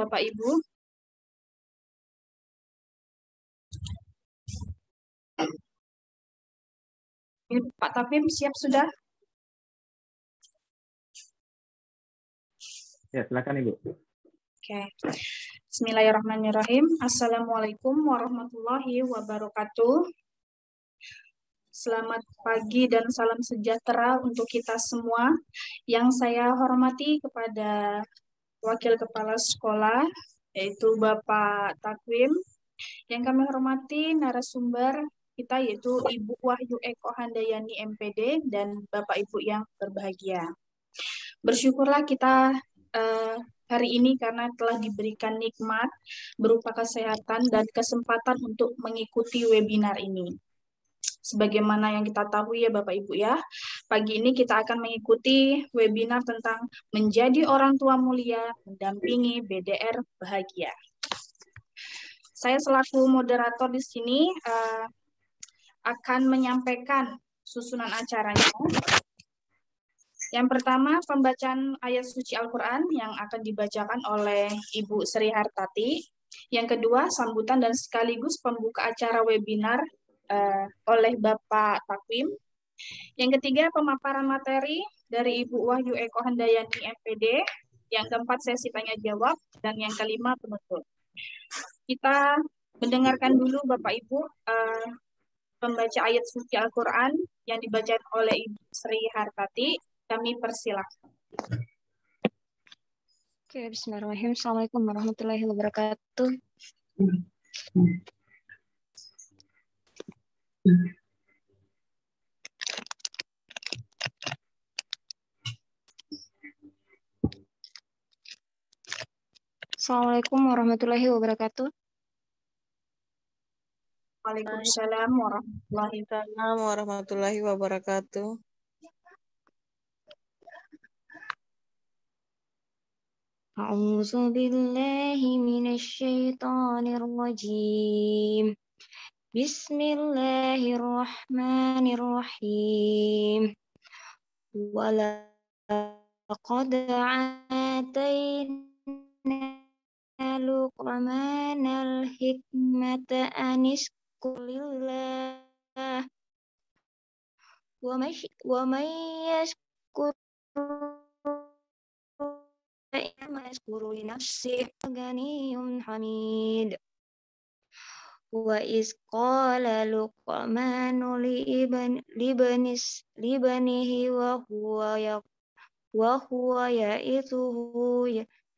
Bapak Ibu. Pak Tapim siap sudah? Ya, silakan Ibu. Oke. Bismillahirrahmanirrahim. Assalamualaikum warahmatullahi wabarakatuh. Selamat pagi dan salam sejahtera untuk kita semua. Yang saya hormati kepada Wakil Kepala Sekolah, yaitu Bapak Takwim. Yang kami hormati narasumber kita yaitu Ibu Wahyu Eko Handayani MPD dan Bapak Ibu yang berbahagia. Bersyukurlah kita hari ini karena telah diberikan nikmat berupa kesehatan dan kesempatan untuk mengikuti webinar ini. Sebagaimana yang kita tahu ya Bapak Ibu ya, pagi ini kita akan mengikuti webinar tentang menjadi orang tua mulia, mendampingi BDR bahagia. Saya selaku moderator di sini akan menyampaikan susunan acaranya. Yang pertama, pembacaan ayat suci Al-Quran yang akan dibacakan oleh Ibu Sri Hartati. Yang kedua, sambutan dan sekaligus pembuka acara webinar oleh Bapak Takwim. Yang ketiga, pemaparan materi dari Ibu Wahyu Eko Handayani MPD. Yang keempat, sesi tanya jawab. Dan yang kelima, penutup. Kita mendengarkan dulu Bapak Ibu pembaca ayat suci Al-Quran yang dibacakan oleh Ibu Sri Hartati. Kami persilahkan. Oke, bismillahirrahmanirrahim. Assalamualaikum warahmatullahi wabarakatuh. Assalamualaikum warahmatullahi wabarakatuh. Waalaikumsalam warahmatullahi wabarakatuh. A'udzu billahi minasy syaithanir rajim. Bismillahirrahmanirrahim. Walaqad atayna Luqmanal hikmata anishkur lillah wa may yashkur yashkuru li nafsihi ghaniyyun hamid. Wa iz qala Luqmanu libanihi wa huwa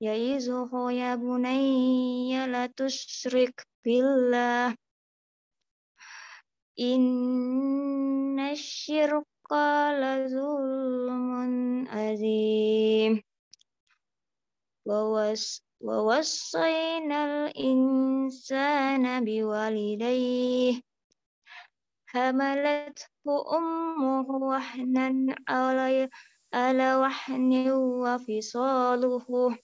ya'izuhu ya bunayya la tusyrik billah inna syirka la zulmun azim. Wa wassaynal insana biwalidayhi hamalathu ummuhu wahnan ala wahnin wa fisaluhu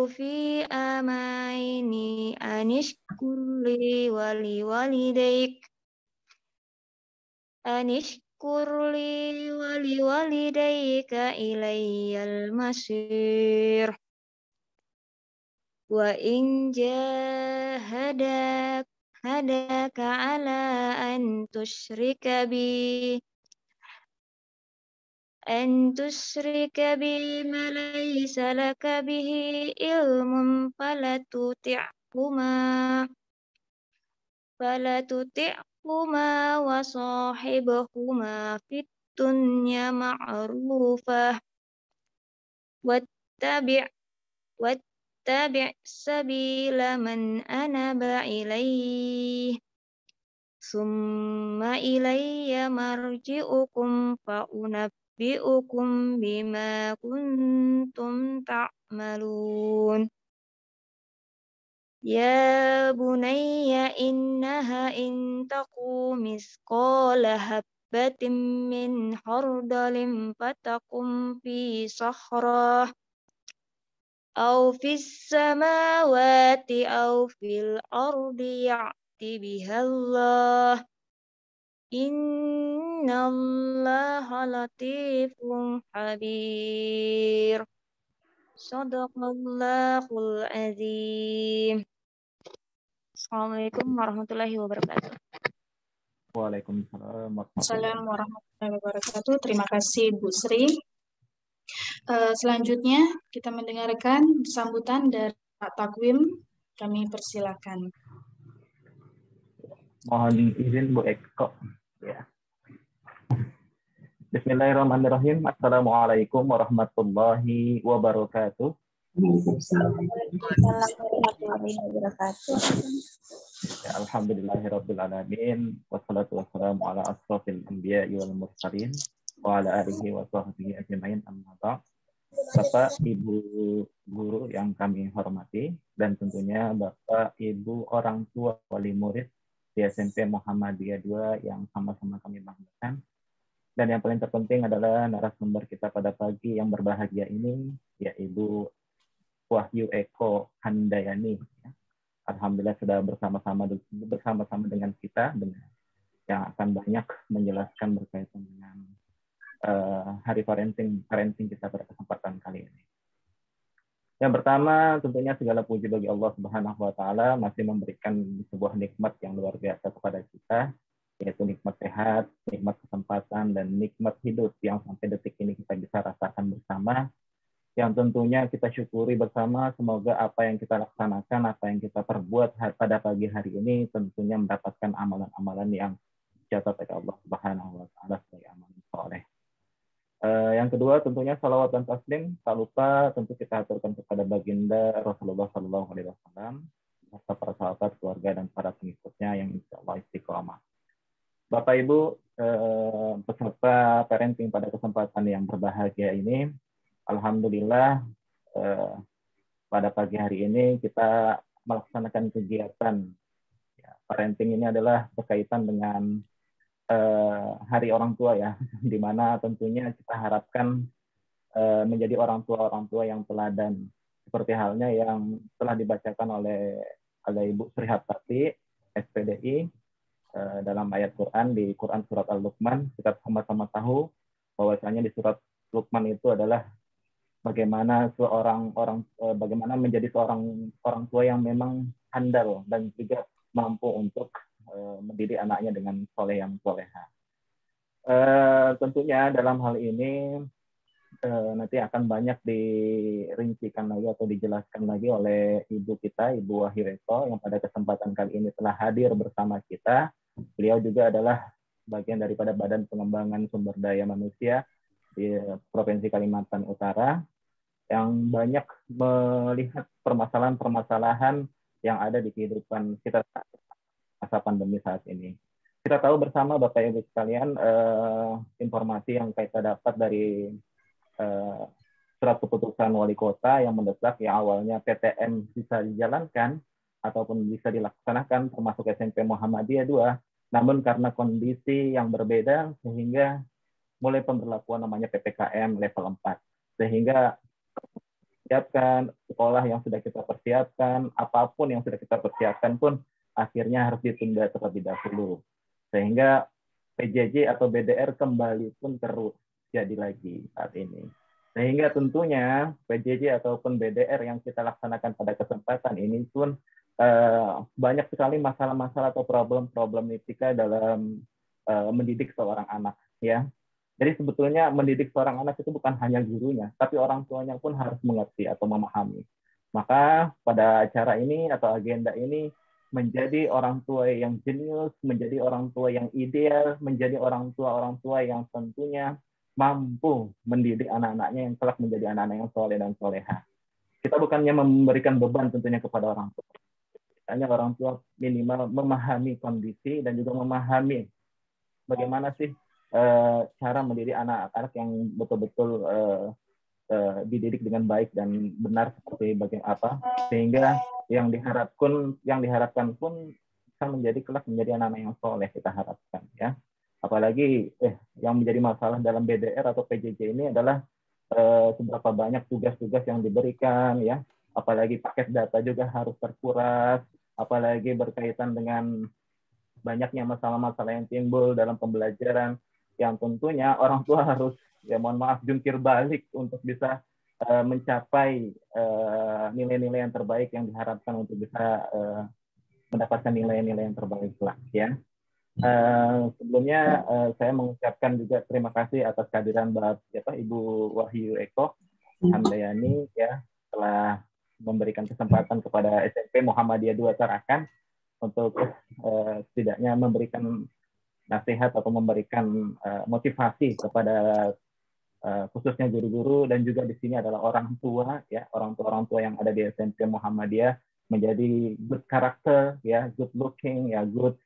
fi amaini anishkur li waliwalidayka ilayyal masir. Wa in hadaka ala an tusyrika bi ma laysa laka bihi ilmun fala tuti'huma wa sahibhuma fid dunya ma'rufah wattabi' sabila man anaba ilayhi summa ilayya marji'ukum fa unabbi'ukum bima kuntum ta'malun. Ya bunayya innaha in taku misqala habbatin min khardalin fatakum fi sakhrah aw fis samawati aw fil ardi ya'ti bihallah innallaha latifun khabir. Shadaqallahul azim. Assalamualaikum warahmatullahi wabarakatuh. Waalaikumsalam warahmatullahi Assalamualaikum warahmatullahi wabarakatuh. Terima kasih Bu Sri. Selanjutnya kita mendengarkan sambutan dari Pak Takwim. Kami persilakan. Mohon izin Bu Eko. Ya. Bismillahirrahmanirrahim. Assalamualaikum warahmatullahi wabarakatuh. Warahmatullahi wabarakatuh. Ya, alhamdulillahirabbil alamin wassalatu wassalamu ala asrofil anbiya'i wal mursalin wa ala alihi wa sahbihi ajmain amma ba'd. Bapak, Ibu guru yang kami hormati dan tentunya Bapak, Ibu orang tua wali murid di SMP Muhammadiyah 2 yang sama-sama kami banggakan. Dan yang paling terpenting adalah narasumber kita pada pagi yang berbahagia ini, yaitu Wahyu Eko Handayani. Alhamdulillah sudah bersama-sama dengan kita, yang akan banyak menjelaskan berkaitan dengan hari parenting kita pada kesempatan kali ini. Yang pertama, tentunya segala puji bagi Allah Subhanahu wa Ta'ala masih memberikan sebuah nikmat yang luar biasa kepada kita, yaitu nikmat sehat, nikmat kesempatan, dan nikmat hidup yang sampai detik ini kita bisa rasakan bersama, yang tentunya kita syukuri bersama. Semoga apa yang kita laksanakan, apa yang kita perbuat pada pagi hari ini tentunya mendapatkan amalan-amalan yang dicatat oleh Allah Subhanahu wa Ta'ala sebagai amalan soleh. Yang kedua tentunya salawat dan taslim tak lupa tentu kita aturkan kepada baginda Rasulullah SAW, serta para sahabat, keluarga, dan para pengikutnya yang insya Allah istiqomah. Bapak Ibu peserta parenting pada kesempatan yang berbahagia ini, alhamdulillah pada pagi hari ini kita melaksanakan kegiatan. Parenting ini adalah berkaitan dengan Hari Orang Tua ya, di mana tentunya kita harapkan menjadi orang tua yang teladan, seperti halnya yang telah dibacakan oleh Ibu Sri Hartati, SPDI, dalam ayat Quran di Quran surat Al-Luqman. Kita sama-sama tahu bahwasanya di surat Luqman itu adalah bagaimana bagaimana menjadi seorang orang tua yang memang handal dan juga mampu untuk mendidik anaknya dengan soleh yang soleha. Tentunya dalam hal ini nanti akan banyak dirincikan lagi atau dijelaskan lagi oleh ibu kita, Ibu Wahyu Eko, yang pada kesempatan kali ini telah hadir bersama kita. Beliau juga adalah bagian daripada Badan Pengembangan Sumber Daya Manusia di Provinsi Kalimantan Utara, yang banyak melihat permasalahan-permasalahan yang ada di kehidupan kita masa pandemi saat ini. Kita tahu bersama Bapak Ibu sekalian, informasi yang kita dapat dari surat keputusan wali kota yang mendesak yang awalnya PTM bisa dijalankan ataupun bisa dilaksanakan termasuk SMP Muhammadiyah 2, namun karena kondisi yang berbeda sehingga mulai pemberlakuan namanya PPKM level 4. Sehingga persiapkan sekolah yang sudah kita persiapkan, apapun yang sudah kita persiapkan pun akhirnya harus ditunda terlebih dahulu. Sehingga PJJ atau BDR kembali pun terus jadi lagi saat ini. Sehingga tentunya PJJ ataupun BDR yang kita laksanakan pada kesempatan ini pun banyak sekali masalah-masalah atau problematika dalam mendidik seorang anak, ya. Jadi sebetulnya mendidik seorang anak itu bukan hanya gurunya, tapi orang tuanya pun harus mengerti atau memahami. Maka pada acara ini atau agenda ini menjadi orang tua yang jenius, menjadi orang tua yang ideal, menjadi orang tua yang tentunya mampu mendidik anak-anaknya yang kelak menjadi anak-anak yang soleh dan soleha. Kita bukannya memberikan beban tentunya kepada orang tua. Hanya orang tua minimal memahami kondisi dan juga memahami bagaimana sih cara mendidik anak-anak yang betul-betul dididik dengan baik dan benar seperti bagaimana apa, sehingga yang diharapkan pun bisa menjadi kelak menjadi anak-anak yang soleh, kita harapkan ya. Apalagi yang menjadi masalah dalam BDR atau PJJ ini adalah seberapa banyak tugas-tugas yang diberikan ya, apalagi paket data juga harus terkuras, apalagi berkaitan dengan banyaknya masalah-masalah yang timbul dalam pembelajaran, yang tentunya orang tua harus, ya mohon maaf, jungkir balik untuk bisa mencapai nilai-nilai yang terbaik yang diharapkan untuk bisa mendapatkan nilai-nilai yang terbaik lah ya. Sebelumnya saya mengucapkan juga terima kasih atas kehadiran Ibu Wahyu Eko Handayani ya, telah memberikan kesempatan kepada SMP Muhammadiyah 2 Tarakan untuk setidaknya memberikan nasihat atau memberikan motivasi kepada khususnya guru-guru, dan juga di sini adalah orang tua ya, orang tua yang ada di SMP Muhammadiyah menjadi good karakter ya, good looking ya, good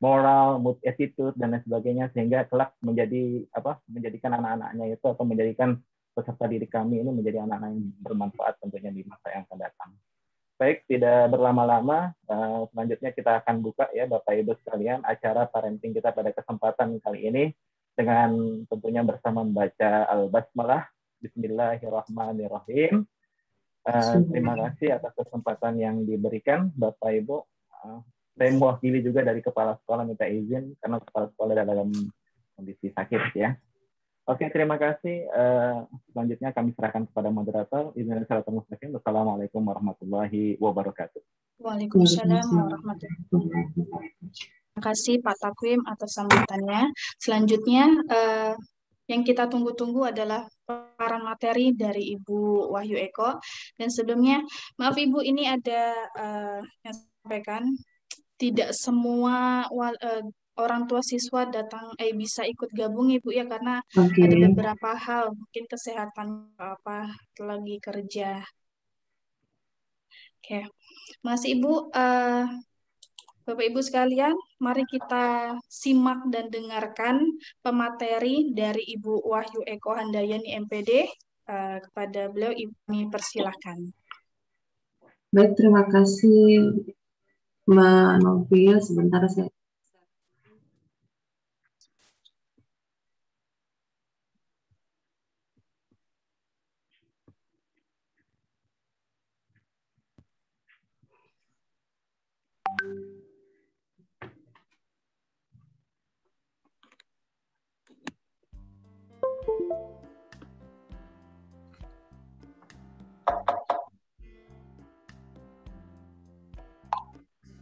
moral, mood attitude dan lain sebagainya, sehingga kelak menjadikan anak-anaknya itu atau menjadikan peserta didik kami ini menjadi anak-anak yang bermanfaat tentunya di masa yang akan datang. Baik, tidak berlama-lama, selanjutnya kita akan buka ya Bapak Ibu sekalian acara parenting kita pada kesempatan kali ini dengan tentunya bersama membaca Al-Basmalah. Bismillahirrahmanirrahim. Terima kasih atas kesempatan yang diberikan Bapak Ibu. Saya mewakili juga dari kepala sekolah minta izin karena kepala sekolah dalam kondisi sakit ya. Oke, terima kasih. Selanjutnya kami serahkan kepada moderator. Wassalamualaikum warahmatullahi wabarakatuh. Waalaikumsalam warahmatullahi wabarakatuh. Terima kasih Pak Takwim atas sambutannya. Selanjutnya yang kita tunggu-tunggu adalah paparan materi dari Ibu Wahyu Eko. Dan sebelumnya, maaf Ibu, ini ada yang saya sampaikan. Tidak semua orang tua siswa bisa ikut gabung Ibu ya, karena ada beberapa hal, mungkin kesehatan lagi kerja. Oke. Masih Ibu, Bapak Ibu sekalian, mari kita simak dan dengarkan pemateri dari Ibu Wahyu Eko Handayani MPD. Kepada beliau Ibu persilahkan. Baik, terima kasih Mbak Novia. Sebentar saya.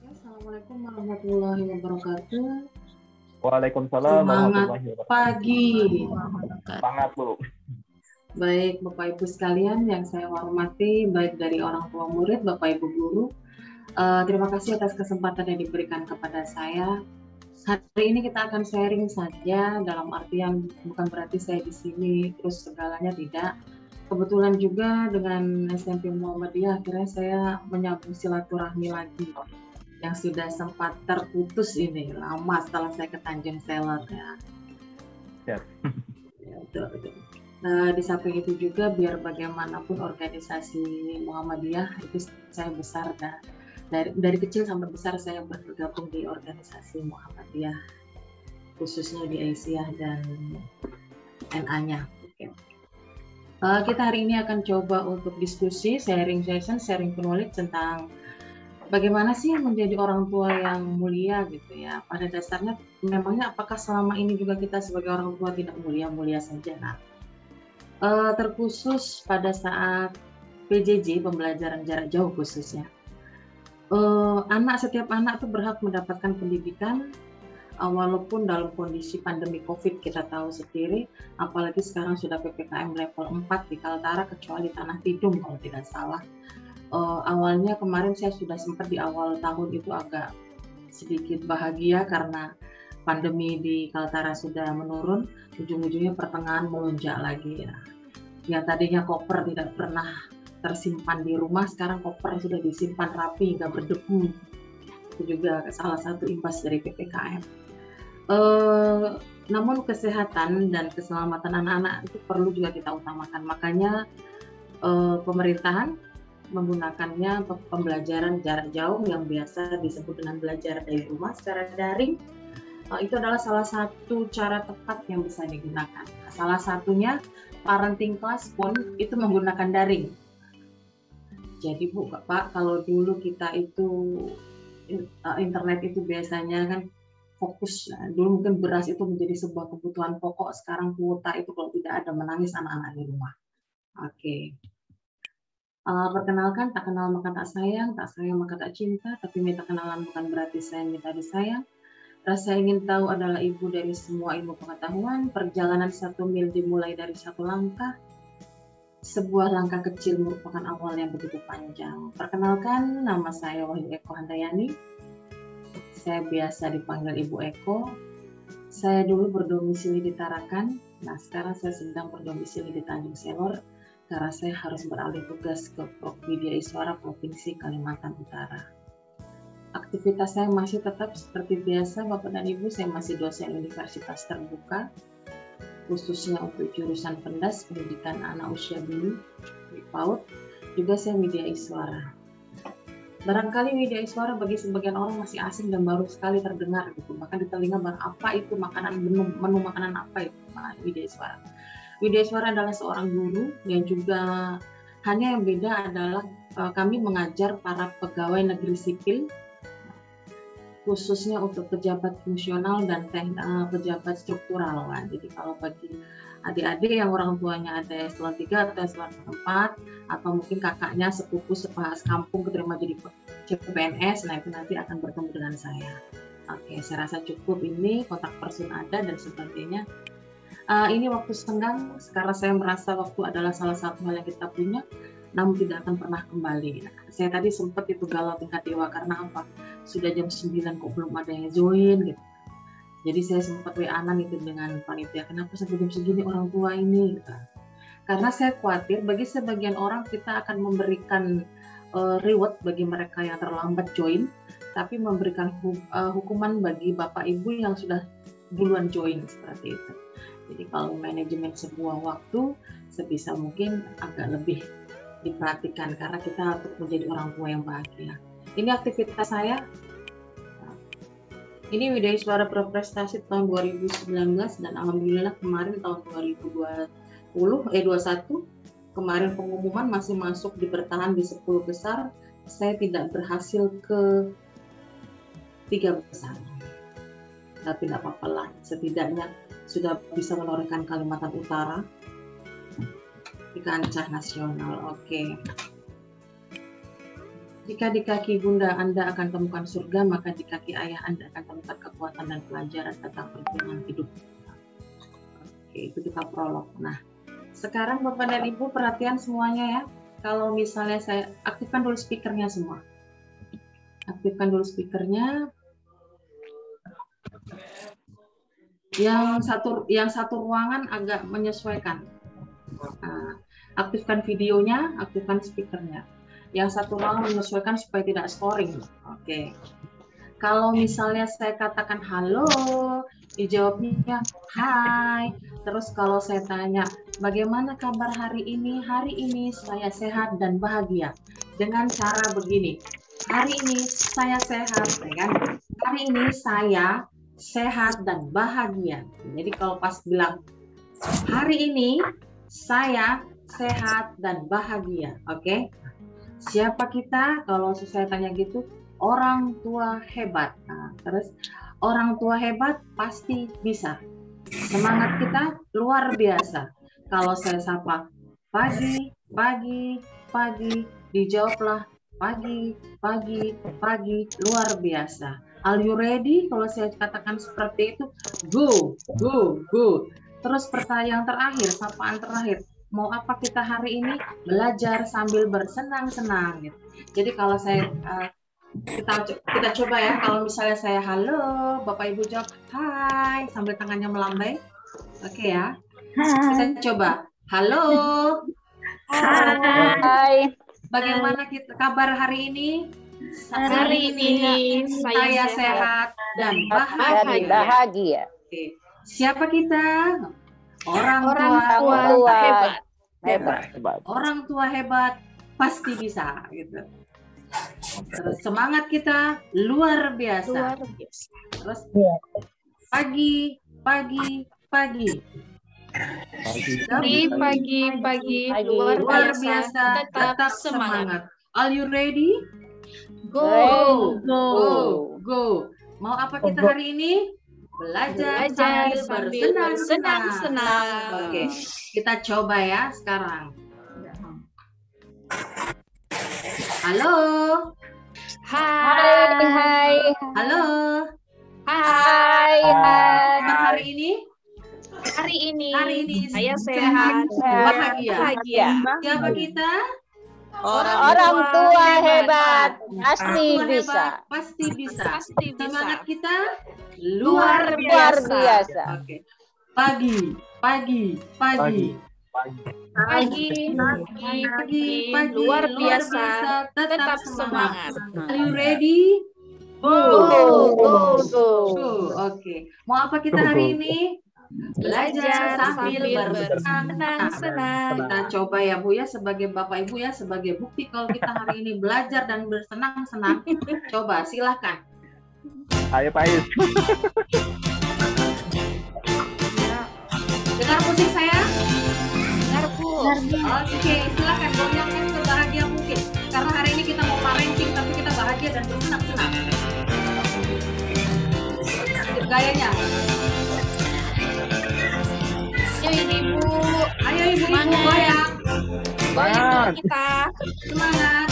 Assalamualaikum warahmatullahi wabarakatuh. Waalaikumsalam warahmatullahi wabarakatuh. Pagi. Semangat Bu. Baik Bapak Ibu sekalian yang saya hormati, baik dari orang tua murid, Bapak Ibu guru. Terima kasih atas kesempatan yang diberikan kepada saya. Hari ini kita akan sharing saja, dalam artian bukan berarti saya di sini terus segalanya, tidak. Kebetulan juga dengan SMP Muhammadiyah akhirnya saya menyambung silaturahmi lagi yang sudah sempat terputus ini lama setelah saya ke Tanjung Selor ya. Siap. Ya, betul. Di samping itu juga biar bagaimanapun organisasi Muhammadiyah itu saya besar dari kecil sampai besar saya bergabung di organisasi Muhammadiyah, khususnya di Aisyah dan NA-nya. Oke. Kita hari ini akan coba untuk diskusi, sharing session, sharing knowledge tentang bagaimana sih menjadi orang tua yang mulia gitu ya. Pada dasarnya memangnya apakah selama ini juga kita sebagai orang tua tidak mulia-mulia saja? Nah, terkhusus pada saat PJJ, pembelajaran jarak jauh khususnya. Setiap anak itu berhak mendapatkan pendidikan walaupun dalam kondisi pandemi COVID kita tahu sendiri, apalagi sekarang sudah PPKM level 4 di Kaltara kecuali Tanah Tidung kalau tidak salah. Awalnya kemarin saya sudah sempat di awal tahun itu agak sedikit bahagia karena pandemi di Kaltara sudah menurun, ujung-ujungnya pertengahan melonjak lagi ya. Yang tadinya koper tidak pernah tersimpan di rumah, sekarang koper sudah disimpan rapi, nggak berdebu. Itu juga salah satu imbas dari PPKM. Namun kesehatan dan keselamatan anak-anak itu perlu juga kita utamakan. Makanya pemerintahan menggunakannya pembelajaran jarak jauh yang biasa disebut dengan belajar dari rumah secara daring. Itu adalah salah satu cara tepat yang bisa digunakan. Salah satunya parenting class pun itu menggunakan daring. Jadi Bu, Pak, kalau dulu kita itu internet itu biasanya kan fokus, dulu mungkin beras itu menjadi sebuah kebutuhan pokok, sekarang kuota itu kalau tidak ada menangis anak-anak di rumah. Oke. Perkenalkan, tak kenal maka tak sayang maka tak cinta, tapi minta kenalan bukan berarti saya minta disayang. Rasa ingin tahu adalah ibu dari semua ilmu pengetahuan. Perjalanan 1 mil dimulai dari 1 langkah. Sebuah langkah kecil merupakan awal yang begitu panjang. Perkenalkan, nama saya Wahyu Eko Handayani. Saya biasa dipanggil Ibu Eko. Saya dulu berdomisili di Tarakan. Nah, sekarang saya sedang berdomisili di Tanjung Selor karena saya harus beralih tugas ke Widya Iswara Provinsi Kalimantan Utara. Aktivitas saya masih tetap seperti biasa, Bapak dan Ibu. Saya masih dosen Universitas Terbuka, khususnya untuk jurusan PENDAS, pendidikan anak usia dini, di PAUD. Juga saya Widya Iswara. Barangkali Widya Iswara bagi sebagian orang masih asing dan baru sekali terdengar gitu. Bahkan di telinga apa itu makanan, menu makanan apa itu Widya Iswara. Widya Iswara adalah seorang guru yang juga hanya yang beda adalah kami mengajar para pegawai negeri sipil, khususnya untuk pejabat fungsional dan pejabat struktural. Jadi kalau bagi adik-adik yang orang tuanya ada eselon 3 atau eselon 4, atau mungkin kakaknya sepupu kampung keterima jadi CPNS, nah itu nanti akan bertemu dengan saya. Oke, saya rasa cukup ini, kontak person ada dan sebagainya. Ini waktu senggang, karena saya merasa waktu adalah salah satu hal yang kita punya, namun tidak akan pernah kembali. Nah, saya tadi sempat itu galau tingkat dewa karena apa? Sudah jam 9 kok belum ada yang join gitu. Jadi saya sempat WA-an itu dengan panitia, kenapa sampai jam segini orang tua ini? Gitu. Karena saya khawatir bagi sebagian orang kita akan memberikan reward bagi mereka yang terlambat join, tapi memberikan hukuman bagi bapak ibu yang sudah duluan join seperti itu. Jadi kalau manajemen sebuah waktu sebisa mungkin agak lebih diperhatikan karena kita untuk menjadi orang tua yang bahagia. Ini aktivitas saya. Ini Widya Iswara berprestasi tahun 2019 dan alhamdulillah kemarin tahun 2021 kemarin pengumuman masih masuk di bertahan di 10 besar. Saya tidak berhasil ke 3 besar. Tapi tidak apa-apa lah, setidaknya sudah bisa menorehkan Kalimantan Utara di kancah nasional. Oke. Jika di kaki bunda Anda akan temukan surga, maka di kaki ayah Anda akan temukan kekuatan dan pelajaran tentang perjuangan hidup. Oke, itu kita prolog. Nah, sekarang Bapak dan Ibu perhatian semuanya ya. Kalau misalnya saya aktifkan dulu speakernya semua. Aktifkan dulu speakernya. Yang satu ruangan agak menyesuaikan. Aktifkan videonya, aktifkan speakernya. Yang satu ruangan menyesuaikan supaya tidak scoring. Oke. Kalau misalnya saya katakan halo, dijawabnya hai. Terus kalau saya tanya, bagaimana kabar hari ini? Hari ini saya sehat dan bahagia. Dengan cara begini. Hari ini saya sehat, ya kan? Hari ini saya sehat dan bahagia. Jadi kalau pas bilang hari ini saya sehat dan bahagia, oke? Siapa kita? Kalau saya tanya gitu, orang tua hebat. Nah, terus orang tua hebat pasti bisa. Semangat kita luar biasa. Kalau saya sapa pagi, pagi, pagi, dijawablah pagi, pagi, pagi, luar biasa. Are you ready? Kalau saya katakan seperti itu, go, go, go. Terus pertanyaan terakhir, sapaan terakhir, mau apa kita hari ini? Belajar sambil bersenang-senang. Gitu. Jadi kalau saya kita coba ya, kalau misalnya saya halo, Bapak Ibu jawab hai sambil tangannya melambai, oke ya? Kita coba halo, Hai. Bagaimana kabar hari ini? Hari ini saya sehat dan Bahagia. Oke. Siapa kita? Orang tua hebat. Orang tua hebat pasti bisa gitu. Terus semangat kita luar biasa. Terus pagi. Pagi, luar biasa. Tetap semangat. Are you ready? Go. Mau apa kita hari ini? Belajar sambil bersenang-senang. Oke, kita coba ya sekarang. Halo. Hai, hai, Halo. hai, hai. Kabar hari ini? Hari ini saya sehat, sehat, bahagia. bahagia. Siapa kita? Orang tua hebat, pasti Orang tua bisa. hebat, pasti bisa. Pasti bisa. Semangat kita Luar Luar biasa. biasa. Oke. Pagi. Pagi, luar biasa. Tetap semangat. Are you ready? Go. Oke. Mau apa kita hari ini? Belajar sambil bersenang-senang. Kita coba ya Bu ya, sebagai Bapak Ibu ya, sebagai bukti kalau kita hari ini belajar dan bersenang-senang. Coba silahkan. Ayo Pak Is. Dengar musik saya? Dengar, Bu. Oke, silahkan goyangkan sebahagia mungkin. Karena hari ini kita mau parenting, tapi kita bahagia dan bersenang-senang. Gayanya. Ayo ibu-ibu goyang. Goyang kita. Semangat.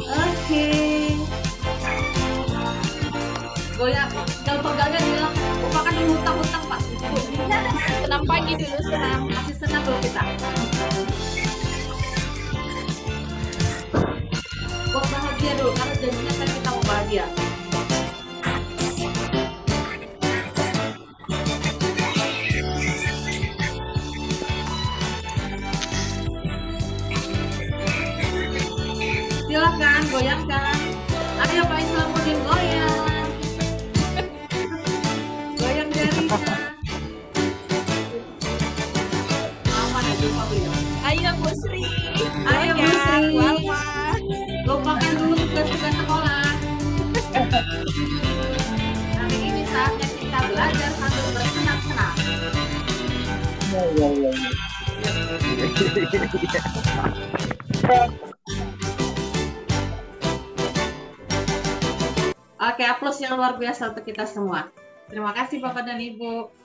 Oke. Goyang. Kalau pegangan bilang, lupakan dulu hutang-hutang Pak. Senam pagi dulu, senam. Masih senang dulu kita. Buat bahagia dulu, karena janjinya kan kita mau bahagia. Silakan goyangkan. Ayo Pak Islamuddin goyang. Goyang jarinya. Aman ya semua beliau. Ayo Bu Sri. Ayo Bu Sri. Mama. Lupakan dulu tugas-tugas sekolah. Hari ini saatnya kita belajar sambil bersenang-senang. Oke, aplaus yang luar biasa untuk kita semua. Terima kasih Bapak dan Ibu.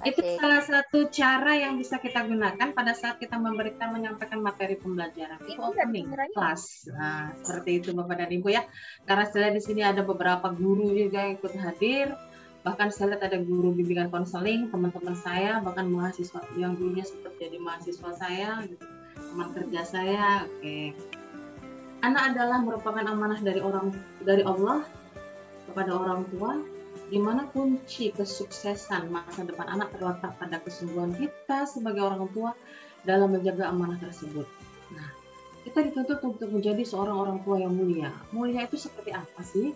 Itu salah satu cara yang bisa kita gunakan pada saat kita menyampaikan materi pembelajaran. Itu opening class. Nah, seperti itu Bapak dan Ibu ya. Karena saya di sini ada beberapa guru juga yang ikut hadir. Bahkan saya lihat ada guru bimbingan konseling, teman-teman saya, bahkan mahasiswa yang dulunya sempat jadi mahasiswa saya, gitu. Teman kerja saya. Oke. Anak adalah merupakan amanah dari Allah kepada orang tua, di mana kunci kesuksesan masa depan anak terletak pada kesungguhan kita sebagai orang tua dalam menjaga amanah tersebut. Nah, kita dituntut untuk menjadi seorang orang tua yang mulia. Mulia itu seperti apa sih?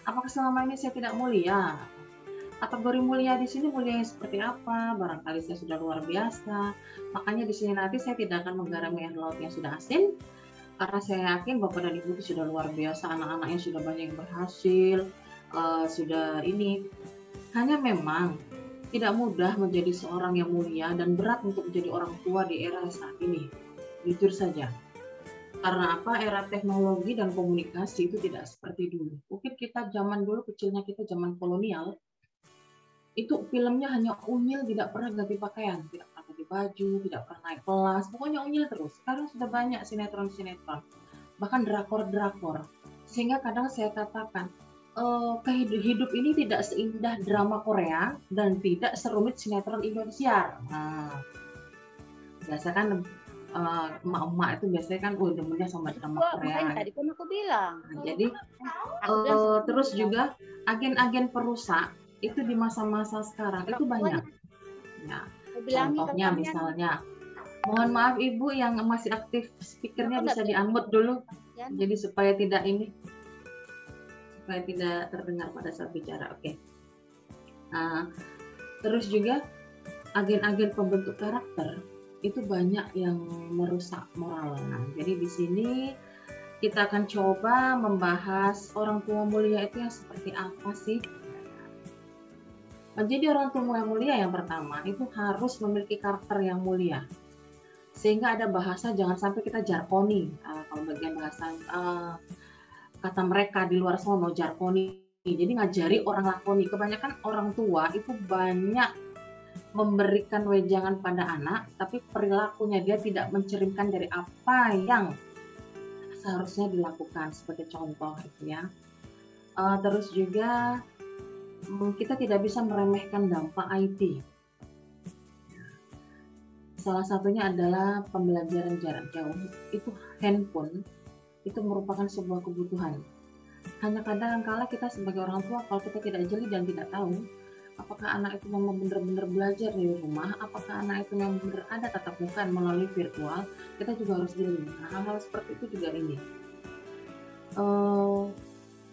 Apakah selama ini saya tidak mulia? Kategori mulia di sini mulia yang seperti apa? Barangkali saya sudah luar biasa. Makanya di sini nanti saya tidak akan menggarami air laut yang sudah asin, karena saya yakin Bapak dan Ibu itu sudah luar biasa, anak-anaknya sudah banyak yang berhasil, sudah ini. Hanya memang tidak mudah menjadi seorang yang mulia dan berat untuk menjadi orang tua di era saat ini. Jujur saja. Karena apa? Era teknologi dan komunikasi itu tidak seperti dulu. Mungkin kita zaman dulu, kecilnya kita zaman kolonial, itu filmnya hanya unyil, tidak pernah ganti pakaian, tidak pernah ganti baju, tidak pernah naik kelas, pokoknya unyil terus. Sekarang sudah banyak sinetron-sinetron, bahkan drakor-drakor. Sehingga kadang saya katakan, hidup ini tidak seindah drama Korea dan tidak serumit sinetron Indonesia. Nah, biasa kan emak-emak itu biasanya kan demennya sama drama Korea. Tadi pun aku bilang. Nah, jadi terus juga agen-agen perusak itu di masa-masa sekarang itu banyak. Ya, contohnya misalnya, mohon maaf Ibu yang masih aktif speakernya bisa di-unmute dulu, jadi supaya tidak terdengar pada saat bicara. Oke. Nah, terus juga agen-agen pembentuk karakter itu banyak yang merusak moral. Nah, jadi di sini kita akan coba membahas orang tua mulia itu yang seperti apa sih? Menjadi orang tua yang mulia yang pertama itu harus memiliki karakter yang mulia, sehingga ada bahasa jangan sampai kita jarkoni. Kalau bagian bahasa kata mereka di luar sana jarkoni, jadi ngajari orang lakoni. Kebanyakan orang tua itu banyak memberikan wejangan pada anak, tapi perilakunya dia tidak mencerminkan dari apa yang seharusnya dilakukan, sebagai contoh itu ya. Terus juga kita tidak bisa meremehkan dampak IT. Salah satunya adalah pembelajaran jarak jauh. Itu handphone itu merupakan sebuah kebutuhan. Hanya kadang-kala kita sebagai orang tua, kalau kita tidak jeli dan tidak tahu apakah anak itu memang benar-benar belajar di rumah, apakah anak itu memang benar ada tatap muka melalui virtual, kita juga harus jeli. Nah, hal-hal seperti itu juga ini.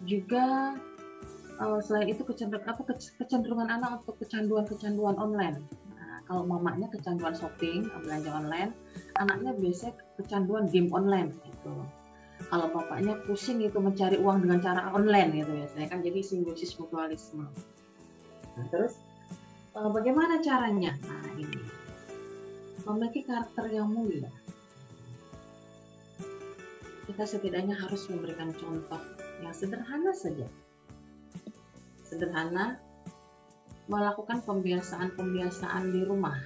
Juga selain itu kecenderungan anak untuk kecanduan online. Nah, kalau mamanya kecanduan shopping, belanja online, anaknya biasanya kecanduan game online gitu. Kalau bapaknya pusing itu mencari uang dengan cara online gitu ya, saya kan jadi simbiosis mutualisme. Nah, terus bagaimana caranya? Nah, ini memiliki karakter yang mulia. Kita setidaknya harus memberikan contoh yang sederhana saja. Sederhana, melakukan pembiasaan di rumah,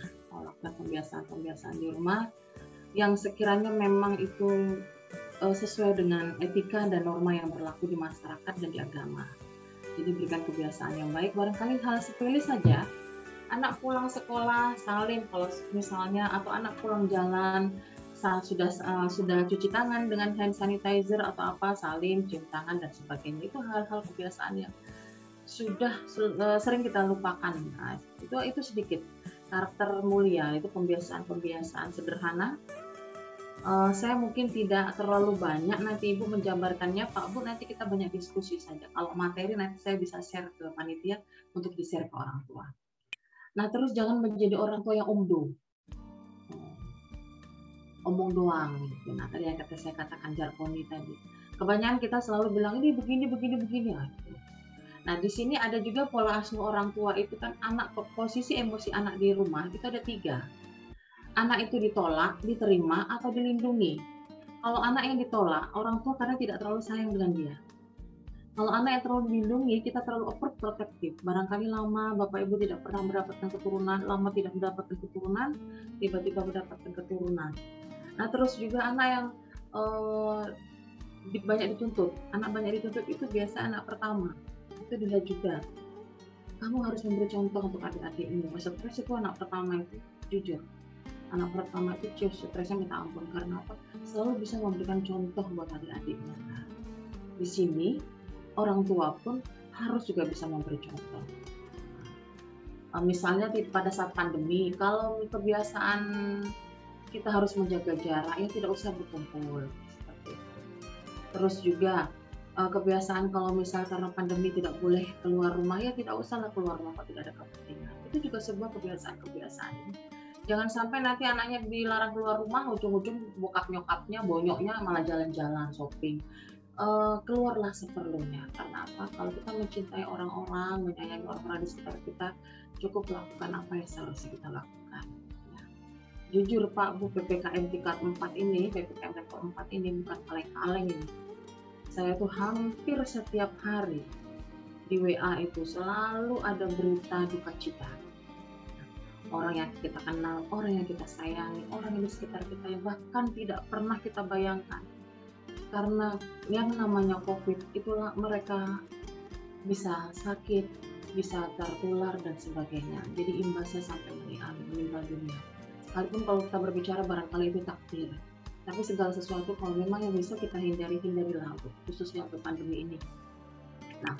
yang sekiranya memang itu sesuai dengan etika dan norma yang berlaku di masyarakat dan di agama. Jadi berikan kebiasaan yang baik. Barangkali hal sepele saja, anak pulang sekolah salim kalau misalnya, atau anak pulang jalan sudah cuci tangan dengan hand sanitizer atau apa, salim, cium tangan dan sebagainya. Itu hal-hal kebiasaan yang sudah sering kita lupakan. Nah, itu sedikit karakter mulia, itu pembiasaan sederhana. Saya mungkin tidak terlalu banyak nanti Ibu menjabarkannya, Pak Bu, nanti kita banyak diskusi saja. Kalau materi nanti saya bisa share ke panitia untuk di-share ke orang tua. Nah, terus jangan menjadi orang tua yang omong doang gitu. Nah, tadi yang saya katakan jargoni tadi. Kebanyakan kita selalu bilang ini begini. Nah, di sini ada juga pola asuh orang tua itu kan, posisi emosi anak di rumah itu ada 3. Anak itu ditolak, diterima, atau dilindungi. Kalau anak yang ditolak, orang tua kadang tidak terlalu sayang dengan dia. Kalau anak yang terlalu dilindungi, kita terlalu overprotective. Barangkali lama Bapak Ibu tidak pernah mendapatkan keturunan, tiba-tiba mendapatkan keturunan. Nah, terus juga anak yang banyak dituntut. Anak banyak dituntut itu biasa anak pertama. Itu dilihat juga. Kamu harus memberi contoh untuk adik-adikmu. Stres itu anak pertama itu, jujur. Anak pertama itu stresnya minta ampun. Karena apa? Selalu bisa memberikan contoh buat adik-adiknya. Nah, di sini orang tua pun harus juga bisa memberi contoh. Misalnya pada saat pandemi, kalau kebiasaan kita harus menjaga jarak, ya tidak usah berkumpul. Seperti itu. Terus juga kebiasaan kalau misal karena pandemi tidak boleh keluar rumah, ya tidak usahlah keluar rumah kalau tidak ada kepentingan. Itu juga sebuah kebiasaan. Jangan sampai nanti anaknya dilarang keluar rumah, ujung-ujung bokap nyokapnya, bonyoknya malah jalan-jalan shopping. Keluarlah seperlunya. Karena apa? Kalau kita mencintai orang-orang, menyayangi orang-orang di sekitar kita, cukup lakukan apa yang seharusnya kita lakukan. Ya. Jujur Pak Bu, PPKM tingkat 4 ini, PPKM level 4 ini bukan kaleng-kaleng ini. Saya tuh hampir setiap hari di WA itu selalu ada berita duka cita. Orang yang kita kenal, orang yang kita sayangi, orang yang di sekitar kita yang bahkan tidak pernah kita bayangkan. Karena yang namanya COVID, itulah mereka bisa sakit, bisa tertular dan sebagainya. Jadi imbasnya sampai meninggal dunia. Sekalipun kalau kita berbicara barangkali itu takdir. Tapi segala sesuatu kalau memang yang bisa kita hindarilah, khususnya untuk pandemi ini. Nah,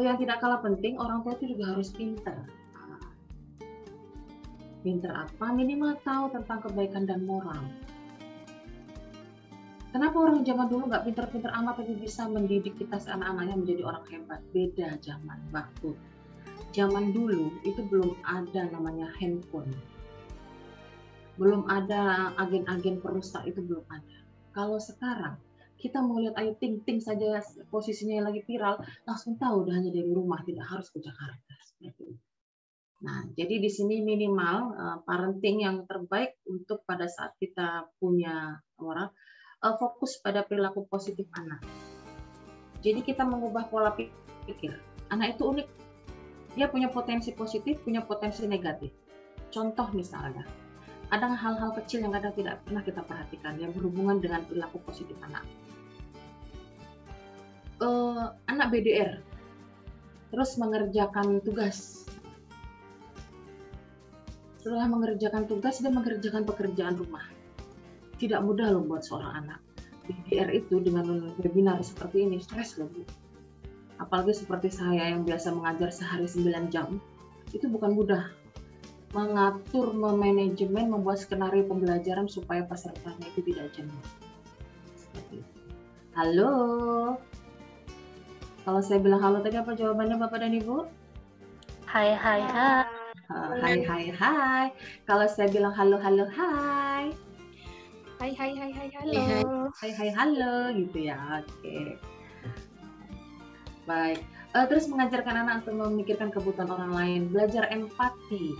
yang tidak kalah penting, orang tua itu juga harus pintar. Pintar apa? Minimal tahu tentang kebaikan dan moral. Kenapa orang zaman dulu nggak pintar-pintar amat tapi bisa mendidik kita anak-anaknya menjadi orang hebat? Beda zaman waktu. Zaman dulu itu belum ada namanya handphone. Belum ada agen-agen perusak, itu belum ada. Kalau sekarang kita mau lihat Ayu Ting Ting saja posisinya yang lagi viral, langsung tahu udah hanya dari rumah, tidak harus ke Jakarta. Seperti itu. Nah, jadi di sini minimal parenting yang terbaik untuk pada saat kita punya orang fokus pada perilaku positif anak. Jadi kita mengubah pola pikir. Anak itu unik. Dia punya potensi positif, punya potensi negatif. Contoh misalnya, ada hal-hal kecil yang kadang tidak pernah kita perhatikan yang berhubungan dengan perilaku positif anak. Anak BDR, terus mengerjakan tugas. Setelah mengerjakan tugas, dia mengerjakan pekerjaan rumah. Tidak mudah loh buat seorang anak. BDR itu dengan webinar seperti ini, stres loh Bu. Apalagi seperti saya yang biasa mengajar sehari 9 jam, itu bukan mudah. Mengatur, memanajemen, membuat skenario pembelajaran supaya pesertanya itu tidak jenuh. Seperti itu. Halo. Kalau saya bilang halo tadi apa jawabannya Bapak dan Ibu? Hai, hai, hai. Hai, hai, hai. Kalau saya bilang halo, halo, hai. Hai, hai, hai, hai, halo. Hai, hai, halo, gitu ya. Oke. Baik. Terus mengajarkan anak untuk memikirkan kebutuhan orang lain, belajar empati.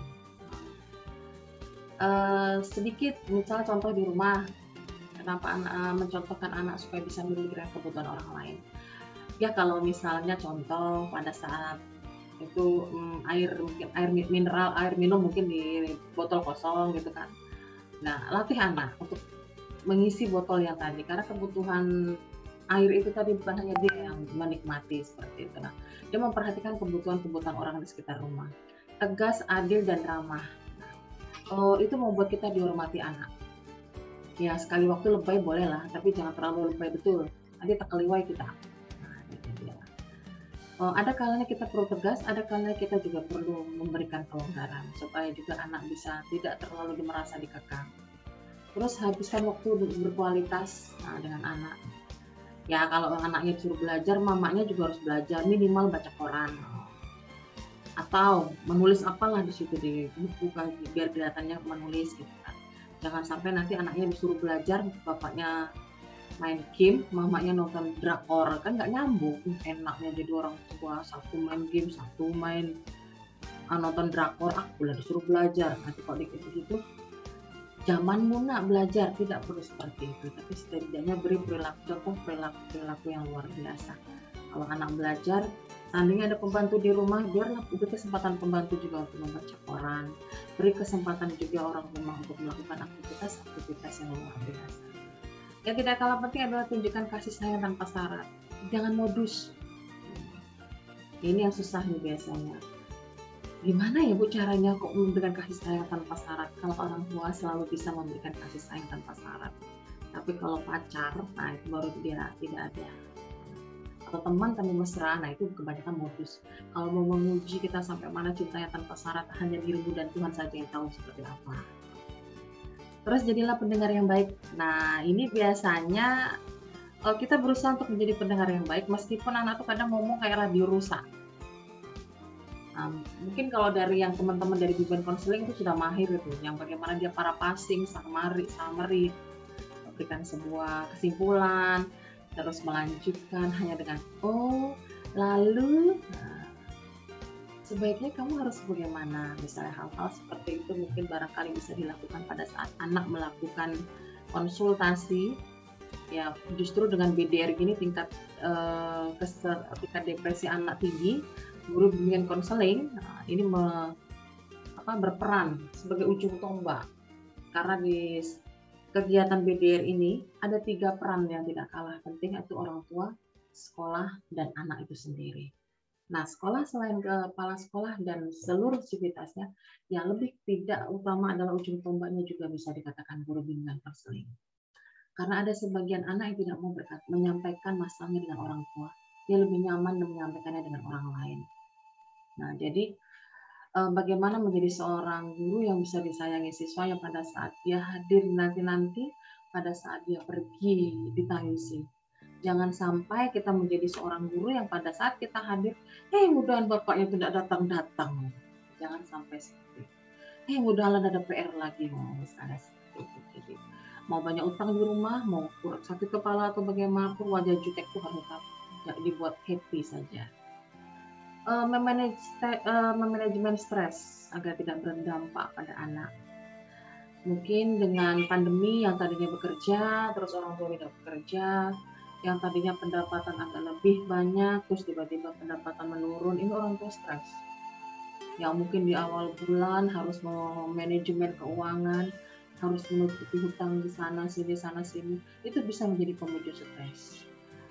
Sedikit, misalnya contoh di rumah, kenapa mencontohkan anak supaya bisa memikirkan kebutuhan orang lain. Ya kalau misalnya contoh pada saat itu air mineral, air minum mungkin di botol kosong gitu kan. Nah, latih anak untuk mengisi botol yang tadi karena kebutuhan air itu tadi bukan hanya dia yang menikmati seperti itu. Nah, dia memperhatikan kebutuhan orang di sekitar rumah. Tegas, adil dan ramah. Itu membuat kita dihormati anak. Ya sekali waktu lebay boleh lah, tapi jangan terlalu lebay betul. Nanti terkeliwai kita. Ada kalanya kita perlu tegas, ada kalanya kita juga perlu memberikan kelonggaran supaya juga anak bisa tidak terlalu merasa dikekang. Terus habiskan waktu berkualitas dengan anak. Ya kalau anaknya disuruh belajar, mamanya juga harus belajar minimal baca koran atau menulis apalah di situ di buku kan biar kelihatannya menulis gitu kan. Jangan sampai nanti anaknya disuruh belajar, bapaknya main game, mamanya nonton drakor, kan nggak nyambung. Enaknya jadi orang tua, satu main game, satu main nonton drakor, aku lah disuruh belajar. Nanti kalau gitu-gitu, zamanmu nak belajar, tidak perlu seperti itu. Tapi setidaknya beri contoh perilaku yang luar biasa. Kalau anak belajar, seandainya ada pembantu di rumah, biarlah beri kesempatan pembantu juga untuk membaca koran. Beri kesempatan juga orang rumah untuk melakukan aktivitas yang luar biasa. Yang tidak kalah penting adalah tunjukkan kasih sayang tanpa syarat. Jangan modus. Ini yang susah nih biasanya. Gimana ya Bu caranya kok memberikan kasih sayang tanpa syarat? Kalau orang tua selalu bisa memberikan kasih sayang tanpa syarat. Tapi kalau pacar, nah itu baru dia tidak ada. Atau teman tapi mesra, nah itu kebanyakan modus. Kalau mau menguji kita sampai mana cintanya tanpa syarat, hanya dirimu dan Tuhan saja yang tahu seperti apa. Terus jadilah pendengar yang baik. Nah, ini biasanya kita berusaha untuk menjadi pendengar yang baik, meskipun anak tuh kadang ngomong kayak radio rusak. Mungkin kalau dari yang teman-teman dari bimbingan konseling itu sudah mahir itu, yang bagaimana dia paraphrasing, summary, memberikan sebuah kesimpulan, terus melanjutkan hanya dengan lalu. Sebaiknya kamu harus bagaimana, misalnya hal-hal seperti itu mungkin barangkali bisa dilakukan pada saat anak melakukan konsultasi. Ya justru dengan BDR gini tingkat depresi anak tinggi, guru bimbingan konseling ini berperan sebagai ujung tombak, karena di kegiatan BDR ini ada 3 peran yang tidak kalah penting, yaitu orang tua, sekolah, dan anak itu sendiri. Nah, sekolah selain kepala sekolah dan seluruh aktivitasnya, yang lebih tidak utama adalah ujung tombaknya juga bisa dikatakan guru bimbingan konseling. Karena ada sebagian anak yang tidak mau menyampaikan masalahnya dengan orang tua, dia lebih nyaman menyampaikannya dengan orang lain. Nah, jadi bagaimana menjadi seorang guru yang bisa disayangi siswa yang pada saat dia hadir nanti pada saat dia pergi ditangisi. Jangan sampai kita menjadi seorang guru yang pada saat kita hadir, mudahan bapaknya tidak datang. Jangan sampai seperti itu. Mudahan ada PR lagi, misalnya seperti itu. Jadi, mau banyak utang di rumah, mau kurang sakit kepala atau bagaimanapun, wajah jutek itu harus dibuat happy saja. Memanajemen stres agar tidak berdampak pada anak. Mungkin dengan pandemi yang tadinya bekerja, terus orang tua tidak bekerja, yang tadinya pendapatan agak lebih banyak, terus tiba-tiba pendapatan menurun, ini orang tua stres. yang mungkin di awal bulan harus manajemen keuangan, harus menutupi hutang di sana sini, itu bisa menjadi pemicu stres.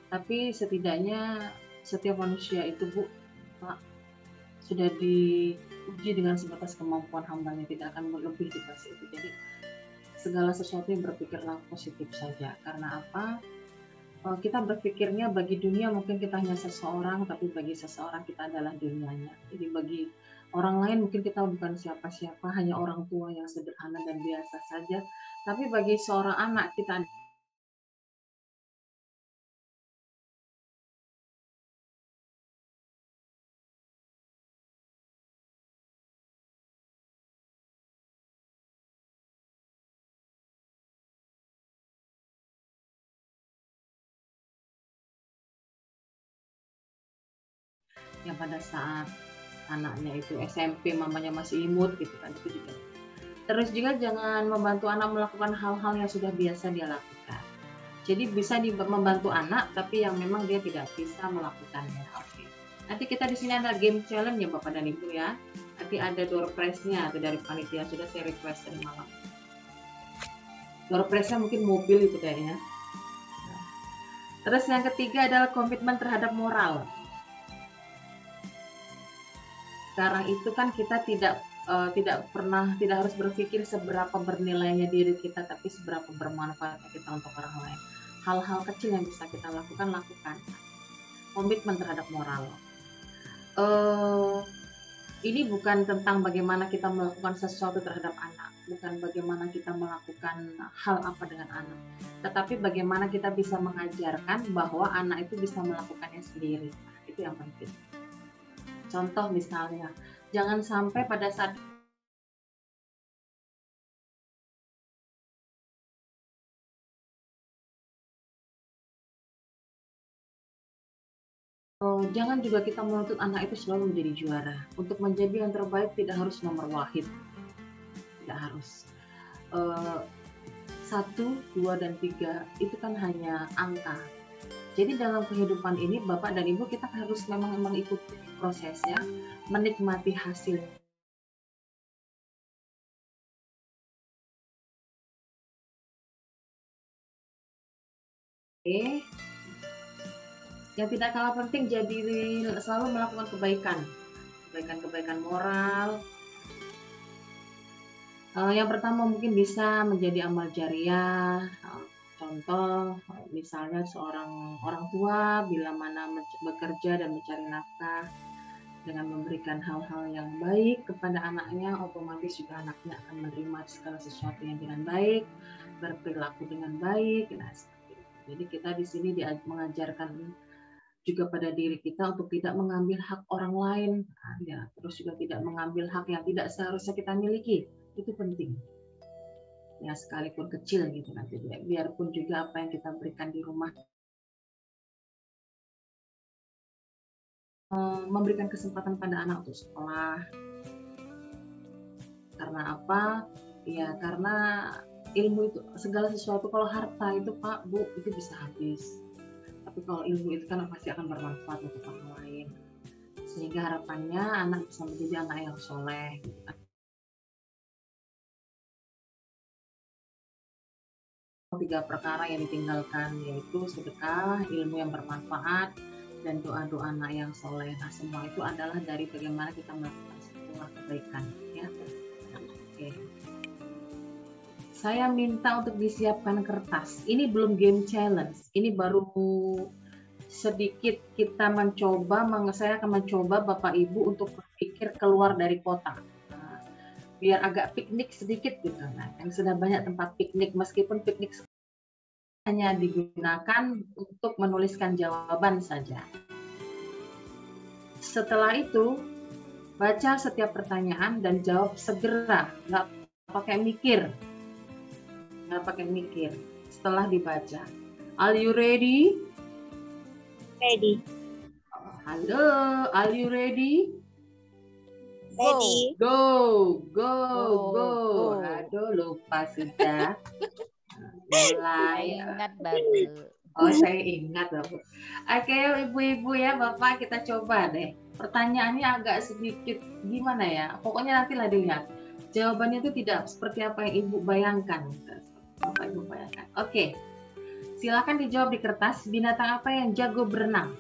Tapi setidaknya setiap manusia itu, Bu, Pak, sudah diuji dengan sebatas kemampuan hambanya, tidak akan lebih dikasih itu. Jadi segala sesuatu yang berpikirlah positif saja. Karena apa? Kita berpikirnya bagi dunia mungkin kita hanya seseorang, tapi bagi seseorang kita adalah dunianya. Jadi bagi orang lain mungkin kita bukan siapa-siapa, hanya orang tua yang sederhana dan biasa saja. Tapi bagi seorang anak kita yang pada saat anaknya itu SMP mamanya masih imut gitu kan, itu juga. Terus juga jangan membantu anak melakukan hal-hal yang sudah biasa dia lakukan. Jadi bisa membantu anak tapi yang memang dia tidak bisa melakukannya. Oke. Nanti kita di sini ada game challenge ya Bapak dan Ibu ya. Nanti ada door prize-nya atau dari panitia sudah saya request dari malam. Door prize-nya mungkin mobil itu kayaknya. Terus yang ketiga adalah komitmen terhadap moral. Sekarang itu kan kita tidak harus berpikir seberapa bernilainya diri kita, tapi seberapa bermanfaatnya kita untuk orang lain. Hal-hal kecil yang bisa kita lakukan. Komitmen terhadap moral. Ini bukan tentang bagaimana kita melakukan sesuatu terhadap anak, bukan bagaimana kita melakukan hal apa dengan anak, tetapi bagaimana kita bisa mengajarkan bahwa anak itu bisa melakukannya sendiri. Nah, itu yang penting. Contoh misalnya, jangan sampai pada saat jangan juga kita menuntut anak itu selalu menjadi juara. Untuk menjadi yang terbaik tidak harus nomor wahid, tidak harus 1, 2, dan 3 itu kan hanya angka. Jadi dalam kehidupan ini Bapak dan Ibu kita harus memang ikuti prosesnya, menikmati hasil. Oke. Yang tidak kalah penting jadi selalu melakukan kebaikan moral. Yang pertama mungkin bisa menjadi amal jariah. Contoh, misalnya seorang orang tua bila mana bekerja dan mencari nafkah dengan memberikan hal-hal yang baik kepada anaknya, otomatis juga anaknya akan menerima segala sesuatu yang dengan baik, berperilaku dengan baik. Nah, seperti itu. Jadi kita di sini mengajarkan juga pada diri kita untuk tidak mengambil hak orang lain, ya, terus juga tidak mengambil hak yang tidak seharusnya kita miliki. Itu penting. Ya sekalipun kecil gitu nanti, biarpun juga apa yang kita berikan di rumah memberikan kesempatan pada anak untuk sekolah. Karena apa? Ya karena ilmu itu segala sesuatu. Kalau harta itu Pak Bu itu bisa habis, tapi kalau ilmu itu kan pasti akan bermanfaat untuk orang lain, sehingga harapannya anak bisa menjadi anak yang soleh gitu kan. 3 perkara yang ditinggalkan yaitu sedekah, ilmu yang bermanfaat, dan doa-doa anak yang soleh. Nah semua itu adalah dari bagaimana kita melakukan sebuah kebaikan ya. Oke. Saya minta untuk disiapkan kertas. Ini belum game challenge, ini baru sedikit kita mencoba. Saya akan mencoba Bapak Ibu untuk berpikir keluar dari kota. Biar agak piknik sedikit gitu. Nah, yang sudah banyak tempat piknik, meskipun piknik hanya digunakan untuk menuliskan jawaban saja. Setelah itu, baca setiap pertanyaan dan jawab segera, nggak pakai mikir. Setelah dibaca. Are you ready? Ready. Halo, are you ready? Ready. Go. Aduh, lupa sudah. Mulai. Ingat baru. Oh, saya ingat, Bapak. Oke, ibu-ibu ya, Bapak, kita coba deh. Pertanyaannya agak sedikit gimana ya? Pokoknya nantilah dilihat. Jawabannya itu tidak seperti apa yang Ibu bayangkan. Apa Ibu bayangkan? Oke. Silakan dijawab di kertas. Binatang apa yang jago berenang?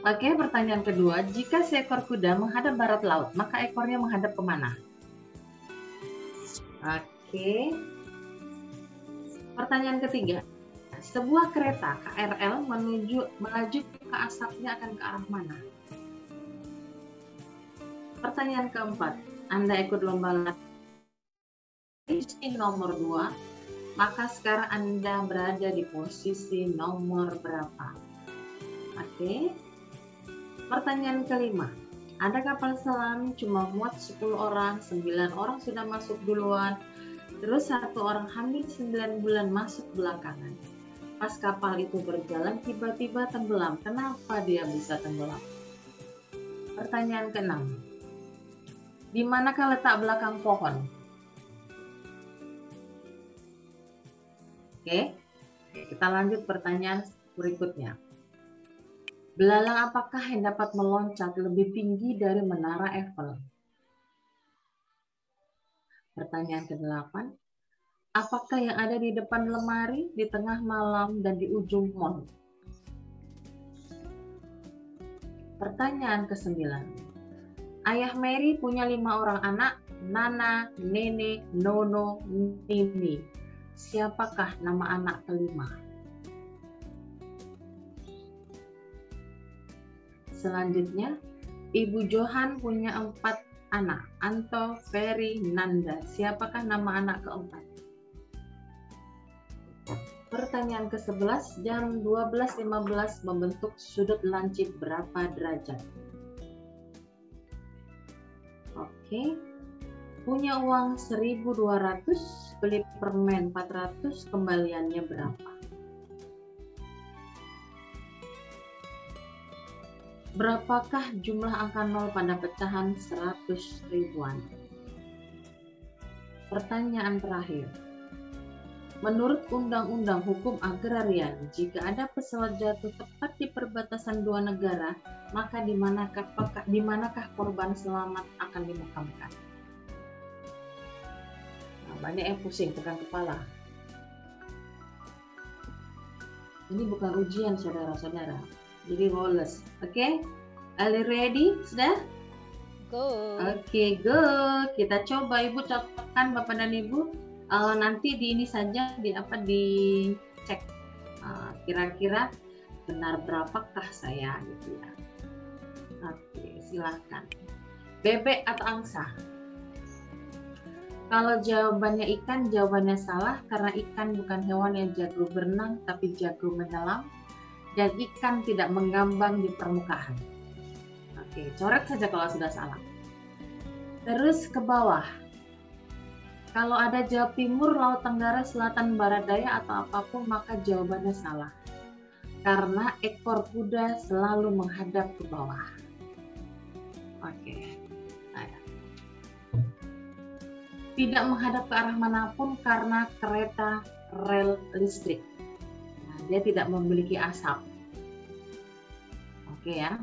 Oke, pertanyaan kedua. Jika seekor kuda menghadap barat laut, maka ekornya menghadap kemana? Oke. Pertanyaan ketiga, sebuah kereta KRL melaju ke asapnya akan ke arah mana? Pertanyaan keempat, Anda ikut lomba posisi nomor 2, maka sekarang Anda berada di posisi nomor berapa? Oke. Pertanyaan kelima, ada kapal selam cuma muat 10 orang, 9 orang sudah masuk duluan, terus 1 orang hamil 9 bulan masuk belakangan. Pas kapal itu berjalan tiba-tiba tenggelam. Kenapa dia bisa tenggelam? Pertanyaan keenam. Di manakah letak belakang pohon? Oke. Kita lanjut pertanyaan berikutnya. Belalang apakah yang dapat meloncat lebih tinggi dari menara Eiffel? Pertanyaan ke-8, apakah yang ada di depan lemari, di tengah malam, dan di ujung mall? Pertanyaan ke-9, ayah Mary punya 5 orang anak, Nana, Nene, Nono, Nini. Siapakah nama anak kelima? Selanjutnya, Ibu Johan punya 4 anak, Anto, Ferry, Nanda. Siapakah nama anak keempat? Pertanyaan ke-11, jam 12.15 membentuk sudut lancip berapa derajat? Oke. Punya uang 1.200, beli permen 400, kembaliannya berapa? Berapakah jumlah angka 0 pada pecahan 100 ribuan? Pertanyaan terakhir. Menurut Undang-Undang Hukum Agrarian, jika ada pesawat jatuh tepat di perbatasan 2 negara, maka di manakah korban selamat akan dimakamkan? Nah, banyak yang pusing, pegang kepala. Ini bukan ujian, saudara-saudara. Jadi Wallace, oke? Are you ready? Sudah? Go. Oke, go. Kita coba, Ibu catatkan Bapak dan Ibu. Nanti di ini saja dicek kira-kira benar berapakah saya gitu ya. Oke, silahkan. Bebek atau angsa? Kalau jawabannya ikan, jawabannya salah karena ikan bukan hewan yang jago berenang tapi jago menyelam. Dan ikan tidak mengambang di permukaan. Oke, coret saja kalau sudah salah. Terus ke bawah. Kalau ada jawab timur, laut tenggara, selatan, barat daya, atau apapun, maka jawabannya salah. Karena ekor kuda selalu menghadap ke bawah. Oke. Tidak menghadap ke arah manapun karena kereta rel listrik. Dia tidak memiliki asap. Oke ya.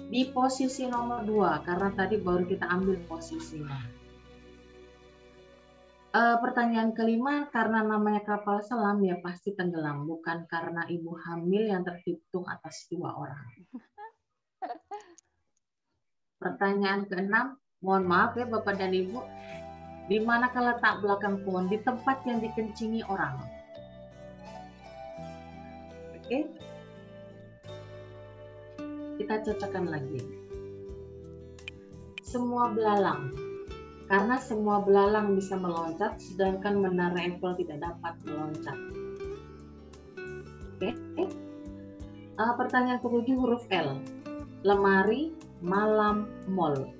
Di posisi nomor 2, karena tadi baru kita ambil posisinya. Pertanyaan kelima, karena namanya kapal selam ya pasti tenggelam, bukan karena ibu hamil yang terhitung atas 2 orang. Pertanyaan ke-6, mohon maaf ya Bapak dan Ibu, di manakah letak belakang pohon? Di tempat yang dikencingi orang. Oke, kita cocokkan lagi. Semua belalang, karena semua belalang bisa meloncat, sedangkan menara Eiffel tidak dapat meloncat. Oke. Pertanyaan ke-7 huruf L. Lemari, malam, mall.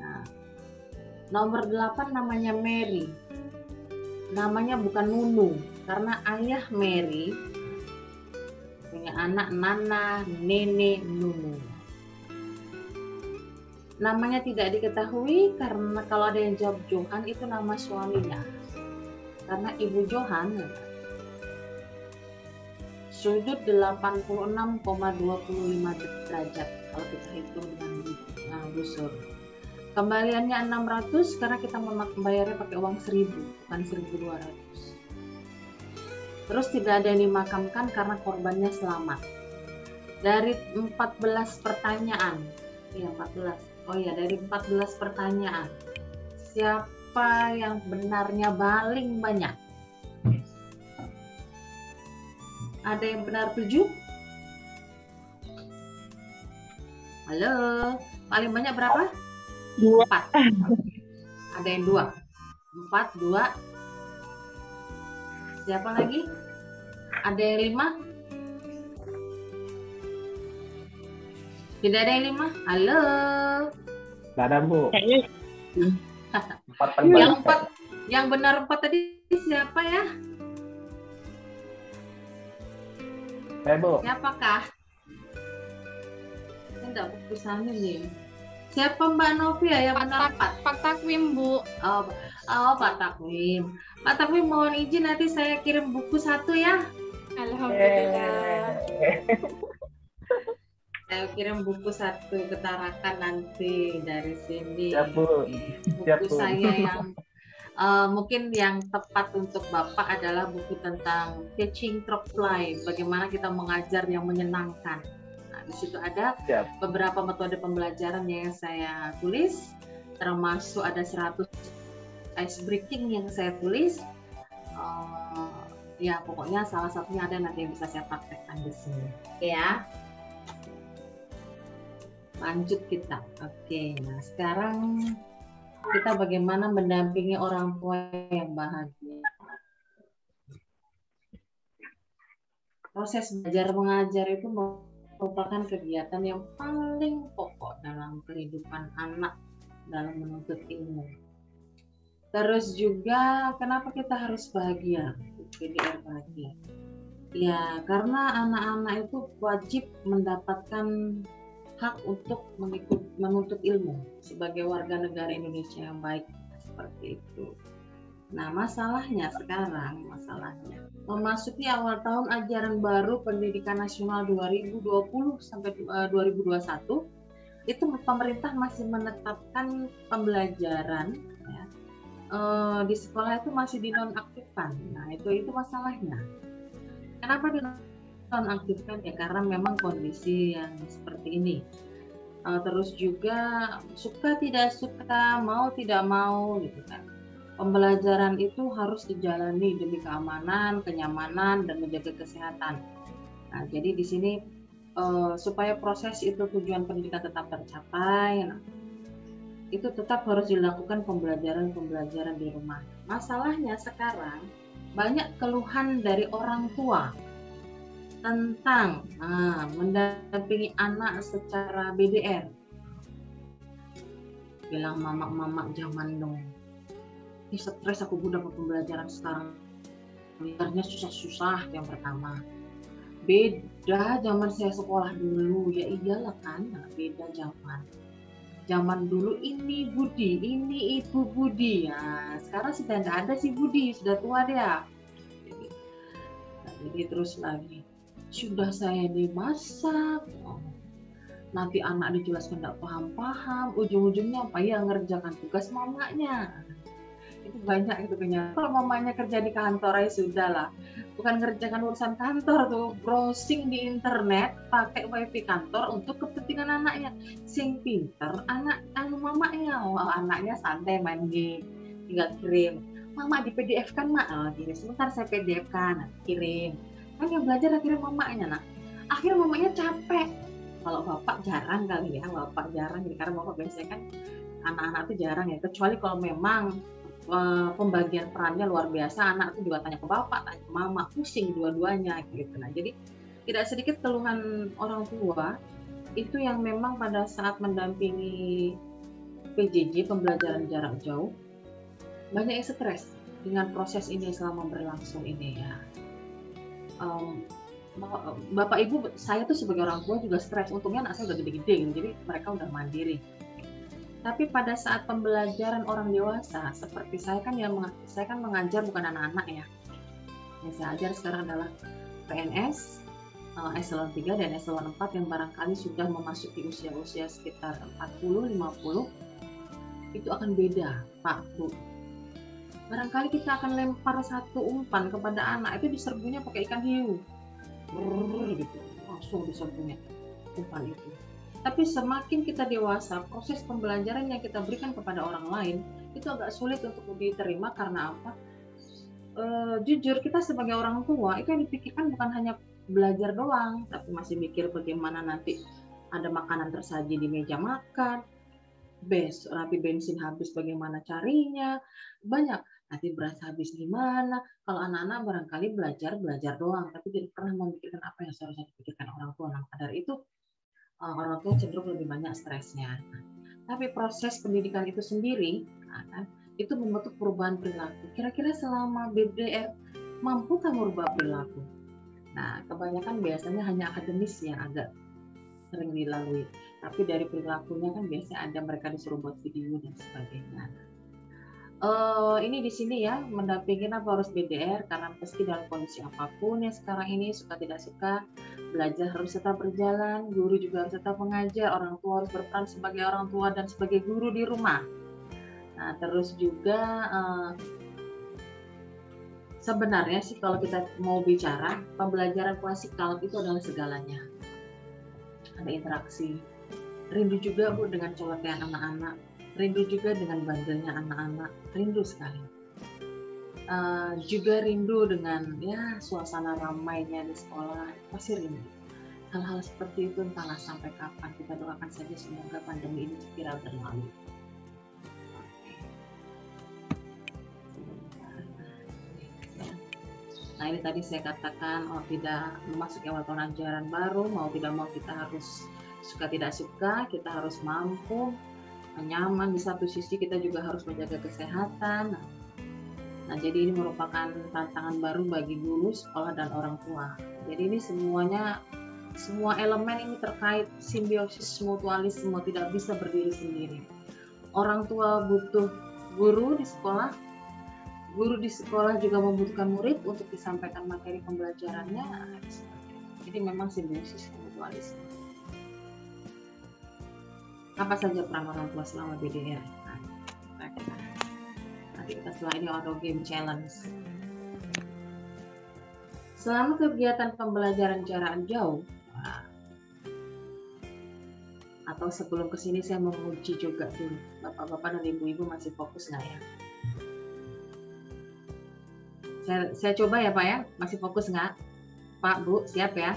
Nah, nomor 8 namanya Mary. Namanya bukan Nunu, karena ayah Mary punya anak Nana, Nene, Nunu. Namanya tidak diketahui karena kalau ada yang jawab Johan itu nama suaminya. karena Ibu Johan sudut 86,25 derajat kalau kita hitung dengan busur. Kembaliannya 600 karena kita membayarnya pakai uang 1000 bukan 1200. Terus tidak ada yang dimakamkan karena korbannya selamat. Dari 14 pertanyaan, ya 14. Oh ya, dari 14 pertanyaan, siapa yang benarnya paling banyak? Ada yang benar 7? Halo, paling banyak berapa? 2. 4. Ada yang 2. 4, 2. Siapa lagi? Ada yang 5? Tidak ada yang 5? Halo. Nggak ada, Bu. Kayaknya 4 paling banyak. Yang 4, yang benar 4 tadi siapa ya? Saya, Bu. Siapakah? Saya enggak fokusannya nih. Siapa Mbak Novia yang benar 4? Pak Takwim, Bu. Oh, Pak Takwim. Pak Takwim mohon izin nanti saya kirim buku 1 ya. Alhamdulillah. Saya kirim buku 1 ke Tarakan nanti dari sini. Siap, Bu. Siap, Buku Bu. saya yang mungkin yang tepat untuk Bapak adalah buku tentang Teaching Through Play, bagaimana kita mengajar yang menyenangkan. Nah, di situ ada Siap. beberapa metode pembelajaran yang saya tulis, termasuk ada 100 ice breaking yang saya tulis. Ya pokoknya salah satunya ada nanti yang bisa saya praktekkan di sini. Oke ya. Lanjut kita. Oke, nah sekarang kita bagaimana mendampingi orang tua yang bahagia. Proses belajar mengajar itu merupakan kegiatan yang paling pokok dalam kehidupan anak dalam menuntut ilmu. Terus juga kenapa kita harus bahagia? PDR bahagia. Ya, karena anak-anak itu wajib mendapatkan hak untuk menuntut ilmu sebagai warga negara Indonesia yang baik, seperti itu. Nah, masalahnya memasuki awal tahun ajaran baru Pendidikan Nasional 2020 sampai 2021 itu pemerintah masih menetapkan pembelajaran ya, di sekolah itu masih dinonaktifkan. Nah, itu masalahnya. Kenapa dinonaktifkan? Ya karena memang kondisi yang seperti ini. Terus juga suka tidak suka, mau tidak mau gitu kan. Pembelajaran itu harus dijalani demi keamanan, kenyamanan dan menjaga kesehatan. Nah, jadi di sini supaya proses itu tujuan pendidikan tetap tercapai, nah, itu tetap harus dilakukan pembelajaran di rumah. Masalahnya sekarang banyak keluhan dari orang tua tentang mendampingi anak secara BDR. Bilang mama zaman dong, ini stres aku udah pembelajaran sekarang. Belajarnya susah-susah yang pertama. Beda zaman saya sekolah dulu, ya iyalah kan, beda zaman. Zaman dulu ini Budi, ini Ibu Budi ya. Sekarang sudah tidak ada si Budi, sudah tua dia. Jadi terus lagi, sudah saya dimasak, nanti anak dijelaskan tidak paham-paham, ujung-ujungnya apa ya ngerjakan tugas mamanya. Itu banyak itu kenyang. Kalau mamanya kerja di kantor ya sudah lah, bukan ngerjakan urusan kantor tuh, browsing di internet pakai wifi kantor untuk kepentingan anaknya. Sing pinter anak mamanya, anaknya santai main game, tinggal kirim. Mama di PDF kan mak, gini sebentar saya PDF kan, kirim. Kan yang belajar akhirnya mamanya nak. Akhirnya mamanya capek. Kalau bapak jarang kali ya, bapak jarang jadi karena bapak biasanya kan anak-anak itu jarang ya, kecuali kalau memang pembagian perannya luar biasa, anak itu juga tanya ke bapak, tanya ke mama, pusing dua-duanya gitu. Nah, jadi tidak sedikit keluhan orang tua itu yang memang pada saat mendampingi PJJ pembelajaran jarak jauh banyak yang stres dengan proses ini selama berlangsung ini ya. Bapak Ibu, saya tuh sebagai orang tua juga stres. Untungnya anak saya udah gede-gede, jadi mereka udah mandiri. Tapi pada saat pembelajaran orang dewasa, seperti saya kan mengajar bukan anak-anak ya. Yang saya ajar sekarang adalah PNS, eselon 3 dan eselon 4 yang barangkali sudah memasuki usia-usia sekitar 40-50, itu akan beda, Pak, Bu. Barangkali kita akan lempar satu umpan kepada anak, itu diserbunya pakai ikan hiu. Gitu, langsung diserbunya umpan itu. Tapi semakin kita dewasa, proses pembelajaran yang kita berikan kepada orang lain itu agak sulit untuk diterima karena apa? Jujur kita sebagai orang tua itu yang dipikirkan bukan hanya belajar doang, tapi masih mikir bagaimana nanti ada makanan tersaji di meja makan, nanti bensin habis bagaimana carinya, banyak. Nanti beras habis gimana? Kalau anak-anak barangkali belajar doang, tapi tidak pernah memikirkan apa yang seharusnya dipikirkan orang tua. Nah, dari itu orang tua cenderung lebih banyak stresnya. Tapi proses pendidikan itu sendiri, itu membentuk perubahan perilaku. Kira-kira selama BDR mampu kan merubah perilaku? Nah, kebanyakan biasanya hanya akademis yang agak sering dilalui. Tapi dari perilakunya kan biasanya ada mereka disuruh buat video dan sebagainya. Ini di sini ya, mendampingi apa harus BDR karena meski dalam kondisi apapun yang sekarang ini suka tidak suka, belajar harus tetap berjalan, guru juga harus tetap mengajar, orang tua harus berperan sebagai orang tua dan sebagai guru di rumah. Nah, terus juga sebenarnya sih kalau kita mau bicara, pembelajaran klasikal itu adalah segalanya. Ada interaksi, rindu juga Bu dengan colotehan anak-anak, rindu juga dengan bandelnya anak-anak, rindu sekali. Juga rindu dengan ya suasana ramainya di sekolah, pasti rindu. Hal-hal seperti itu entahlah sampai kapan, kita doakan saja semoga pandemi ini segera berlalu. Nah, ini tadi saya katakan tidak memasuki awal tahun ajaran baru, mau tidak mau kita harus suka tidak suka, kita harus mampu nyaman. Di satu sisi kita juga harus menjaga kesehatan. Nah, jadi ini merupakan tantangan baru bagi guru, sekolah, dan orang tua. Jadi ini semua elemen ini terkait simbiosis mutualisme, tidak bisa berdiri sendiri. Orang tua butuh guru di sekolah, guru di sekolah juga membutuhkan murid untuk disampaikan materi pembelajarannya. Jadi memang simbiosis mutualisme. Apa saja peran orang tua selama BDR? Nanti kita setelah ini auto game challenge. Selama kegiatan pembelajaran jarak jauh, atau sebelum kesini saya menguji juga dulu, bapak-bapak dan ibu-ibu masih fokus nggak ya? Saya coba ya Pak ya, masih fokus nggak? Pak, Bu, siap ya?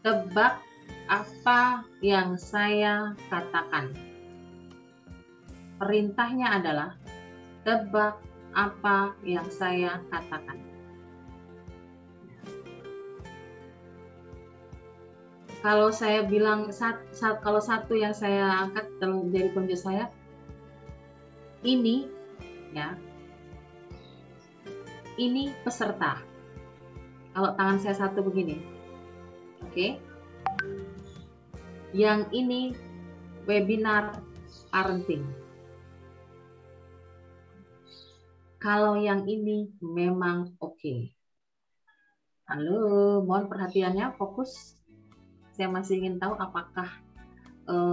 Tebak apa yang saya katakan. Perintahnya adalah tebak apa yang saya katakan. Kalau saya bilang kalau satu yang saya angkat dari penunjuk saya, ini ya, ini peserta. Kalau tangan saya satu begini, oke? Yang ini webinar parenting. Kalau yang ini memang oke. Halo, mohon perhatiannya, fokus. Saya masih ingin tahu apakah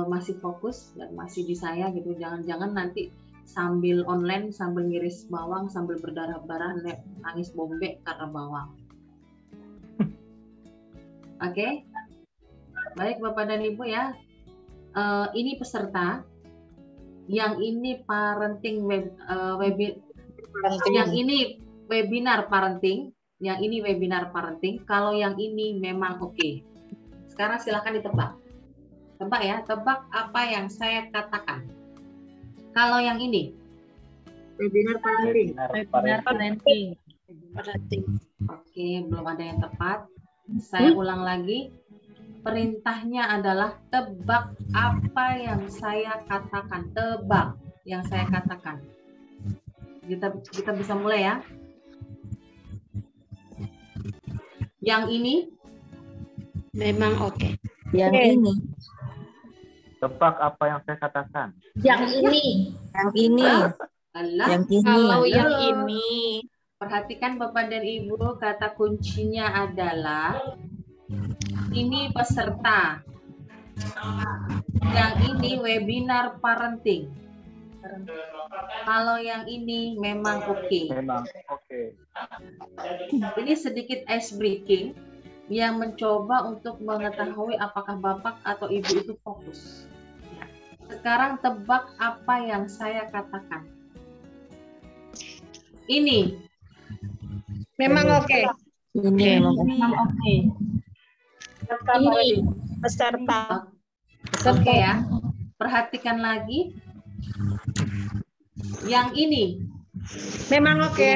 masih fokus dan masih di saya gitu. Jangan-jangan nanti sambil online, sambil ngiris bawang, sambil berdarah-darah, nangis bombe karena bawang. Oke? Baik Bapak dan Ibu ya. Ini peserta. Yang ini parenting yang ini webinar parenting, yang ini webinar parenting. Kalau yang ini memang oke. Sekarang silahkan ditebak. Tebak ya, tebak apa yang saya katakan. Kalau yang ini Webinar parenting. Webinar parenting. Oke, belum ada yang tepat. Saya ulang lagi. Perintahnya adalah tebak apa yang saya katakan. Tebak yang saya katakan. Kita bisa mulai ya. Yang ini Memang oke. Yang ini Tebak apa yang saya katakan. Yang ini. Yang ini. Allah. Yang ini. Kalau yang Halo. ini, Perhatikan Bapak dan Ibu, kata kuncinya adalah ini peserta. Yang ini webinar parenting. Kalau yang ini memang oke. Memang oke. Ini sedikit ice breaking yang mencoba untuk mengetahui apakah Bapak atau Ibu itu fokus. Sekarang tebak apa yang saya katakan. Ini. Memang oke. Ini memang Memang oke. ini Peserta. Oke ya. Perhatikan lagi. Yang ini. Memang oke.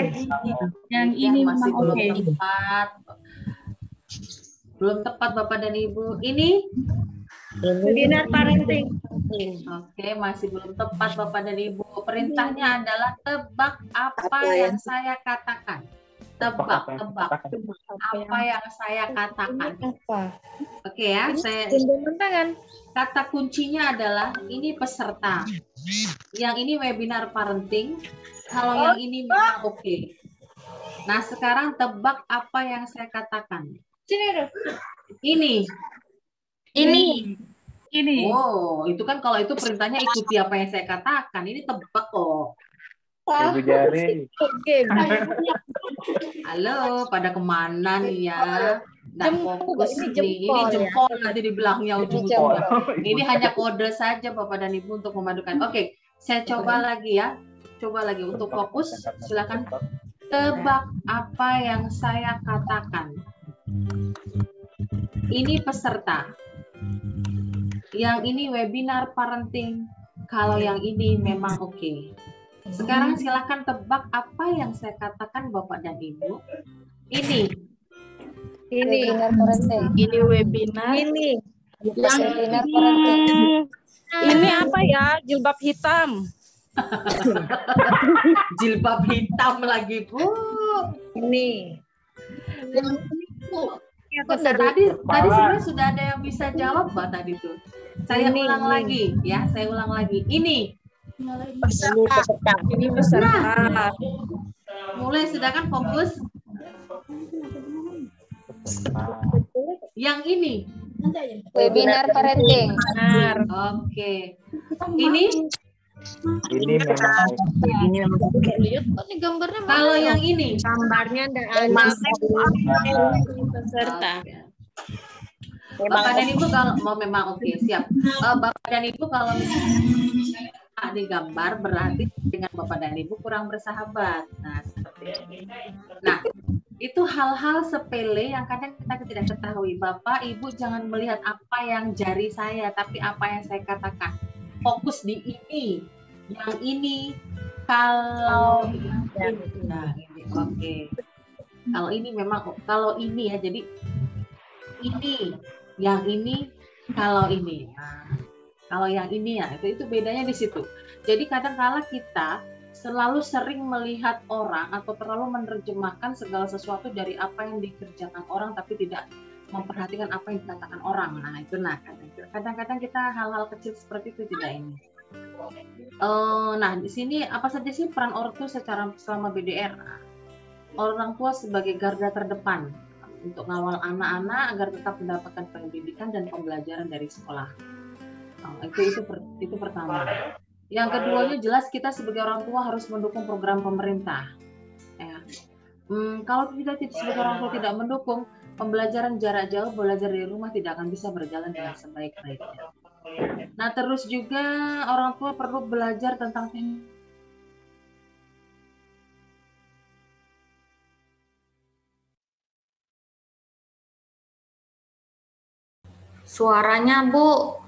Yang ini masih belum tepat. Belum tepat Bapak dan Ibu. Ini. Webinar parenting. Oke, masih belum tepat Bapak dan Ibu. Perintahnya adalah tebak apa yang saya katakan. Tebak. Apa yang saya katakan. Apa? Oke ya, saya Jembatan tangan. kata kuncinya adalah ini peserta. Yang ini webinar parenting. Kalau yang ini memang oke. Nah, sekarang tebak apa yang saya katakan. Sini dong. Ini. Ini. Oh, itu kan kalau itu perintahnya ikuti apa yang saya katakan. Ini tebak kok. Ibu Jari. Oke. Halo, pada kemana nih ya? Nggak Jempol, fokus ini nih. jempol Ini ya. jempol nanti dibilangnya ujung-ujungnya. Oh, Ini hanya kode saja Bapak dan Ibu untuk memadukan. Oke, saya coba lagi ya. Coba lagi untuk fokus. Silakan tebak apa yang saya katakan. Ini peserta. Yang ini webinar parenting. Kalau yang ini memang oke. Sekarang silakan tebak apa yang saya katakan Bapak dan Ibu. Ini. Ini. ini webinar. Ini. Yang Ini apa ya? Jilbab hitam. Jilbab hitam lagi, Bu. Ini. Tadi sebenarnya sudah ada yang bisa jawab, Mbak, tadi tuh. Saya ulang lagi, ya. Saya ulang lagi. Ini. Ini peserta. Mulai sudah kan fokus. Yang ini. Webinar parenting. Benar. Oke. Ini. Ini memang oke. Ini memang oke. Ini gambarnya Kalau yang ini. gambarnya enggak ada. Peserta. Oke. Bapak dan Ibu kalau mau memang oke, siap. Bapak dan Ibu kalau misalnya di gambar berarti dengan Bapak dan Ibu kurang bersahabat. Nah, seperti ini. Nah, itu hal-hal sepele yang kadang kita tidak ketahui. Bapak, Ibu jangan melihat apa yang jari saya, tapi apa yang saya katakan. Fokus di ini, yang ini, kalau nah, ini oke. Kalau ini memang, kalau ini ya, jadi ini, yang ini, kalau ini. Nah, kalau yang ini ya, itu bedanya di situ. Jadi kadang-kala kita selalu sering melihat orang atau terlalu menerjemahkan segala sesuatu dari apa yang dikerjakan orang, tapi tidak memperhatikan apa yang dikatakan orang. Nah, itu kadang-kadang kita hal-hal kecil seperti itu tidak ini. Nah, di sini apa saja sih peran orang tua selama BDR? Orang tua sebagai garda terdepan untuk mengawal anak-anak agar tetap mendapatkan pendidikan dan pembelajaran dari sekolah. Itu pertama. Yang keduanya jelas kita sebagai orang tua harus mendukung program pemerintah. Ya. Kalau kita sebagai orang tua tidak mendukung, pembelajaran jarak jauh, belajar dari rumah tidak akan bisa berjalan dengan sebaik-baiknya. Nah, terus juga orang tua perlu belajar tentang Suaranya, Bu.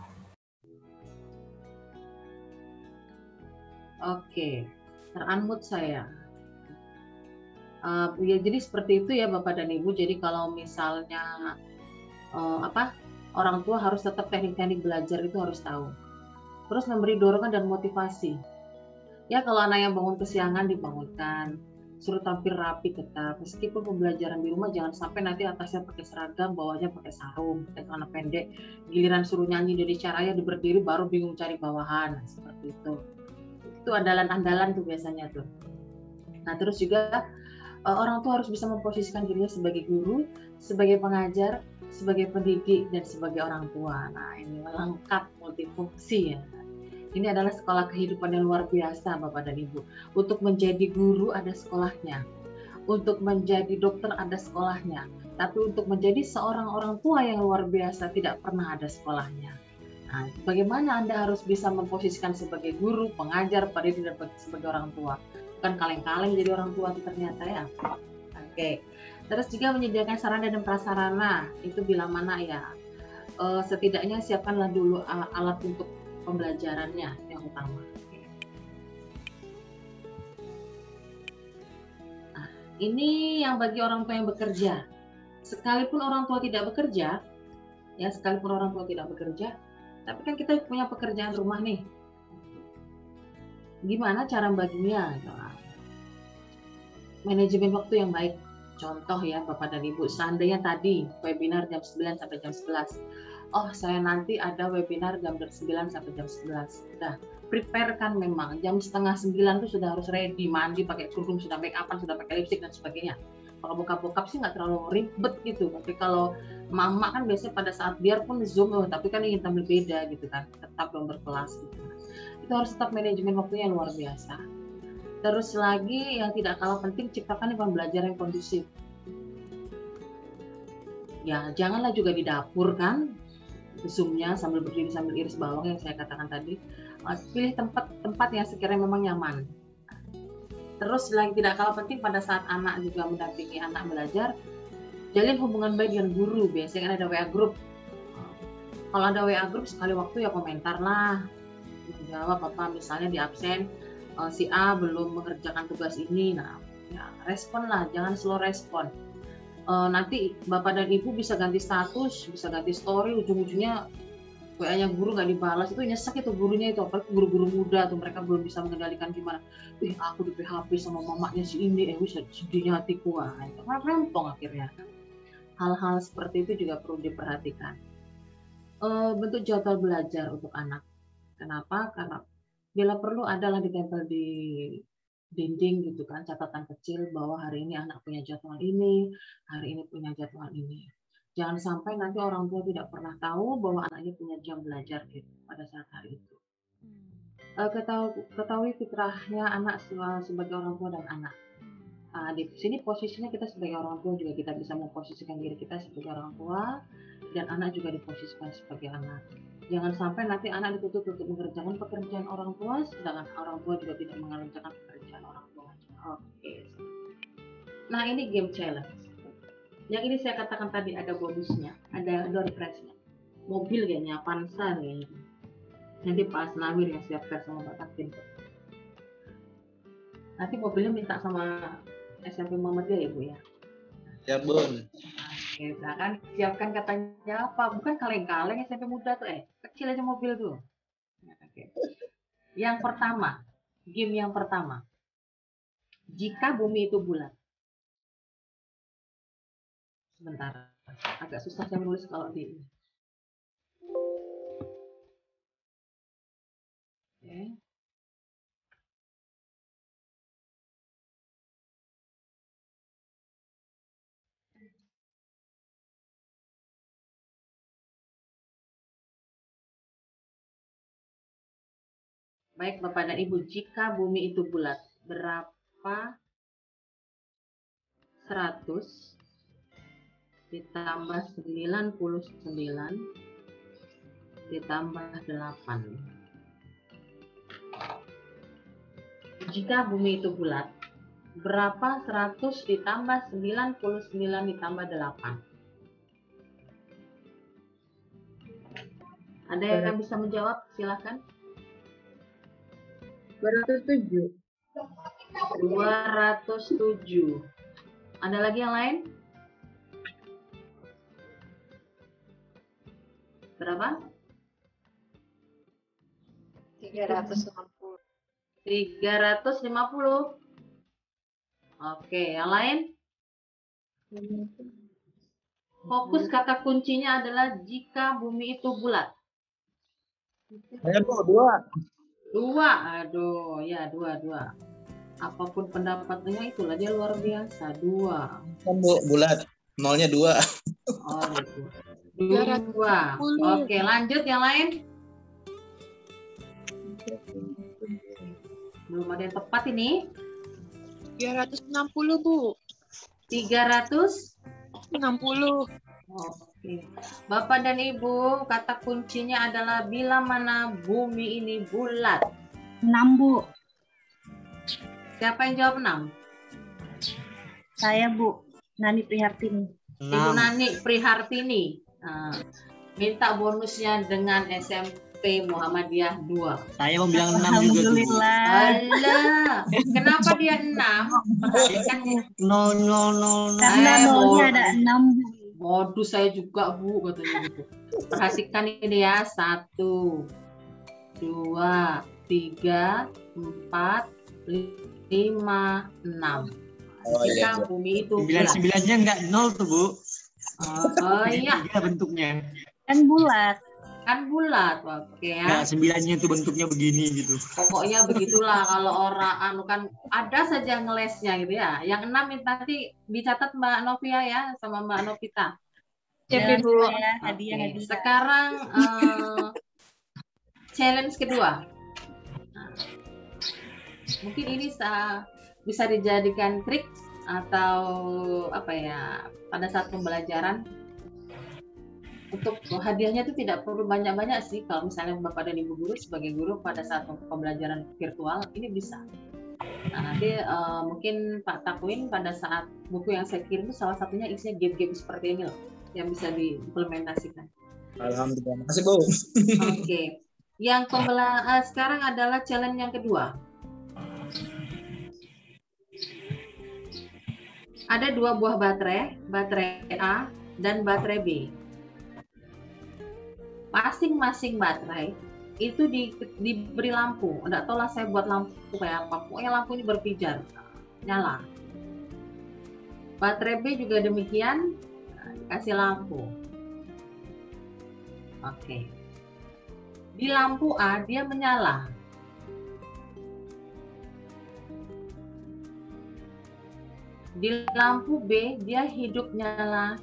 Oke, ter-unmute saya. Ya, jadi seperti itu ya Bapak dan Ibu. Jadi kalau misalnya orang tua harus tetap teknik-teknik belajar itu harus tahu. Terus memberi dorongan dan motivasi. Ya kalau anak yang bangun kesiangan dibangunkan. suruh tampil rapi tetap. Meskipun pembelajaran di rumah jangan sampai nanti atasnya pakai seragam, bawahnya pakai sarung, pakai celana pendek. Giliran suruh nyanyi Indonesia Raya berdiri baru bingung cari bawahan. Nah, seperti itu. Itu andalan-andalan tuh biasanya tuh. Nah, terus juga orang tua harus bisa memposisikan dirinya sebagai guru, sebagai pengajar, sebagai pendidik, dan sebagai orang tua. Nah, ini lengkap multifungsi ya. Ini adalah sekolah kehidupan yang luar biasa, Bapak dan Ibu. Untuk menjadi guru ada sekolahnya. Untuk menjadi dokter ada sekolahnya. Tapi untuk menjadi seorang orang tua yang luar biasa tidak pernah ada sekolahnya. Nah, bagaimana Anda harus bisa memposisikan sebagai guru, pengajar, pendidik, dan sebagai orang tua? Bukan kaleng-kaleng jadi orang tua ternyata ya. Oke. Terus juga menyediakan sarana dan prasarana. Itu bila mana ya? Setidaknya siapkanlah dulu alat untuk pembelajarannya yang utama. Nah, ini yang bagi orang tua yang bekerja. Sekalipun orang tua tidak bekerja, tapi kan kita punya pekerjaan rumah nih. Gimana cara baginya? Manajemen waktu yang baik. Contoh ya Bapak dan Ibu, seandainya tadi webinar jam 9 sampai jam 11. Oh, saya nanti ada webinar jam 9 sampai jam 11. Udah, prepare kan memang. Jam setengah 9 tuh sudah harus ready, mandi, pakai kerudung, sudah make upan, sudah pakai lipstick dan sebagainya. Kalau bokap-bokap sih nggak terlalu ribet gitu. Tapi kalau mama kan biasanya pada saat biarpun Zoom, tapi kan ingin tampil beda gitu kan. Tetap dong berkelas gitu. Itu harus tetap manajemen waktunya yang luar biasa. Terus lagi yang tidak kalah penting, ciptakan pembelajaran yang kondusif. Ya, janganlah juga di dapur kan, Zoom-nya sambil berdiri sambil iris bawang yang saya katakan tadi. Pilih tempat yang sekiranya memang nyaman. Terus lagi tidak kalah penting pada saat anak juga mendampingi anak belajar, jalin hubungan baik dengan guru. Biasanya kan ada WA group. Kalau ada WA group sekali waktu ya komentar lah. Jawab apa misalnya di absen si A belum mengerjakan tugas ini. Nah, ya respon lah, jangan slow respon. Nanti Bapak dan Ibu bisa ganti status, bisa ganti story, ujung-ujungnya WA-nya guru nggak dibalas, itu nyesek itu gurunya itu, apalagi guru-guru muda tuh, mereka belum bisa mengendalikan gimana. Aku di PHP sama mamanya si ini, sedihnya hatiku, itu kan rempong akhirnya. Hal-hal seperti itu juga perlu diperhatikan. Bentuk jadwal belajar untuk anak. Kenapa? Karena bila perlu adalah ditempel di dinding gitu kan, catatan kecil bahwa hari ini anak punya jadwal ini, hari ini punya jadwal ini. Jangan sampai nanti orang tua tidak pernah tahu bahwa anaknya punya jam belajar gitu pada saat hari itu. Ketahui fitrahnya anak sebagai orang tua dan anak. Di sini posisinya kita sebagai orang tua juga kita bisa memposisikan diri kita sebagai orang tua dan anak juga diposisikan sebagai anak. Jangan sampai nanti anak dituntut untuk mengerjakan pekerjaan orang tua, sedangkan orang tua juga tidak mengerjakan pekerjaan orang tua. Oke. Nah, ini game challenge. Yang ini saya katakan tadi ada bonusnya, ada door prize-nya. Mobil kayaknya, Avanza nih. Nanti Pak Asnawir yang siapkan sama Pak Takin. Nanti mobilnya minta sama SMP Muhammadiyah ya Bu ya? Ya Bun. Oke, kan siapkan katanya apa? Bukan kaleng-kaleng SMP muda tuh, kecil aja mobil tuh. Oke. Yang pertama, game yang pertama. Jika bumi itu bulat. Sebentar, agak susah saya menulis kalau di ini. Oke. Baik Bapak dan Ibu, jika bumi itu bulat, berapa 100 ditambah 99 ditambah 8? Jika bumi itu bulat, berapa 100 ditambah 99 ditambah 8? Ada yang bisa menjawab? Silakan. 207. 207. Ada lagi yang lain? Berapa? 350. 350. Oke, yang lain? Fokus kata kuncinya adalah jika bumi itu bulat. Saya dua. Dua, aduh, ya dua. Apapun pendapatnya itulah dia luar biasa, dua. Kan Bu, bulat. Nolnya 2. Oh, gitu. Dua. Oke, lanjut yang lain. Belum ada yang tepat ini. 360, Bu. 360. Oke. Bapak dan Ibu, kata kuncinya adalah bila mana bumi ini bulat. 6, Bu. Siapa yang jawab 6? Saya, Bu. Nani Prihartini. Ibu Nani Prihartini. Nah, minta bonusnya dengan SMP Muhammadiyah 2. Saya mau bilang 6 juga tuh. Alhamdulillah. Alah, kenapa dia 6? Perhatikan. 0. Karena nolnya ada 6, Bu. Modus saya juga, Bu, katanya gitu. Perhatikan ini ya. 1, 2, 3, 4, 5, 6. Oh Jika iya. bumi itu bulat. 9-9-nya enggak 0 tuh, Bu. Oh iya, Iya bentuknya. Kan bulat. kan bulat. Oke Ya, ya. 9-nya tuh bentuknya begini gitu. Pokoknya begitulah kalau orang kan ada saja ngelesnya gitu ya. Yang 6 nanti dicatat Mbak Novia ya sama Mbak Novita. Siap, Dan Ibu. saya Oke, hadiah. sekarang challenge kedua. Nah, mungkin ini bisa dijadikan trik atau apa ya pada saat pembelajaran. Untuk hadiahnya itu tidak perlu banyak-banyak sih. Kalau misalnya Bapak dan Ibu guru sebagai guru pada saat pembelajaran virtual ini bisa. Nah, nanti mungkin Pak Takwin pada saat buku yang saya kirim itu salah satunya isinya game-game seperti ini loh yang bisa diimplementasikan. Alhamdulillah. Makasih, Bu. Oke. Yang sekarang adalah challenge yang kedua. Ada 2 buah baterai A dan baterai B. Masing-masing baterai itu diberi lampu. Enggak tahu lah saya buat lampu kayak apa. Pokoknya lampu ini berpijar, nyala. Baterai B juga demikian, kasih lampu. Oke. Di lampu A dia menyala. Di lampu B dia hidup nyala.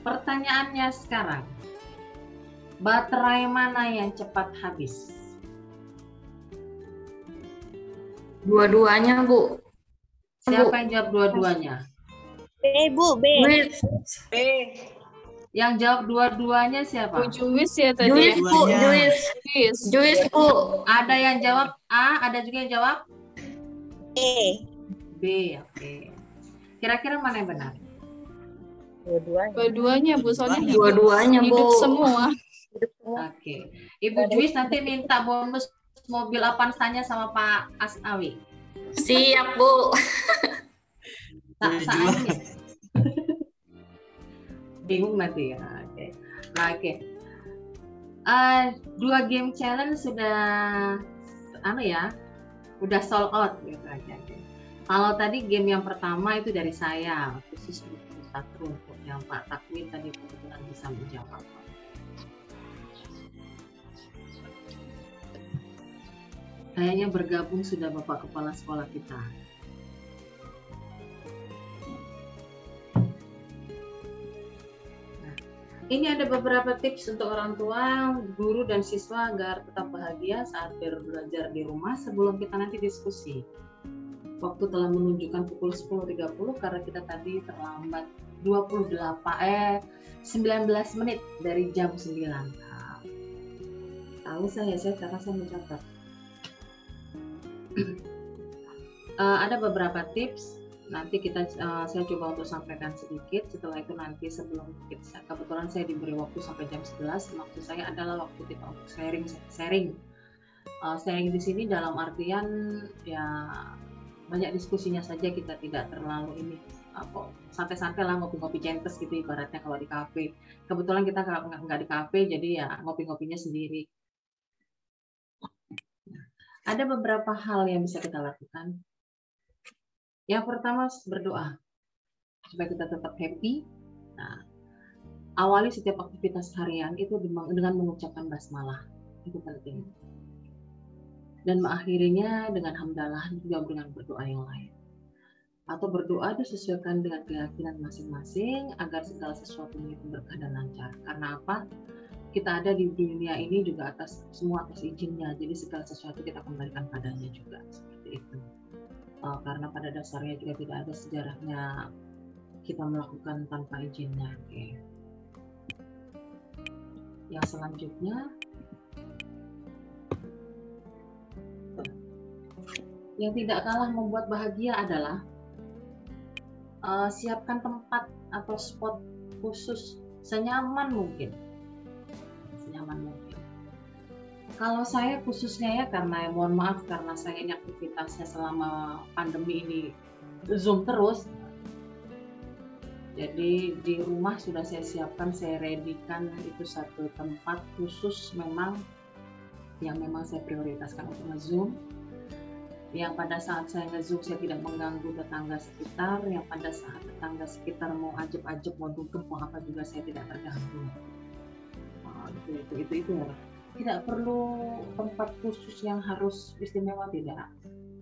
Pertanyaannya sekarang, baterai mana yang cepat habis? Dua-duanya, Bu. Siapa yang jawab dua-duanya? B, Bu, B. Yang jawab dua-duanya siapa? Bu Juwis ya tadi. Juis, ya? Bu. Juwis. Juis, Bu. Ada yang jawab A, ada juga yang jawab B. B. Oke. Kira-kira mana yang benar? Dua-duanya, Bu. Soalnya Dua-duanya, Bu. hidup semua. Oke. Ibu Juwis nanti minta bonus mobil Avanza-nya sama Pak Asnawi. Siap, Bu. Saat bingung nanti ya. Oke. Nah, oke. 2 game challenge sudah udah sold out gitu aja. Kalau tadi game yang pertama itu dari saya khusus satu untuk yang Pak Takwin tadi kebetulan bisa menjawab. Kayaknya bergabung sudah Bapak Kepala Sekolah kita. Ini ada beberapa tips untuk orang tua, guru, dan siswa agar tetap bahagia saat belajar di rumah sebelum kita nanti diskusi. Waktu telah menunjukkan pukul 10.30 karena kita tadi terlambat 19 menit dari jam 9. Nah, tahu saya karena saya mencatat. Ada beberapa tips. Nanti saya coba untuk sampaikan sedikit. Setelah itu nanti sebelum kebetulan saya diberi waktu sampai jam 11. Maksud saya adalah waktu kita untuk sharing. Sharing di sini dalam artian ya banyak diskusinya saja, kita tidak terlalu ini santai-santai lah, ngopi-ngopi centes gitu ibaratnya kalau di kafe. Kebetulan kita nggak di kafe, jadi ya ngopi-ngopinya sendiri. Ada beberapa hal yang bisa kita lakukan. Yang pertama berdoa supaya kita tetap happy. Nah, awali setiap aktivitas harian itu dengan mengucapkan basmalah, itu penting. Dan mengakhirinya dengan hamdalah juga dengan berdoa yang lain. Atau berdoa disesuaikan dengan keyakinan masing-masing agar segala sesuatunya itu berkah dan lancar. Karena apa? Kita ada di dunia ini juga semua atas izinnya. Jadi segala sesuatu kita kembalikan padanya juga seperti itu. Karena pada dasarnya juga tidak ada sejarahnya kita melakukan tanpa izinnya. Oke. Yang selanjutnya, yang tidak kalah membuat bahagia adalah siapkan tempat atau spot khusus senyaman mungkin. Kalau saya khususnya ya, karena mohon maaf karena saya ini aktivitasnya selama pandemi ini Zoom terus. Jadi di rumah sudah saya siapkan, saya readykan itu satu tempat khusus memang yang memang saya prioritaskan untuk nge-Zoom. Yang pada saat saya nge-Zoom saya tidak mengganggu tetangga sekitar, yang pada saat tetangga sekitar mau ajeb-ajeb, mau dugem, mau apa juga saya tidak terganggu. Itu ya. Tidak perlu tempat khusus yang harus istimewa, tidak.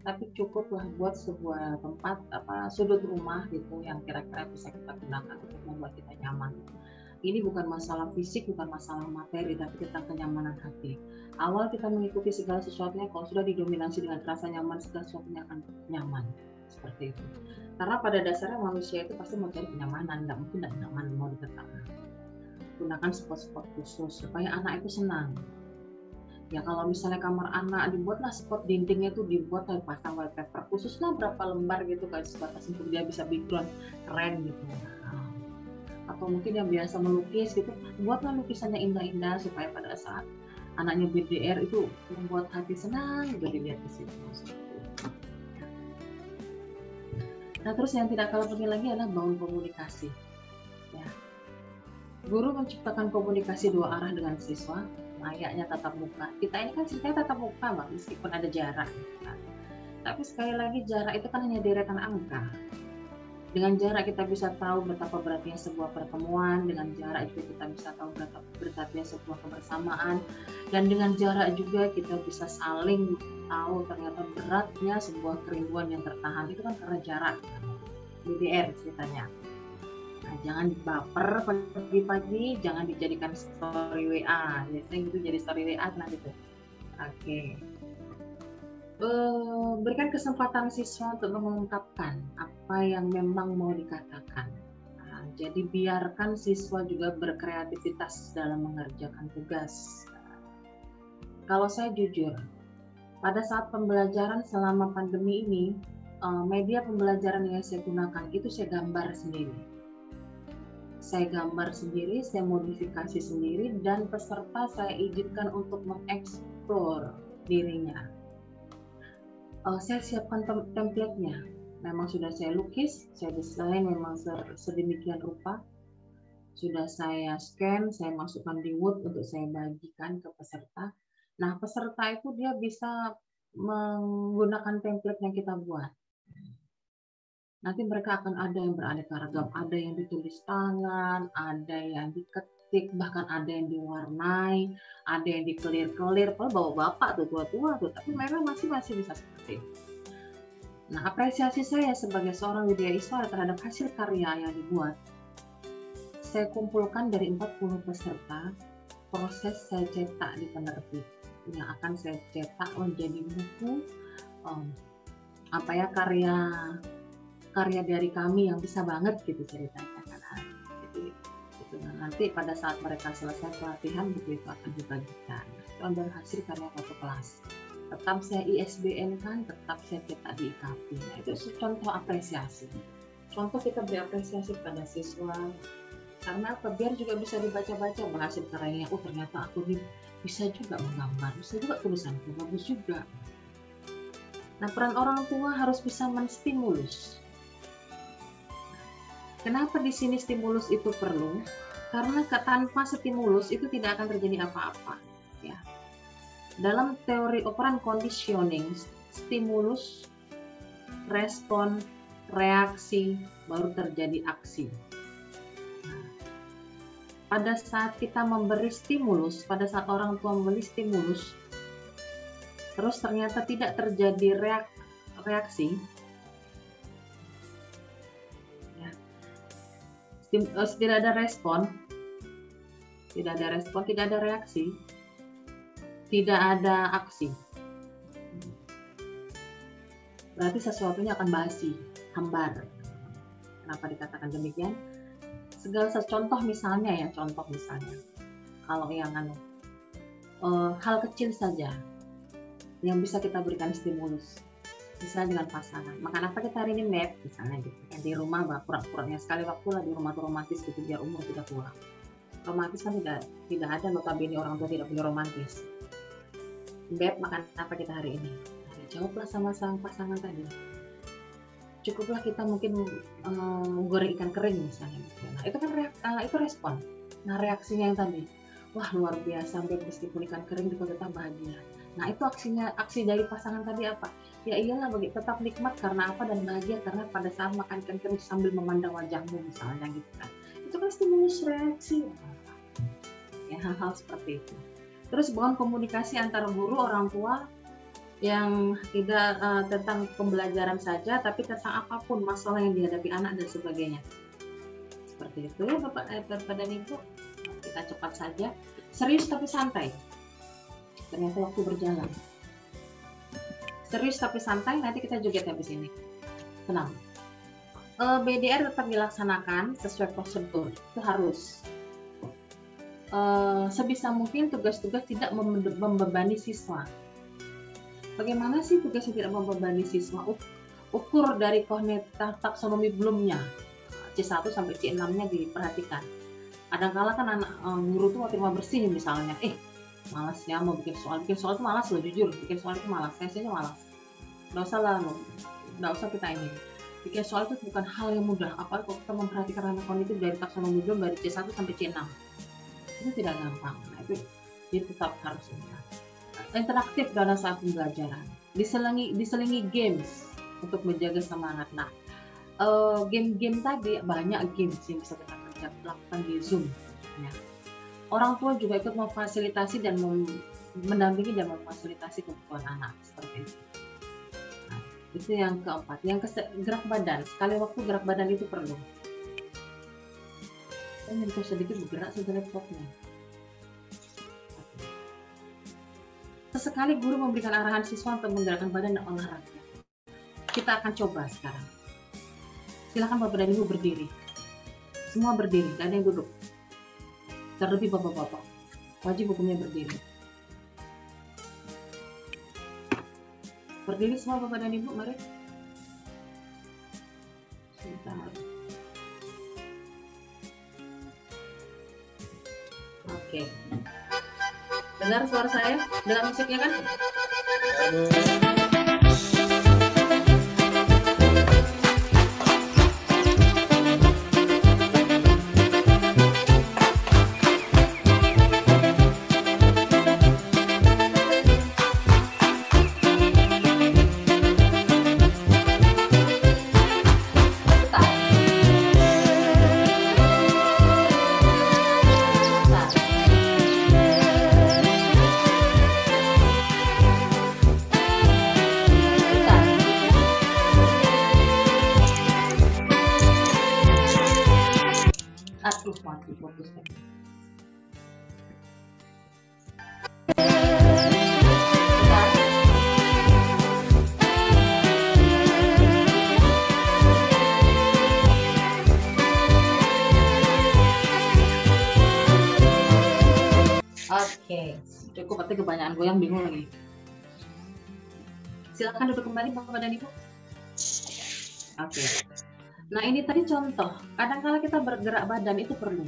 Tapi cukuplah buat sebuah tempat sudut rumah gitu yang kira-kira bisa kita gunakan untuk membuat kita nyaman. Ini bukan masalah fisik, bukan masalah materi, tapi tentang kenyamanan hati. Awal kita mengikuti segala sesuatunya, kalau sudah didominasi dengan rasa nyaman, segala sesuatunya akan nyaman. Seperti itu. Karena pada dasarnya manusia itu pasti mau cari kenyamanan, tidak mungkin tidak nyaman mau dikatakan. Gunakan spot-spot khusus supaya anak itu senang. Ya kalau misalnya kamar anak dibuatlah spot dindingnya itu dibuat kayak pasang wallpaper khususlah berapa lembar gitu kayak sebatas untuk dia bisa background keren gitu. Atau mungkin yang biasa melukis gitu, buatlah lukisannya indah-indah supaya pada saat anaknya BDR itu membuat hati senang juga dilihat di situ. Nah terus yang tidak kalah penting lagi adalah bangun komunikasi. Ya. Guru menciptakan komunikasi dua arah dengan siswa, layaknya tatap muka. Kita ini kan ceritanya tatap muka, Mbak, meskipun ada jarak. Kan. Tapi sekali lagi jarak itu kan hanya deretan angka. Dengan jarak kita bisa tahu betapa beratnya sebuah pertemuan, dengan jarak juga kita bisa tahu betapa beratnya sebuah kebersamaan, dan dengan jarak juga kita bisa saling tahu ternyata beratnya sebuah kerinduan yang tertahan. Itu kan karena jarak, BDR ceritanya. Nah, jangan baper pagi-pagi, jangan dijadikan story WA. Biasanya gitu jadi story WA nah gitu. Oke. Berikan kesempatan siswa untuk mengungkapkan apa yang memang mau dikatakan. Nah, jadi biarkan siswa juga berkreativitas dalam mengerjakan tugas. Kalau saya jujur, pada saat pembelajaran selama pandemi ini, media pembelajaran yang saya gunakan itu saya gambar sendiri. Saya gambar sendiri, saya modifikasi sendiri, dan peserta saya izinkan untuk mengeksplor dirinya. Saya siapkan template-nya. Memang sudah saya lukis, saya desain memang sedemikian rupa. Sudah saya scan, saya masukkan di Word untuk saya bagikan ke peserta. Nah, peserta itu dia bisa menggunakan template yang kita buat. Nanti mereka akan ada yang beraneka ragam, ada yang ditulis tangan, ada yang diketik, bahkan ada yang diwarnai, ada yang dikelir-kelir. Kalau bawa bapak tuh tua-tua tuh, tapi mereka masih bisa seperti itu. Nah, apresiasi saya sebagai seorang widyaswara terhadap hasil karya yang dibuat, saya kumpulkan dari 40 peserta, proses saya cetak di penerbit yang akan saya cetak menjadi buku karya dari kami yang bisa banget gitu ceritanya kan. Jadi itu nanti pada saat mereka selesai pelatihan buku itu akan dibagikan. Itu adalah hasil karya satu kelas. Tetap saya ISBN kan, tetap saya cetak di IKP. Nah, itu contoh apresiasi. Contoh kita beri apresiasi pada siswa. Karena apa? Biar juga bisa dibaca-baca hasil karyanya. Oh ternyata aku bisa juga menggambar, bisa juga tulisanku bagus juga. Nah peran orang tua harus bisa menstimulus. Kenapa di sini stimulus itu perlu? Karena tanpa stimulus itu tidak akan terjadi apa-apa. Ya. Dalam teori operan conditioning, stimulus, respon, reaksi, baru terjadi aksi. Pada saat kita memberi stimulus, pada saat orang tua memberi stimulus, terus ternyata tidak terjadi reaksi, ya, tidak ada respon, tidak ada reaksi, tidak ada aksi, berarti sesuatunya akan basi, hambar. Kenapa dikatakan demikian? Segala contoh misalnya, kalau yang hal kecil saja yang bisa kita berikan stimulus, misalnya dengan pasangan. Makan apa kita hari ini, Beb? Misalnya gitu. Di rumah, pura-puranya sekali waktu lah di rumah tuh romantis gitu, biar umur tidak tua. Romantis kan tidak ada, notabene orang tua tidak punya romantis. Beb, makan apa kita hari ini? Nah, jawablah sama sang pasangan tadi. Cukuplah kita mungkin goreng ikan kering misalnya. Nah, itu kan itu respon. Nah, reaksinya yang tadi, wah luar biasa, Beb, meskipun ikan kering kita tetap bahagia. Nah, itu aksi dari pasangan tadi apa? Ya iyalah, tetap nikmat karena apa, dan bahagia karena pada saat makan ikan kering sambil memandang wajahmu misalnya gitu kan. Itu kan stimulus reaksi. Ya, hal-hal seperti itu. Terus bangun komunikasi antara guru orang tua yang tidak tentang pembelajaran saja, tapi tentang apapun masalah yang dihadapi anak dan sebagainya. Seperti itu ya Bapak dan Ibu. Kita cepat saja. Serius tapi santai. Ternyata waktu berjalan. Serius tapi santai, nanti kita joget habis ini. Tenang. BDR tetap dilaksanakan sesuai prosedur. Itu harus. Sebisa mungkin tugas-tugas tidak membebani siswa. Bagaimana sih tugas yang tidak membebani siswa? Ukur dari kognita taksonomi Bloomnya, C1 sampai C6-nya diperhatikan. Kadang-kala kan anak guru tuh mau terima bersih misalnya, malas ya mau bikin soal itu malas loh, jujur bikin soal itu malas, saya malas. Nggak usah kita ini. Bikin soal itu bukan hal yang mudah, apalagi kalau kita memperhatikan anak kognitif dari taksonomi Bloom dari C1 sampai C6. Itu tidak gampang. Nah, itu tetap harus interaktif dalam saat pembelajaran. Diselingi games untuk menjaga semangat. Nah, game-game tadi banyak games yang bisa kita lakukan di Zoom. Ya. Orang tua juga ikut memfasilitasi dan mendampingi dan memfasilitasi kebutuhan anak seperti itu. Nah, itu yang keempat. Yang gerak badan. Sekali waktu gerak badan itu perlu. Saya menyentuh sedikit bergerak sudah laptopnya. Sesekali guru memberikan arahan siswa untuk menggerakkan badan dan olahraga. Kita akan coba sekarang. Silakan Bapak dan Ibu berdiri. Semua berdiri, tidak ada yang duduk. Terlebih Bapak-bapak, wajib hukumnya berdiri. Berdiri semua Bapak dan Ibu, mari. Sebentar. Oke. Dengar suara saya? Dengar musiknya kan? Oke, cukup atau kebanyakan goyang bingung lagi. Silakan duduk kembali Bapak dan Ibu. Oke. Nah ini tadi contoh. Kadang-kala kita bergerak badan itu perlu.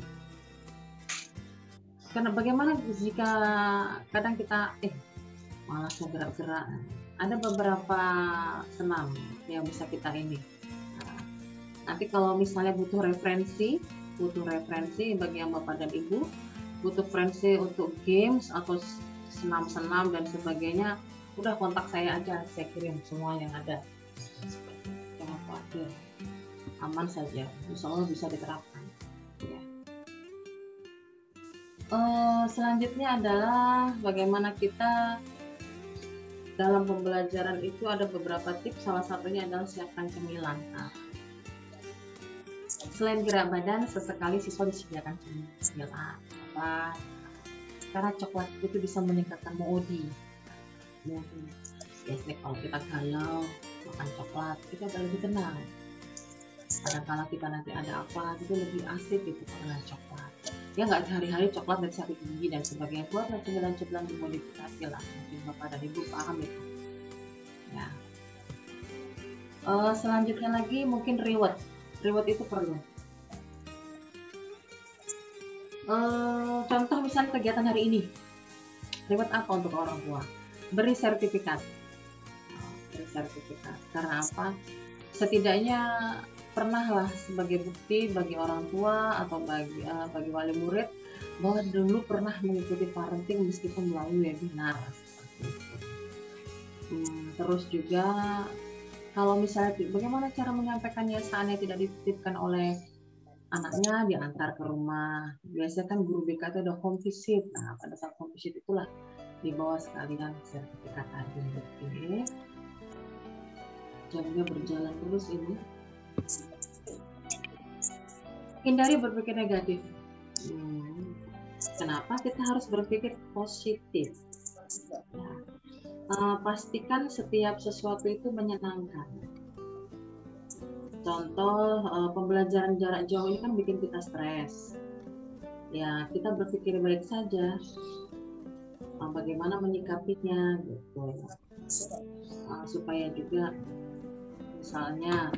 Karena bagaimana jika kadang kita malas mau gerak-gerak. Ada beberapa senam yang bisa kita ini. Nanti kalau misalnya butuh referensi bagi yang Bapak dan Ibu, butuh referensi untuk games atau senam-senam dan sebagainya, udah kontak saya aja, saya kirim semua yang ada. Jangan khawatir, aman saja, insya Allah bisa diterapkan. Ya. Selanjutnya adalah bagaimana kita dalam pembelajaran itu ada beberapa tips, salah satunya adalah siapkan cemilan. Nah, selain gerak badan, sesekali siswa disediakan cemilan. Apa? Karena coklat itu bisa meningkatkan MOODI. Biasanya kalau kita galau makan coklat, kita agak lebih tenang. Kadang-kadang kita nanti ada apa, itu lebih asik gitu karena coklat. Ya nggak sehari-hari coklat dan sakit gigi dan sebagainya. Buatlah cemilan-cemilan dimodifikasi lah. Mungkin Bapak dan Ibu paham itu. Ya. Selanjutnya lagi mungkin reward. Reward itu perlu. Contoh misalnya kegiatan hari ini. Reward apa untuk orang tua? Beri sertifikat. Beri sertifikat. Karena apa? Setidaknya pernahlah sebagai bukti bagi orang tua atau bagi wali murid bahwa dulu pernah mengikuti parenting meskipun melalui webinar. Terus juga kalau misalnya bagaimana cara menyampaikannya saatnya tidak dititipkan oleh anaknya, diantar ke rumah. Biasanya kan guru BK itu ada home visit. Nah, pada saat home visit itulah dibawa sekalian sertifikat tadi. Oke. Jamnya berjalan terus ini. Hindari berpikir negatif. Kenapa kita harus berpikir positif? Pastikan setiap sesuatu itu menyenangkan. Contoh pembelajaran jarak jauh ini kan bikin kita stres. Ya kita berpikir baik saja. Bagaimana menyikapinya gitu. Supaya juga misalnya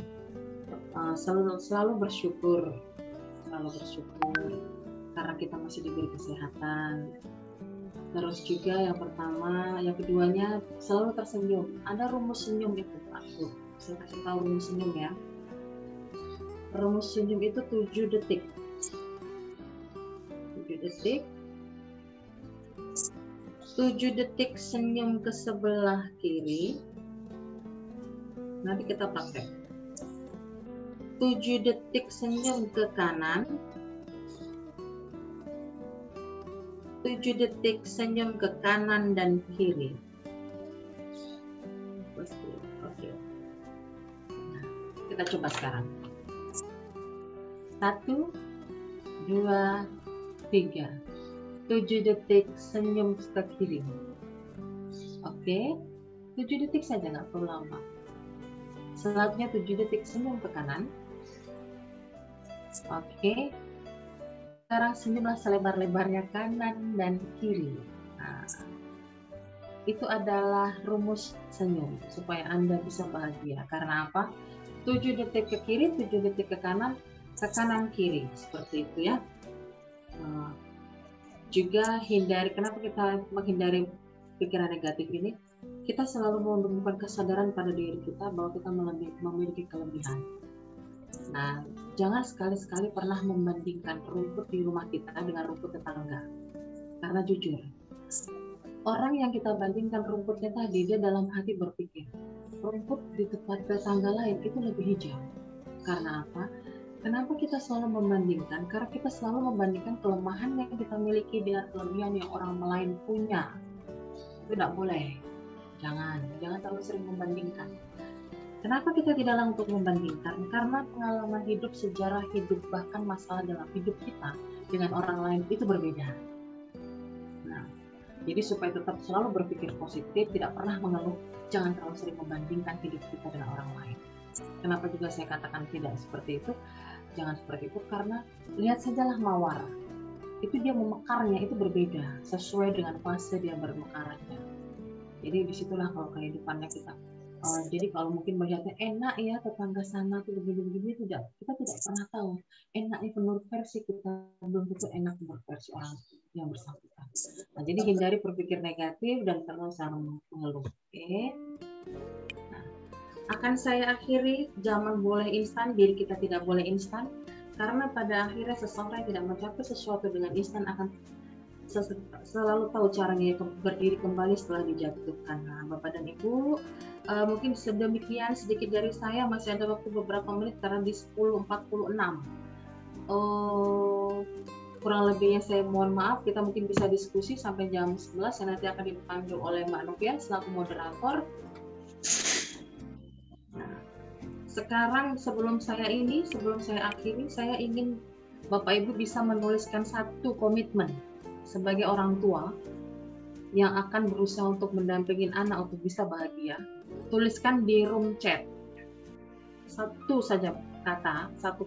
selalu bersyukur karena kita masih diberi kesehatan. Terus juga yang keduanya selalu tersenyum. Ada rumus senyum itu Pak Bu. Saya kasih tahu rumus senyum ya. Rumus senyum itu 7 detik. 7 detik. 7 detik senyum ke sebelah kiri. Nanti kita pakai. 7 detik senyum ke kanan. 7 detik senyum ke kanan dan kiri. Oke. Nah, kita coba sekarang. 1, 2, 3. 7 detik senyum ke kiri. Oke. 7 detik saja, nggak perlu lama. Selanjutnya 7 detik senyum ke kanan. Oke. Sekarang senyumlah selebar-lebarnya kanan dan kiri. Nah, itu adalah rumus senyum supaya Anda bisa bahagia. Karena apa? 7 detik ke kiri, 7 detik ke kanan kiri. Seperti itu ya. Juga hindari, kenapa kita menghindari pikiran negatif ini? Kita selalu menemukan kesadaran pada diri kita bahwa kita memiliki kelebihan. Nah, jangan sekali-sekali pernah membandingkan rumput di rumah kita dengan rumput tetangga. Karena jujur, orang yang kita bandingkan rumputnya tadi, dia dalam hati berpikir, rumput di tempat tetangga lain itu lebih hijau. Karena apa? Kenapa kita selalu membandingkan? Karena kita selalu membandingkan kelemahan yang kita miliki dengan kelebihan yang orang lain punya. Itu tidak boleh. Jangan terlalu sering membandingkan. Kenapa kita tidak untuk membandingkan? Karena pengalaman hidup, sejarah hidup, bahkan masalah dalam hidup kita dengan orang lain itu berbeda. Nah, jadi supaya tetap selalu berpikir positif, tidak pernah mengeluh, jangan terlalu sering membandingkan hidup kita dengan orang lain. Kenapa juga saya katakan tidak seperti itu? Jangan seperti itu karena lihat sajalah mawar. Itu dia memekarnya itu berbeda sesuai dengan fase dia bermekarnya. Jadi disitulah kalau kehidupannya kita. Jadi kalau mungkin melihatnya enak ya tetangga sana tuh begini-begini, kita tidak pernah tahu enaknya menurut versi kita belum tentu enak menurut versi orang yang bersangkutan. Nah, jadi hindari berpikir negatif dan terlalu sering mengeluh. Oke. Nah, akan saya akhiri, jangan boleh instan, diri kita tidak boleh instan, karena pada akhirnya seseorang yang tidak mencapai sesuatu dengan instan akan selalu tahu caranya berdiri kembali setelah dijatuhkan. Nah, Bapak dan Ibu, mungkin sedemikian sedikit dari saya. Masih ada waktu beberapa menit karena di 10.46. Kurang lebihnya saya mohon maaf. Kita mungkin bisa diskusi sampai jam 11 yang nanti akan dipandu oleh Mbak Novia selaku moderator. Nah, sekarang sebelum saya akhiri, saya ingin Bapak Ibu bisa menuliskan satu komitmen sebagai orang tua yang akan berusaha untuk mendampingi anak untuk bisa bahagia. Tuliskan di room chat satu saja kata, satu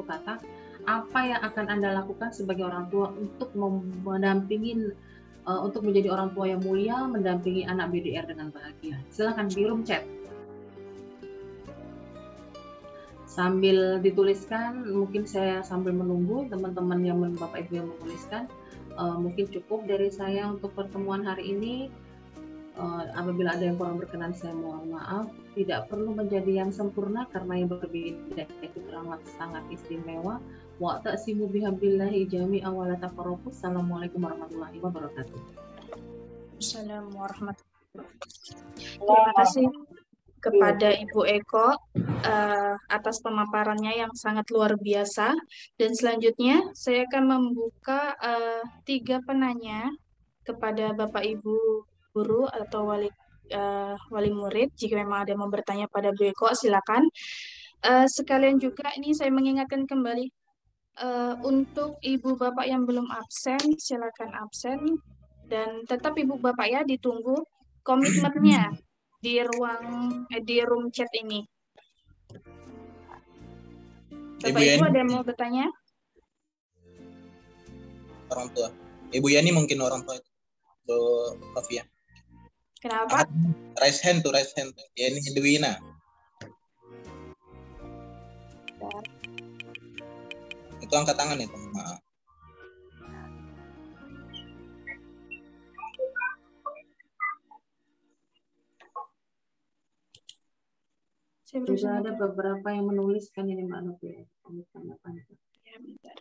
kata, apa yang akan Anda lakukan sebagai orang tua untuk mendampingi, untuk menjadi orang tua yang mulia, mendampingi anak BDR dengan bahagia. Silakan di room chat. Sambil dituliskan, mungkin saya sambil menunggu teman-teman yang Bapak Ibu yang menuliskan. Mungkin cukup dari saya untuk pertemuan hari ini. Apabila ada yang kurang berkenan, saya mohon maaf. Tidak perlu menjadi yang sempurna karena yang berbeda itu sangat istimewa. Wa ta'simu bihablillahi jami'an wa la tafarraqu. Assalamualaikum warahmatullahi wabarakatuh. Assalamualaikum warahmatullahi wabarakatuh. Terima kasih kepada Ibu Eko atas pemaparannya yang sangat luar biasa. Dan selanjutnya saya akan membuka 3 penanya kepada Bapak Ibu guru atau wali murid. Jika memang ada yang mau bertanya pada Bu Eko, silakan. Sekalian juga ini saya mengingatkan kembali untuk Ibu Bapak yang belum absen, silakan absen. Dan tetap Ibu Bapak ya ditunggu komitmennya di room chat ini. Bapak Ibu ada yang mau bertanya? Orang tua. Ibu Yani mungkin orang tua itu. Bu Novia. Kenapa? Raise hand. Yani Dwina. Itu angkat tangan itu. Maaf. Sudah ada beberapa yang menuliskan ini Mbak Novia. Ya, bentar.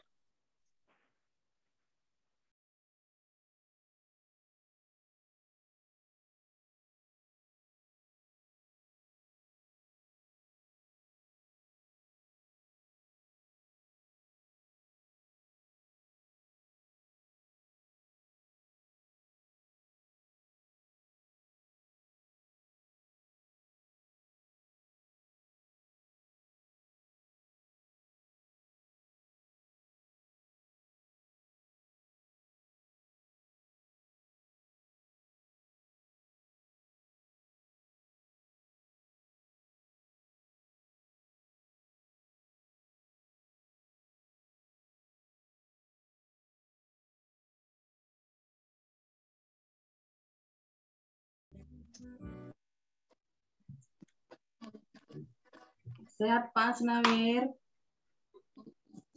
Sehat Pak Asnawir?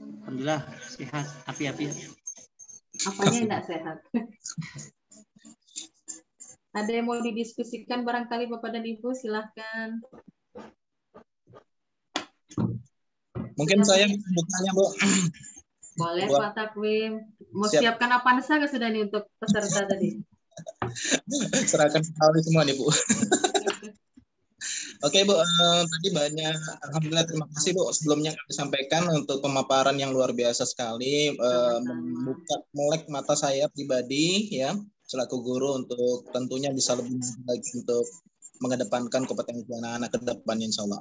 Alhamdulillah sehat, api-api. Apanya tidak sehat? Ada yang mau didiskusikan barangkali Bapak dan Ibu, silahkan. Mungkin saya bertanya, Bu. Boleh Pak Takwim. Mau siapkan apa saja sudah nih untuk peserta tadi? Serahkan sekali semua nih, Bu. Oke, Bu. Tadi banyak, alhamdulillah terima kasih, Bu. Sebelumnya kami sampaikan untuk pemaparan yang luar biasa sekali, membuka melek mata saya pribadi, ya, selaku guru untuk tentunya bisa lebih lagi untuk mengedepankan kompetensi anak-anak ke depan, insya Allah.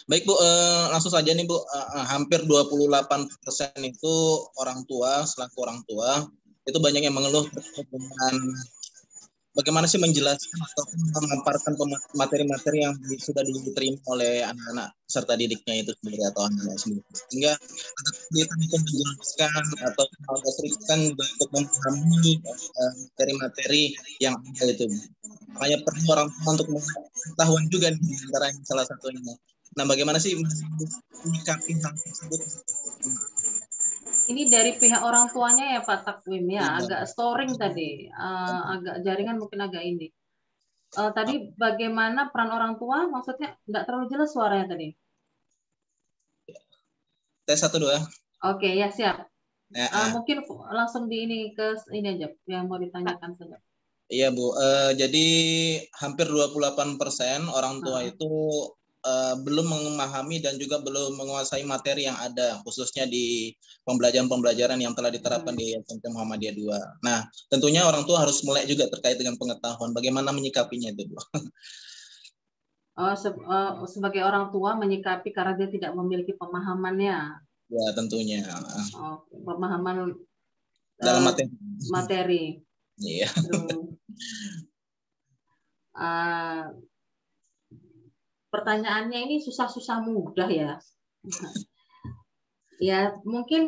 Baik, Bu. Langsung saja nih, Bu. Hampir 28% itu orang tua, selaku orang tua, itu banyak yang mengeluh dengan bagaimana sih menjelaskan atau memaparkan materi-materi yang sudah diterima oleh anak-anak serta didiknya itu sendiri atau anak-anak sendiri. Sehingga kita bisa menjelaskan atau menjelaskan untuk memahami materi-materi yang ada itu. Makanya perlu orang tua untuk mengetahuan juga di antara salah satunya. Nah, bagaimana sih menyikapi hal tersebut? Ini dari pihak orang tuanya ya Pak Takwim ya, agak storing tadi, agak jaringan mungkin agak ini. Tadi bagaimana peran orang tua? Maksudnya nggak terlalu jelas suaranya tadi. Tes 1 2. Oke ya siap. Mungkin langsung di ini ke ini aja yang mau ditanyakan saja. Iya Bu, jadi hampir 28% orang tua itu belum memahami dan juga belum menguasai materi yang ada, khususnya di pembelajaran-pembelajaran yang telah diterapkan di SMP Muhammadiyah 2. Nah, tentunya orang tua harus mulai juga terkait dengan pengetahuan, bagaimana menyikapinya itu Bu. Sebagai orang tua menyikapi karena dia tidak memiliki pemahamannya. Ya, tentunya. Pemahaman dalam materi. Iya. Pertanyaannya ini susah-susah mudah ya. Ya, mungkin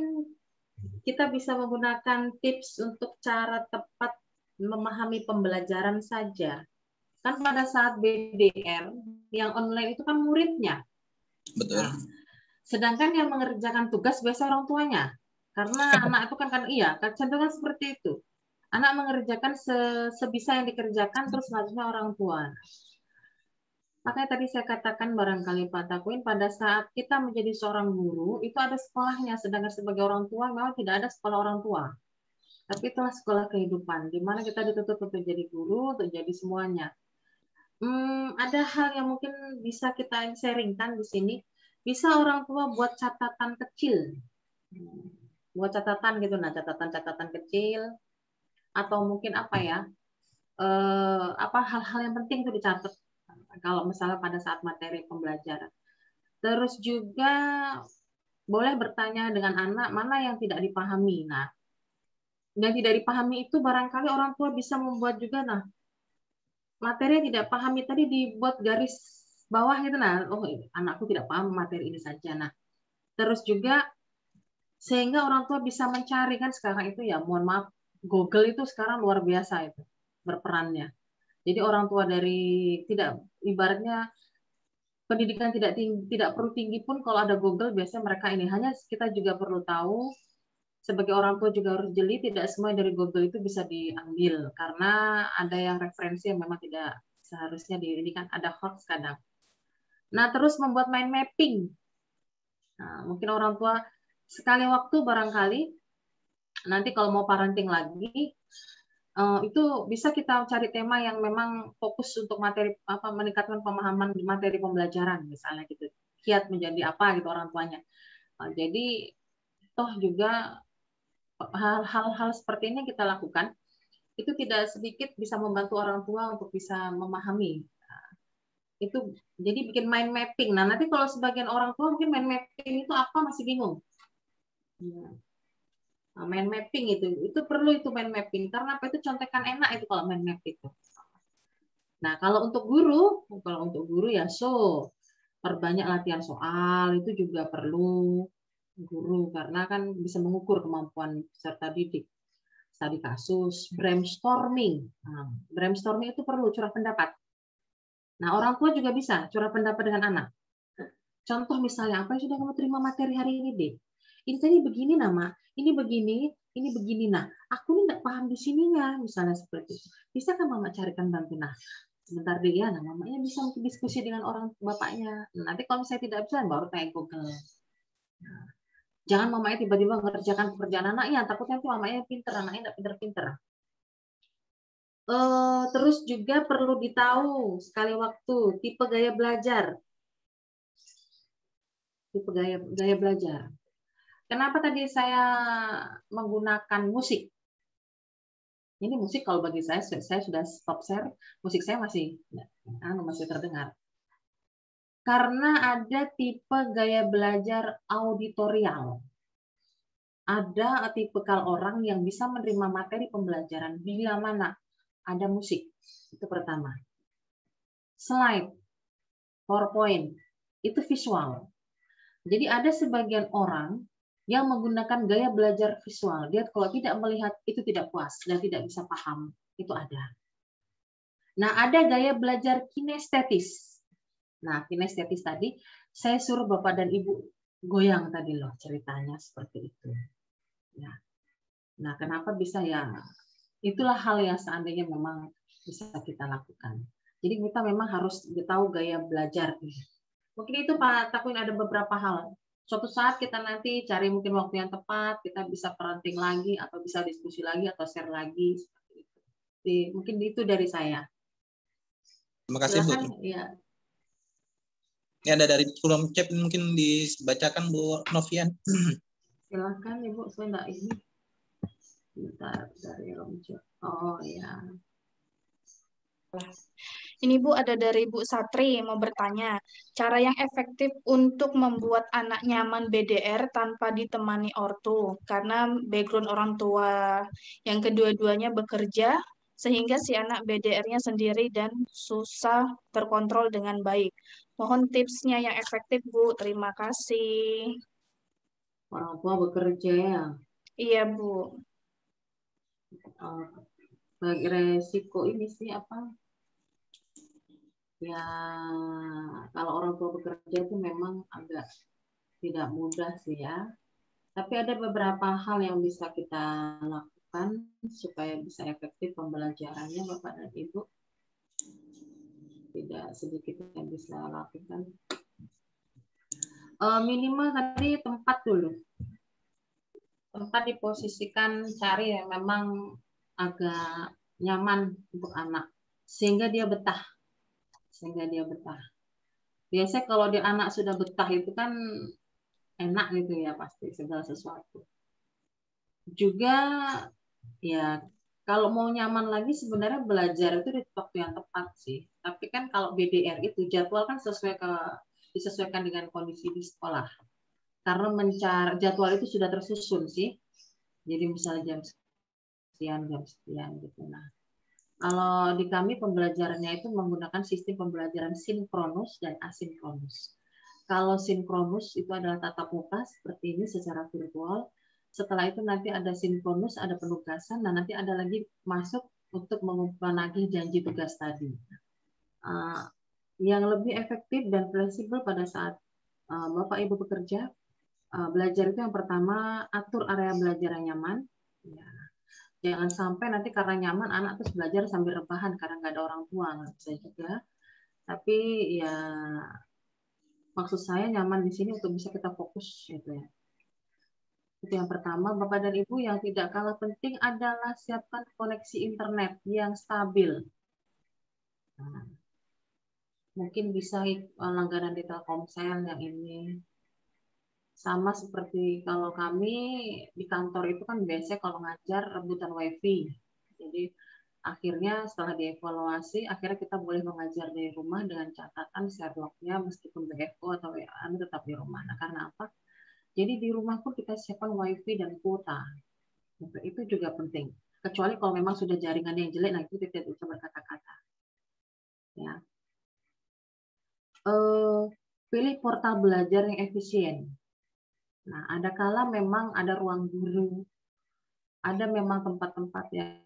kita bisa menggunakan tips untuk cara tepat memahami pembelajaran saja. Kan pada saat BDR yang online itu kan muridnya. Betul. Nah, sedangkan yang mengerjakan tugas biasa orang tuanya. Karena anak itu kan iya, cenderung seperti itu. Anak mengerjakan sebisa yang dikerjakan, terus selanjutnya orang tua. Makanya tadi saya katakan barangkali Pak Takwin, pada saat kita menjadi seorang guru, itu ada sekolahnya. Sedangkan sebagai orang tua, memang tidak ada sekolah orang tua. Tapi itulah sekolah kehidupan, di mana kita dituntut untuk jadi guru, untuk jadi semuanya. Ada hal yang mungkin bisa kita sharingkan di sini. Bisa orang tua buat catatan kecil. Buat catatan gitu, nah catatan-catatan kecil. Atau mungkin apa ya, hal-hal yang penting itu dicatat kalau misalnya pada saat materi pembelajaran. Terus juga boleh bertanya dengan anak mana yang tidak dipahami. Nah, yang tidak dipahami itu barangkali orang tua bisa membuat juga, nah materi yang tidak pahami tadi dibuat garis bawah gitu, nah anakku tidak paham materi ini saja. Nah, terus juga sehingga orang tua bisa mencari, kan sekarang itu ya mohon maaf, Google itu sekarang luar biasa itu berperannya. Jadi orang tua dari tidak, ibaratnya pendidikan tidak perlu tinggi pun kalau ada Google biasanya mereka ini, hanya kita juga perlu tahu sebagai orang tua juga harus jeli, tidak semua dari Google itu bisa diambil karena ada yang referensi yang memang tidak seharusnya ini kan ada hoax kadang. Nah, terus membuat mind mapping. Nah, mungkin orang tua sekali waktu barangkali nanti kalau mau parenting lagi itu bisa kita cari tema yang memang fokus untuk materi meningkatkan pemahaman di materi pembelajaran misalnya gitu. Kiat menjadi apa gitu orang tuanya. Jadi toh juga hal-hal seperti ini kita lakukan itu tidak sedikit bisa membantu orang tua untuk bisa memahami. Itu jadi bikin mind mapping. Nah, nanti kalau sebagian orang tua mungkin mind mapping itu apa masih bingung. Nah, mind mapping itu perlu itu mind mapping karena apa, itu contekan enak itu kalau mind map itu. Nah, kalau untuk guru ya perbanyak latihan soal, itu juga perlu guru karena kan bisa mengukur kemampuan peserta didik. Studi kasus, brainstorming. Nah, brainstorming itu perlu curah pendapat. Nah, orang tua juga bisa curah pendapat dengan anak. Contoh misalnya, apa yang sudah kamu terima materi hari ini, Dek? Ini tadi begini, nama. Ini begini, ini begini. Nah, aku ini nggak paham di sininya, misalnya seperti itu. Bisa kan Mama carikan bantu? Nah, sebentar deh ya, nah mamanya bisa diskusi dengan orang bapaknya. Nanti kalau saya tidak bisa, baru tanya Google. Nah, jangan mamanya tiba-tiba mengerjakan pekerjaan anaknya, takutnya tuh mamanya pinter, anaknya nggak pinter-pinter. Terus juga perlu ditahu sekali waktu tipe gaya belajar. Tipe gaya belajar. Kenapa tadi saya menggunakan musik? Ini musik kalau bagi saya sudah stop share, musik saya masih terdengar. Karena ada tipe gaya belajar auditorial. Ada tipikal orang yang bisa menerima materi pembelajaran bila mana ada musik. Itu pertama. Slide, PowerPoint, itu visual. Jadi ada sebagian orang yang menggunakan gaya belajar visual. Dia kalau tidak melihat itu tidak puas dan tidak bisa paham. Itu ada. Nah, ada gaya belajar kinestetis. Nah, kinestetis tadi, saya suruh Bapak dan Ibu goyang tadi loh ceritanya seperti itu. Ya. Nah, kenapa bisa ya? Itulah hal yang seandainya memang bisa kita lakukan. Jadi kita memang harus tahu gaya belajar. Mungkin itu Pak Takwin ada beberapa hal suatu saat kita nanti cari mungkin waktu yang tepat, kita bisa parenting lagi atau bisa diskusi lagi atau share lagi seperti itu. Jadi, mungkin itu dari saya. Terima kasih Bu. Silakan, ya. Ini ada dari kolom chat mungkin dibacakan Bu Novian. Silakan Ibu, saya enggak ini. Bentar, dari kolom chat. Oh ya. Ini Bu ada dari Bu Satri mau bertanya, cara yang efektif untuk membuat anak nyaman BDR tanpa ditemani ortu, karena background orang tua yang kedua-duanya bekerja, sehingga si anak BDR-nya sendiri dan susah terkontrol dengan baik. Mohon tipsnya yang efektif Bu, terima kasih. Orang tua bekerja ya. Iya Bu. Bagi resiko ini sih apa? Ya, kalau orang tua bekerja itu memang agak tidak mudah sih ya. Tapi ada beberapa hal yang bisa kita lakukan supaya bisa efektif pembelajarannya Bapak dan Ibu. Tidak sedikit yang bisa lakukan. Minimal tadi tempat dulu. Tempat diposisikan cari yang memang agak nyaman untuk anak. Sehingga dia betah. Biasanya kalau di anak sudah betah itu kan enak gitu ya pasti segala sesuatu. Juga ya kalau mau nyaman lagi sebenarnya belajar itu di waktu yang tepat sih. Tapi kan kalau BDR itu jadwal kan disesuaikan dengan kondisi di sekolah. Karena jadwal itu sudah tersusun sih. Jadi misalnya jam sekian gitu. Nah, kalau di kami pembelajarannya itu menggunakan sistem pembelajaran sinkronus dan asinkronus. Kalau sinkronus itu adalah tatap muka seperti ini secara virtual. Setelah itu nanti ada sinkronus, ada penugasan, nah nanti ada lagi masuk untuk menagih janji tugas tadi. Yang lebih efektif dan fleksibel pada saat Bapak Ibu bekerja, belajar itu yang pertama atur area belajar yang nyaman. Ya. Jangan sampai nanti karena nyaman anak terus belajar sambil rebahan karena nggak ada orang tua, nggak bisa juga. Tapi ya maksud saya nyaman di sini untuk bisa kita fokus gitu ya. Itu yang pertama, Bapak dan Ibu. Yang tidak kalah penting adalah siapkan koneksi internet yang stabil. Nah, mungkin bisa langganan di Telkomsel yang ini. Sama seperti kalau kami di kantor itu kan biasanya kalau ngajar rebutan wifi. Jadi akhirnya setelah dievaluasi, akhirnya kita boleh mengajar dari rumah dengan catatan share log-nya meskipun BFO atau WA tetap di rumah. Nah, karena apa? Jadi di rumah pun kita siapkan wifi dan kuota. Itu juga penting. Kecuali kalau memang sudah jaringan yang jelek, nah itu tidak bisa berkata-kata. Ya. Pilih portal belajar yang efisien. Nah, ada kala memang ada ruang guru, ada memang tempat-tempat yang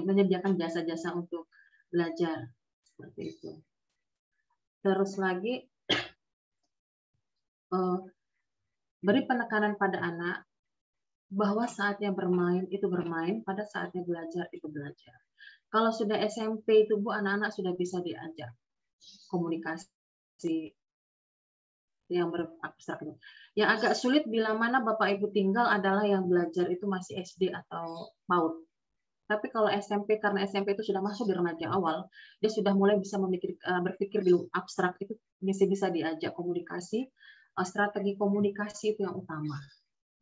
menyediakan jasa-jasa untuk belajar seperti itu. Terus lagi beri penekanan pada anak bahwa saatnya bermain itu bermain, pada saatnya belajar itu belajar. Kalau sudah SMP itu Bu, anak-anak sudah bisa diajak komunikasi yang berabstrak. Yang agak sulit bila mana Bapak Ibu tinggal adalah yang belajar itu masih SD atau PAUD. Tapi kalau SMP, karena SMP itu sudah masuk di remaja awal, dia sudah mulai bisa berpikir di abstrak, itu bisa diajak komunikasi. Strategi komunikasi itu yang utama.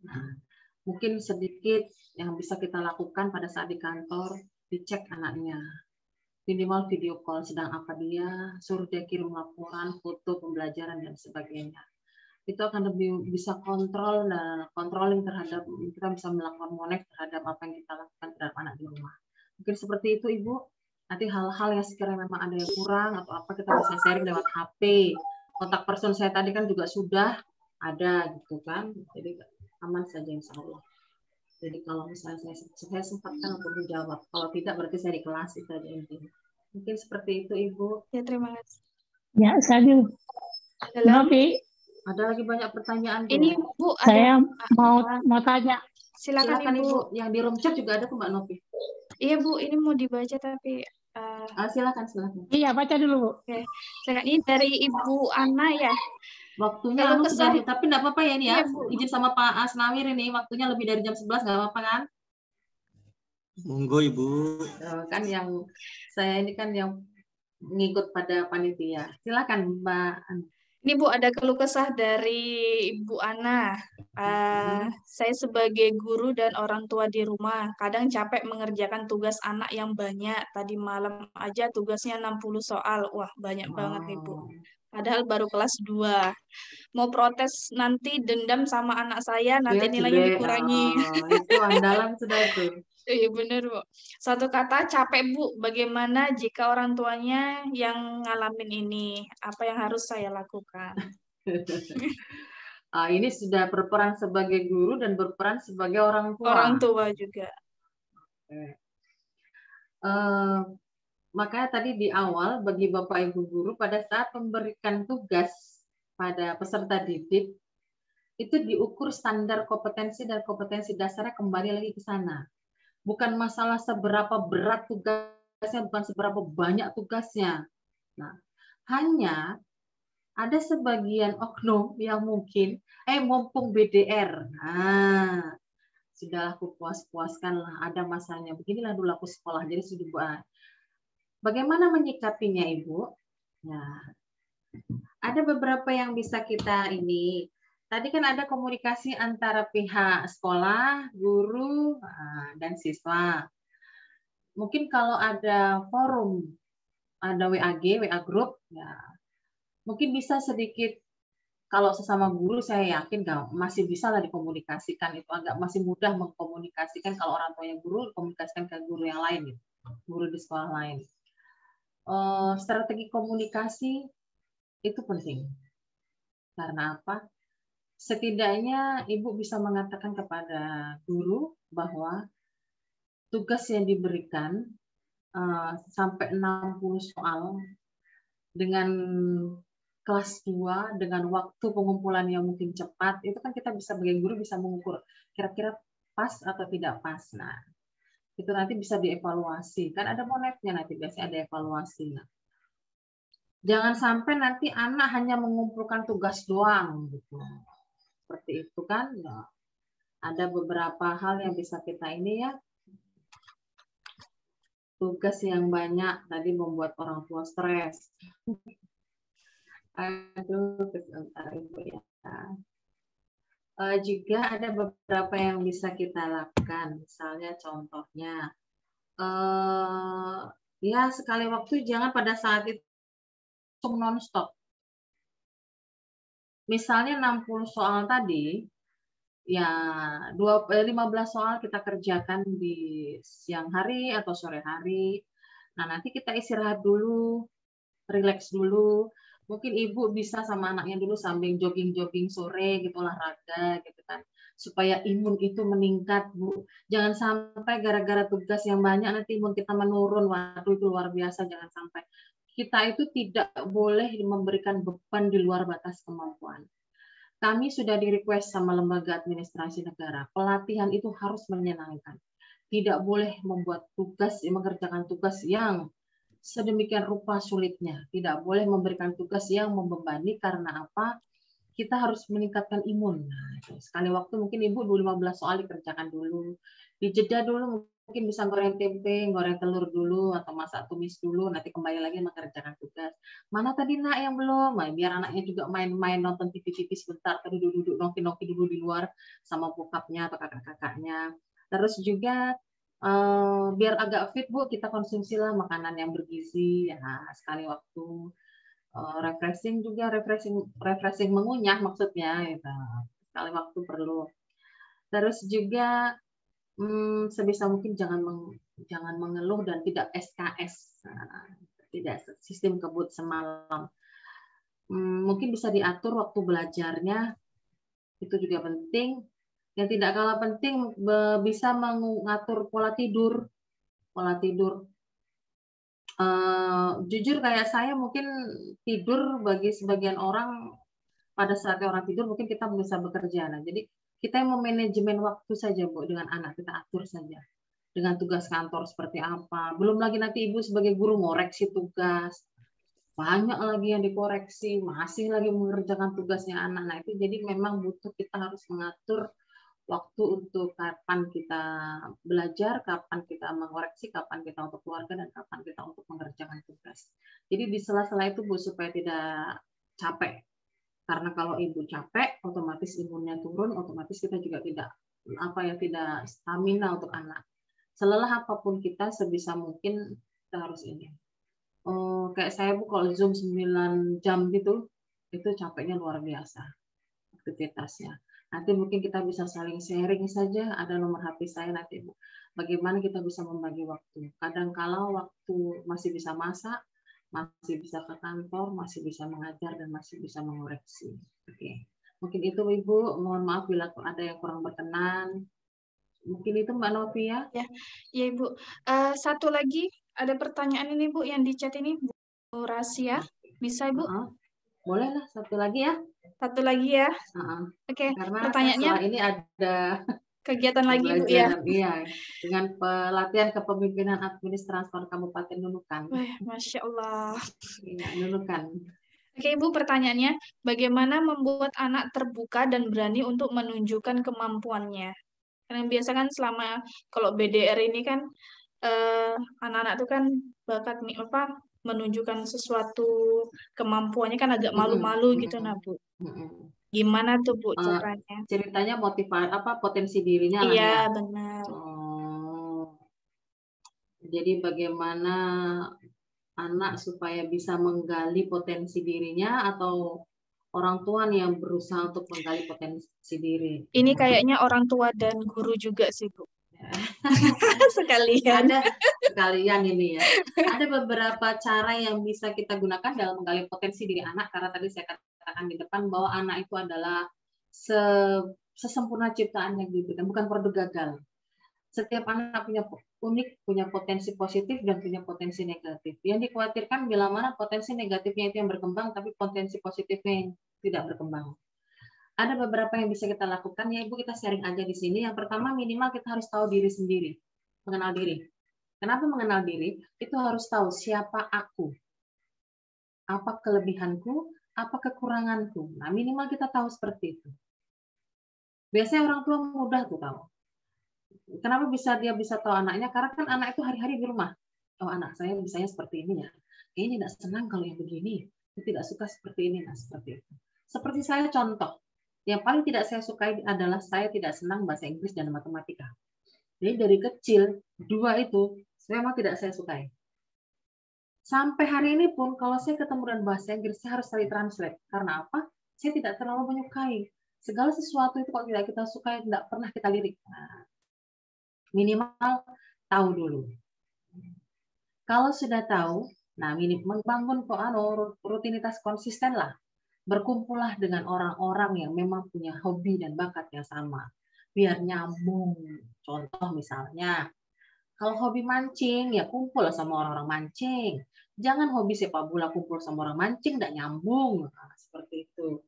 Nah, mungkin sedikit yang bisa kita lakukan pada saat di kantor, dicek anaknya. Minimal video call sedang apa dia, suruh dia kirim laporan, foto pembelajaran dan sebagainya. Itu akan lebih bisa controlling terhadap, kita bisa melakukan monitor terhadap apa yang kita lakukan terhadap anak di rumah. Mungkin seperti itu Ibu. Nanti hal-hal yang sekiranya memang ada yang kurang atau apa kita bisa sharing lewat HP. Kontak person saya tadi kan juga sudah ada gitu kan. Jadi aman saja insya Allah. Jadi kalau misalnya saya sempatkan untuk menjawab, kalau tidak berarti saya di kelas itu aja intinya. Mungkin seperti itu Ibu. Ya, terima kasih. Ya, saya Novi. Ada lagi banyak pertanyaan Bu. Ini Bu, Saya mau tanya. Silakan Ibu. Yang di room chat juga ada tuh Mbak Novi. Iya Bu, ini mau dibaca tapi Silakan. Iya, baca dulu, Bu. Oke, sekarang ini dari Ibu Ana ya. Waktunya Kalau sudah, kesah, tapi enggak apa-apa ya ini ya. Iya, Bu. Izin sama Pak Asnawir ini, waktunya lebih dari jam 11 nggak apa-apa kan? Monggo Ibu. Kan yang saya ini kan yang ngikut pada panitia. Silakan Mbak. Ini Bu, ada keluh kesah dari Ibu Ana. Saya sebagai guru dan orang tua di rumah, kadang capek mengerjakan tugas anak yang banyak. Tadi malam aja tugasnya 60 soal. Wah, banyak banget Ibu. Padahal baru kelas 2. Mau protes nanti dendam sama anak saya, nanti Ya, nilainya dikurangi. itu andalan sudah tuh. Iya bener, Bu. Satu kata capek, Bu. Bagaimana jika orang tuanya yang ngalamin ini? Apa yang harus saya lakukan? Ini sudah berperan sebagai guru dan berperan sebagai orang tua. Orang tua juga. Makanya tadi di awal bagi Bapak Ibu guru pada saat memberikan tugas pada peserta didik itu diukur standar kompetensi dan kompetensi dasarnya kembali lagi ke sana. Bukan masalah seberapa berat tugasnya, bukan seberapa banyak tugasnya. Nah, hanya ada sebagian oknum yang mungkin, mumpung BDR, sudah aku puas-puaskan lah, ada masanya. Beginilah dulu aku sekolah, jadi sudah buat. Bagaimana menyikapinya, Ibu? Nah, ada beberapa yang bisa kita ini. Tadi kan ada komunikasi antara pihak sekolah, guru, dan siswa. Mungkin kalau ada forum, ada WAG, WA group, ya, mungkin bisa sedikit, kalau sesama guru saya yakin masih bisa lah dikomunikasikan, itu agak masih mudah mengkomunikasikan kalau orang tuanya guru, komunikasikan ke guru yang lain, gitu, guru di sekolah lain. Strategi komunikasi itu penting. Karena apa? Setidaknya Ibu bisa mengatakan kepada guru bahwa tugas yang diberikan sampai 60 soal dengan kelas 2, dengan waktu pengumpulan yang mungkin cepat, itu kan kita bisa sebagai guru bisa mengukur kira-kira pas atau tidak pas. Nah, itu nanti bisa dievaluasi. Kan ada monetnya nanti, biasanya ada evaluasi. Nah, jangan sampai nanti anak hanya mengumpulkan tugas doang gitu. Seperti itu kan. Nah, ada beberapa hal yang bisa kita ini ya. Tugas yang banyak tadi membuat orang tua stres. Aduh, sebentar Ibu ya. Juga ada beberapa yang bisa kita lakukan. Misalnya contohnya, ya sekali waktu jangan pada saat itu non-stop. Misalnya 60 soal tadi, ya 15 soal kita kerjakan di siang hari atau sore hari. Nah, nanti kita istirahat dulu, rileks dulu. Mungkin Ibu bisa sama anaknya dulu sambil jogging-jogging sore gitu, olahraga gitu kan. Supaya imun itu meningkat, Bu. Jangan sampai gara-gara tugas yang banyak nanti imun kita menurun. Waduh, itu luar biasa, jangan sampai. Kita itu tidak boleh memberikan beban di luar batas kemampuan. Kami sudah di-request sama lembaga administrasi negara, pelatihan itu harus menyenangkan. Tidak boleh membuat tugas, mengerjakan tugas yang sedemikian rupa sulitnya. Tidak boleh memberikan tugas yang membebani, karena apa? Kita harus meningkatkan imun. Nah, sekali waktu mungkin Ibu 15 soal dikerjakan dulu. Dijeda dulu, mungkin bisa goreng tempe, goreng telur dulu, atau masak tumis dulu, nanti kembali lagi mengerjakan tugas. Mana tadi nak yang belum? Nah, biar anaknya juga main-main nonton TV sebentar, atau duduk-duduk nongki-nongki dulu di luar sama bokapnya atau kakak-kakaknya. Terus juga biar agak fit, Bu, kita konsumsilah makanan yang bergizi, ya, sekali waktu. Refreshing juga, refreshing mengunyah maksudnya, gitu. Sekali waktu perlu. Terus juga sebisa mungkin jangan mengeluh dan tidak SKS, tidak sistem kebut semalam. Mungkin bisa diatur waktu belajarnya, itu juga penting. Yang tidak kalah penting bisa mengatur pola tidur. Jujur kayak saya mungkin tidur bagi sebagian orang pada saat orang tidur mungkin kita bisa bekerja. Nah, jadi kita yang memanajemen waktu saja, Bu, dengan anak kita atur saja. dengan tugas kantor seperti apa. Belum lagi nanti ibu sebagai guru ngoreksi tugas. Banyak lagi yang dikoreksi, masih lagi mengerjakan tugasnya anak. Nah, itu jadi memang butuh kita harus mengatur waktu untuk kapan kita belajar, kapan kita mengoreksi, kapan kita untuk keluarga, dan kapan kita untuk mengerjakan tugas. Jadi di sela-sela itu Bu, supaya tidak capek. Karena kalau ibu capek, otomatis imunnya turun, otomatis kita juga tidak stamina untuk anak. Selelah apapun kita, sebisa mungkin kita harus ini. Kayak saya Bu, kalau Zoom 9 jam gitu, itu capeknya luar biasa aktivitasnya. Nanti mungkin kita bisa saling sharing saja, ada nomor HP saya nanti Bu. Bagaimana kita bisa membagi waktu. Kadang kala waktu masih bisa masak, masih bisa ke kantor, masih bisa mengajar, dan masih bisa mengoreksi. Oke. Mungkin itu Ibu, mohon maaf bila ada yang kurang berkenan. Mungkin itu Mbak Novi ya. Ya, Ibu. Satu lagi, ada pertanyaan ini Bu, yang di chat ini, Bu Rasia. Bisa Ibu? Boleh lah, satu lagi ya. Satu lagi ya. Oke, Karena pertanyaannya. setelah ini ada kegiatan lagi Bu ya. Iya, dengan pelatihan kepemimpinan administrasi Kabupaten Nunukan. Wah, Masya Allah. Iya, Nunukan. Oke Ibu, pertanyaannya, bagaimana membuat anak terbuka dan berani untuk menunjukkan kemampuannya? Karena biasa kan selama kalau BDR ini kan anak-anak itu kan bakat menunjukkan sesuatu kemampuannya kan agak malu-malu gitu nah Bu. Gimana tuh Bu caranya? Ceritanya potensi dirinya lah ya. Iya, benar. Jadi bagaimana anak supaya bisa menggali potensi dirinya, atau orang tua yang berusaha untuk menggali potensi diri? Ini kayaknya orang tua dan guru juga sih Bu. Sekalian. Ada sekalian ini ya. Ada beberapa cara yang bisa kita gunakan dalam menggali potensi diri anak, karena tadi saya katakan di depan bahwa anak itu adalah sesempurna ciptaan yang diberikan, bukan produk gagal. Setiap anak punya unik, punya potensi positif dan punya potensi negatif. Yang dikhawatirkan bila mana potensi negatifnya itu yang berkembang, tapi potensi positifnya yang tidak berkembang. Ada beberapa yang bisa kita lakukan, ya Ibu, kita sharing aja di sini. Yang pertama, minimal kita harus tahu diri sendiri, mengenal diri. Kenapa mengenal diri? Itu harus tahu siapa aku, apa kelebihanku, apa kekuranganku. Nah, minimal kita tahu seperti itu. Biasanya orang tua mudah tuh tahu. Kenapa dia bisa tahu anaknya? Karena kan anak itu hari-hari di rumah. Oh, anak saya bisanya seperti ini ya. Kayaknya tidak senang kalau yang begini. Dia tidak suka seperti ini. Nah, seperti itu. Seperti saya contoh. Yang paling tidak saya sukai adalah saya tidak senang bahasa Inggris dan matematika. Jadi dari kecil, dua itu memang tidak saya sukai. Sampai hari ini pun kalau saya ketemu dengan bahasa Inggris, saya harus cari translate. Karena apa? Saya tidak terlalu menyukai. Segala sesuatu itu kalau tidak kita sukai, tidak pernah kita lirik. Nah, minimal tahu dulu. Kalau sudah tahu, nah membangun rutinitas konsisten lah. Berkumpullah dengan orang-orang yang memang punya hobi dan bakat yang sama. Biar nyambung. Contoh misalnya, kalau hobi mancing, ya kumpul sama orang-orang mancing. Jangan hobi sepak bola kumpul sama orang mancing, tidak nyambung. Nah, seperti itu.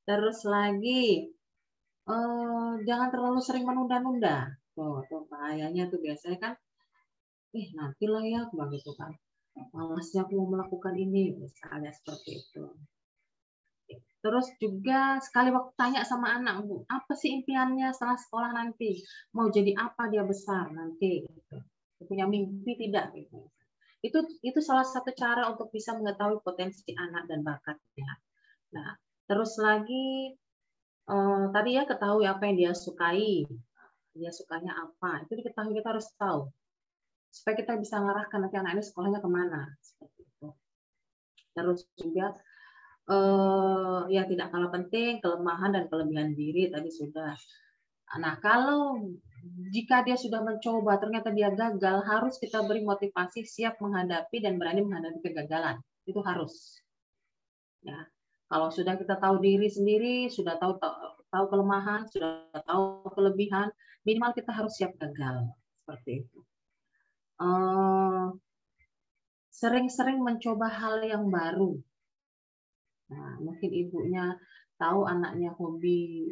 Terus lagi, jangan terlalu sering menunda-nunda. Tuh bahayanya tuh biasanya kan, nantilah ya, begitu kan. Malasnya aku mau melakukan ini, misalnya seperti itu. Terus juga sekali waktu tanya sama anak, Bu, apa sih impiannya setelah sekolah nanti? Mau jadi apa dia besar nanti? Gitu. Punya mimpi tidak? Gitu. Itu salah satu cara untuk bisa mengetahui potensi anak dan bakatnya. Nah, terus lagi tadi ya ketahui apa yang dia sukai, dia sukanya apa, itu diketahui, kita harus tahu supaya kita bisa mengarahkan nanti anak ini sekolahnya kemana, seperti itu. Terus juga yang tidak kalah penting, kelemahan dan kelebihan diri tadi sudah. Nah, kalau jika dia sudah mencoba ternyata dia gagal, harus kita beri motivasi, siap menghadapi dan berani menghadapi kegagalan. Itu harus. Ya. Kalau sudah kita tahu diri sendiri, sudah tahu kelemahan, sudah tahu kelebihan, minimal kita harus siap gagal. Seperti itu. Sering-sering mencoba hal yang baru. Nah, mungkin ibunya tahu anaknya hobi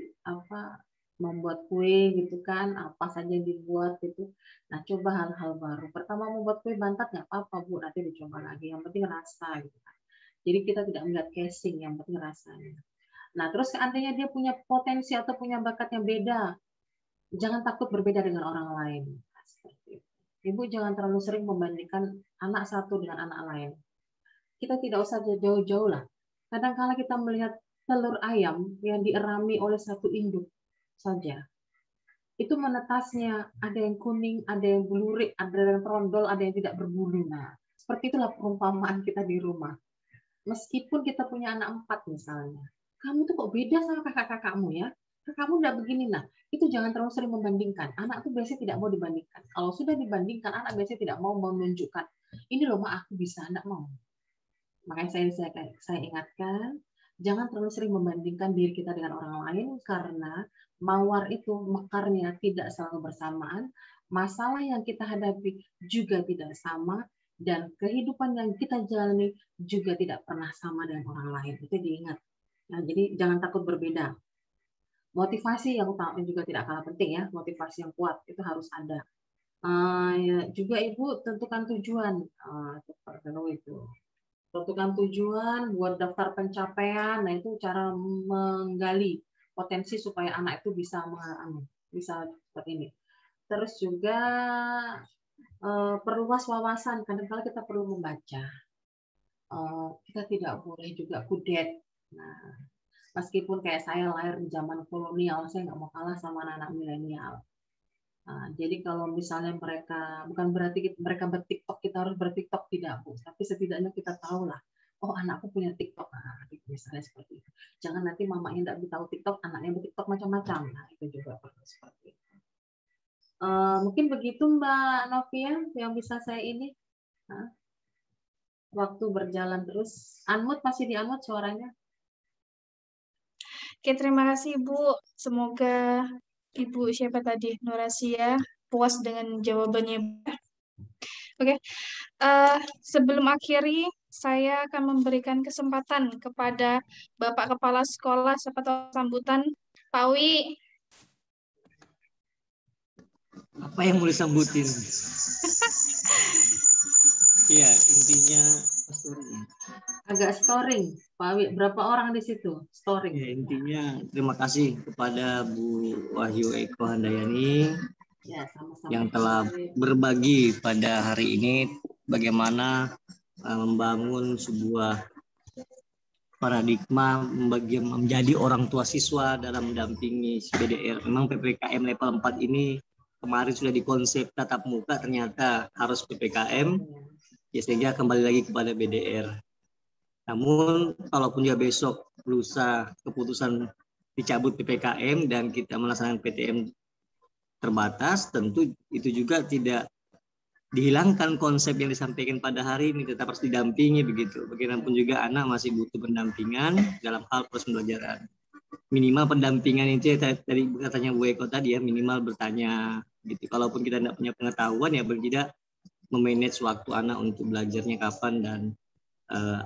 membuat kue gitu kan, apa saja yang dibuat gitu. Nah, coba hal-hal baru. Pertama membuat kue bantat nggak apa-apa Bu, nanti dicoba lagi. Yang penting rasa gitu kan. Jadi kita tidak melihat casing, yang penting rasanya. Nah, terus seandainya dia punya potensi atau punya bakat yang beda, jangan takut berbeda dengan orang lain. Nah, seperti itu. Ibu jangan terlalu sering membandingkan anak satu dengan anak lain. Kita tidak usah jauh-jauh lah. Kadang-kala kita melihat telur ayam yang dierami oleh satu induk saja. Itu menetasnya, ada yang kuning, ada yang belurik, ada yang trondol, ada yang tidak berbulu. Nah, seperti itulah perumpamaan kita di rumah. Meskipun kita punya anak 4 misalnya, kamu tuh kok beda sama kakak-kakakmu ya? Kakakmu udah begini. Nah, itu jangan terlalu sering membandingkan. Anak tuh biasanya tidak mau dibandingkan. Kalau sudah dibandingkan, anak biasanya tidak mau menunjukkan, ini loh Ma, aku bisa, enggak mau. Makanya saya ingatkan, jangan terlalu sering membandingkan diri kita dengan orang lain, karena mawar itu mekarnya tidak selalu bersamaan, masalah yang kita hadapi juga tidak sama, dan kehidupan yang kita jalani juga tidak pernah sama dengan orang lain. Itu diingat. Nah, jadi jangan takut berbeda. Motivasi yang utama juga tidak kalah penting ya, motivasi yang kuat itu harus ada. Ya, juga Ibu tentukan tujuan. Itu. Tentukan tujuan, buat daftar pencapaian. Nah, itu cara menggali potensi supaya anak itu bisa seperti ini. Terus juga perluas wawasan. Kadang-kadang kita perlu membaca. Kita tidak boleh juga kudet. Nah, meskipun kayak saya lahir di zaman kolonial, saya nggak mau kalah sama anak-anak milenial. Nah, jadi kalau misalnya mereka, bukan berarti mereka berTikTok, kita harus berTikTok, tidak Bu. Tapi setidaknya kita tahu lah, oh anakku punya TikTok, nah, misalnya seperti itu. Jangan nanti mamanya tidak tahu TikTok, anaknya berTikTok macam-macam. Nah, itu juga perlu seperti itu. Mungkin begitu Mbak Novia yang bisa saya ini. Nah, waktu berjalan terus. Unmute, masih di unmute suaranya. Oke, terima kasih Ibu. Semoga Ibu siapa tadi, Nurasia, puas dengan jawabannya. Oke, sebelum akhiri, saya akan memberikan kesempatan kepada Bapak Kepala Sekolah, siapa tahu sambutan, Pak Wi. Apa yang mau disambutin? Ya, intinya agak storing, Pak Wi. Berapa orang di situ? Storing. Ya, intinya terima kasih kepada Bu Wahyu Eko Handayani ya, sama-sama yang telah berbagi pada hari ini bagaimana membangun sebuah paradigma menjadi orang tua siswa dalam mendampingi BDR. Memang PPKM level 4 ini kemarin sudah dikonsep tatap muka, ternyata harus PPKM, ya sehingga kembali lagi kepada BDR. Namun, kalaupun juga besok lusa keputusan dicabut PPKM dan kita melaksanakan PTM terbatas, tentu itu juga tidak dihilangkan konsep yang disampaikan pada hari ini, tetap harus didampingi begitu. Bagaimanapun juga anak masih butuh pendampingan dalam hal proses pembelajaran. Minimal pendampingan itu ya, tadi katanya Bu Eko tadi ya, minimal bertanya gitu. Kalaupun kita tidak punya pengetahuan ya paling tidak memanage waktu anak untuk belajarnya kapan dan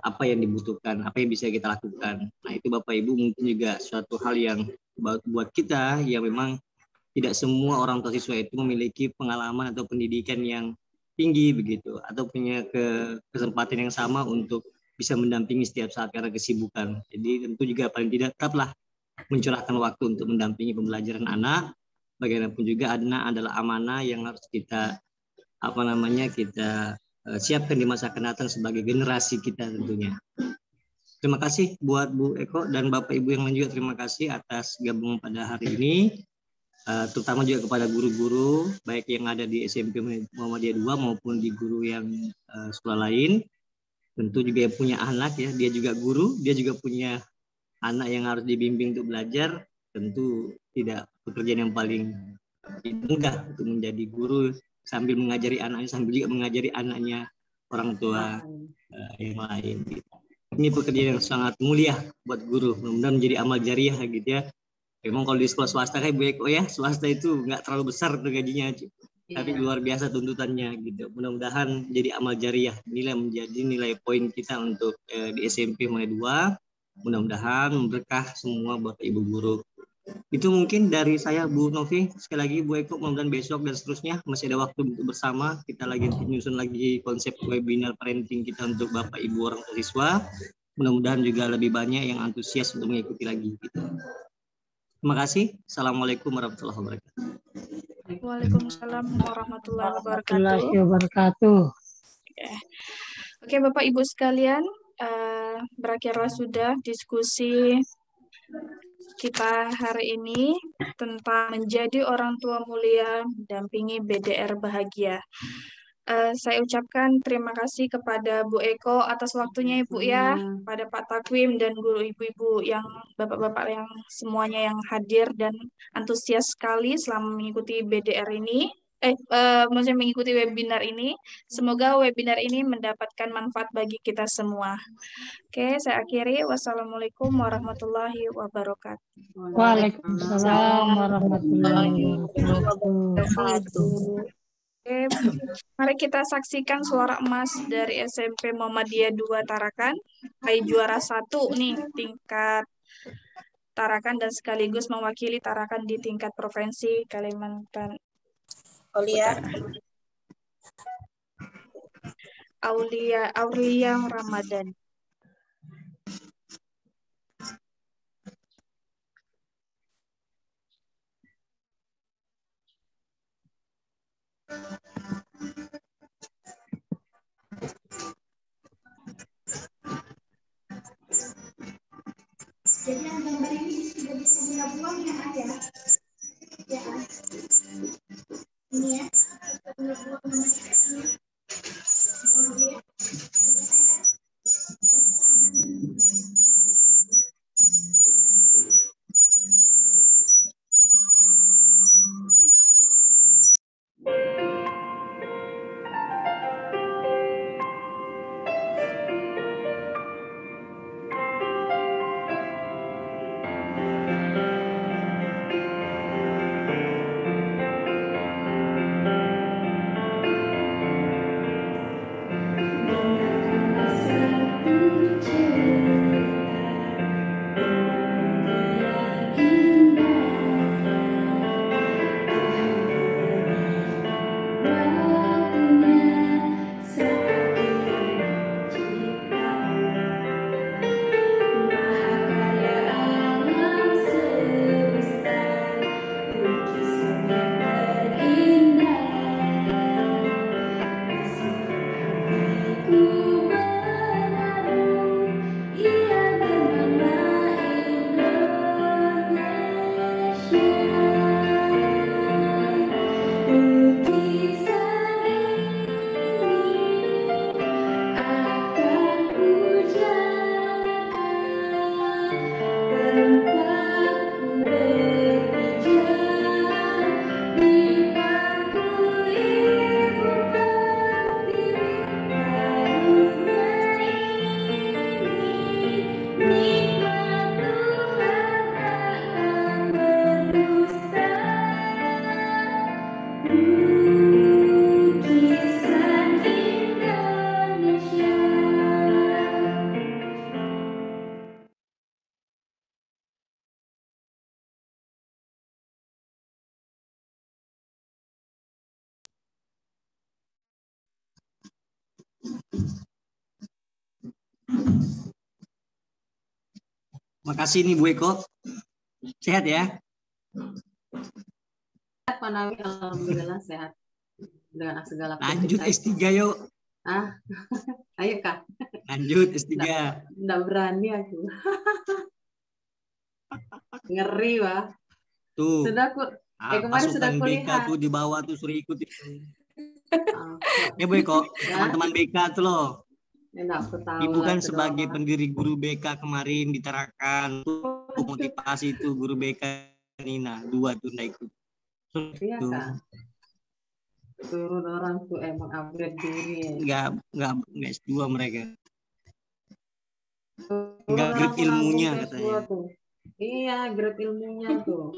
apa yang dibutuhkan, apa yang bisa kita lakukan. Nah, itu Bapak Ibu mungkin juga suatu hal yang buat kita yang memang tidak semua orang tua siswa itu memiliki pengalaman atau pendidikan yang tinggi begitu, atau punya kesempatan yang sama untuk bisa mendampingi setiap saat karena kesibukan. Jadi tentu juga paling tidak tetaplah mencurahkan waktu untuk mendampingi pembelajaran anak. Bagaimanapun juga anak adalah amanah yang harus kita kita siapkan di masa akan datang sebagai generasi kita tentunya. Terima kasih buat Bu Eko dan Bapak Ibu yang lain juga, terima kasih atas gabungan pada hari ini. Terutama juga kepada guru-guru baik yang ada di SMP Muhammadiyah 2 maupun di guru yang sekolah lain. Tentu juga yang punya anak ya, dia juga guru, dia juga punya anak yang harus dibimbing untuk belajar. Tentu tidak pekerjaan yang paling mudah untuk menjadi guru sambil mengajari anaknya, sambil juga mengajari anaknya orang tua yang lain. Ini pekerjaan yang sangat mulia buat guru, mudah-mudahan menjadi amal jariah gitu ya. Memang kalau di sekolah swasta kayak Bu Eko ya, swasta itu nggak terlalu besar tuh gajinya, tapi luar biasa tuntutannya gitu. Mudah-mudahan jadi amal jariah, menjadi nilai poin kita untuk di SMP mulai 2. Mudah-mudahan berkah semua Bapak Ibu guru. Itu mungkin dari saya, Bu Novi. Sekali lagi Bu Eko, mudah-mudahan besok dan seterusnya masih ada waktu untuk bersama. Kita lagi menyusun lagi konsep webinar parenting kita untuk Bapak Ibu orang tua siswa. Mudah-mudahan juga lebih banyak yang antusias untuk mengikuti lagi. Gitu. Terima kasih. Assalamualaikum warahmatullahi wabarakatuh. Waalaikumsalam warahmatullahi Warahmatullahi wabarakatuh. wabarakatuh. Oke, Bapak Ibu sekalian, berakhirlah sudah diskusi kita hari ini tentang menjadi orang tua mulia, mendampingi BDR bahagia. Saya ucapkan terima kasih kepada Bu Eko atas waktunya Ibu ya, pada Pak Takwim dan guru ibu-ibu yang bapak-bapak yang semuanya yang hadir dan antusias sekali selama mengikuti BDR ini. Maksudnya mengikuti webinar ini. Semoga webinar ini mendapatkan manfaat bagi kita semua. Oke, saya akhiri. Wassalamualaikum warahmatullahi wabarakatuh. Waalaikumsalam warahmatullahi wabarakatuh. Oke, mari kita saksikan suara emas dari SMP Muhammadiyah 2 Tarakan. Raih juara 1 nih tingkat Tarakan dan sekaligus mewakili Tarakan di tingkat provinsi Kalimantan. Aulia Ramadan. Jadi yang gambar ini sudah bisa buang ya ya. Ya. Ini ya. Makasih nih Bu Eko. Sehat ya? Sehat Pak Nawi, alhamdulillah sehat. Dengan segala lanjut S3 yuk. Ayo Kak. Lanjut S3. Nggak berani aku. Ngeri Pak. Tuh. Sudah aku. Kemarin sudah kuliah. BK tuh di bawah tuh suruh ikut. Ya Bu Eko, teman-teman BK tuh loh. Ibu kan sebagai pendiri guru BK kemarin ditarakan untuk motivasi itu guru BK Nina 2 tuh naik itu. Iya Kak. Turun orang tuh emang upgrade diri ya. Enggak S2 mereka. Enggak grade ilmunya katanya. Iya, grade ilmunya tuh.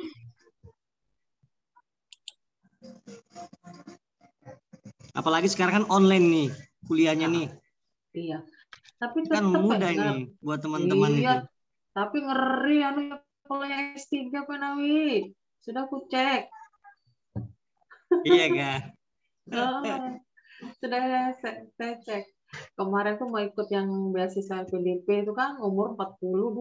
Apalagi sekarang kan online nih kuliahnya nih. Iya. Tapi kan mudah ini buat teman-teman iya, itu. Tapi ngeri kalau yang S3 Pak Nawi. Sudah aku cek. Iya kan? Sudah saya cek. Kemarin tuh mau ikut yang beasiswa PDP itu kan umur 40,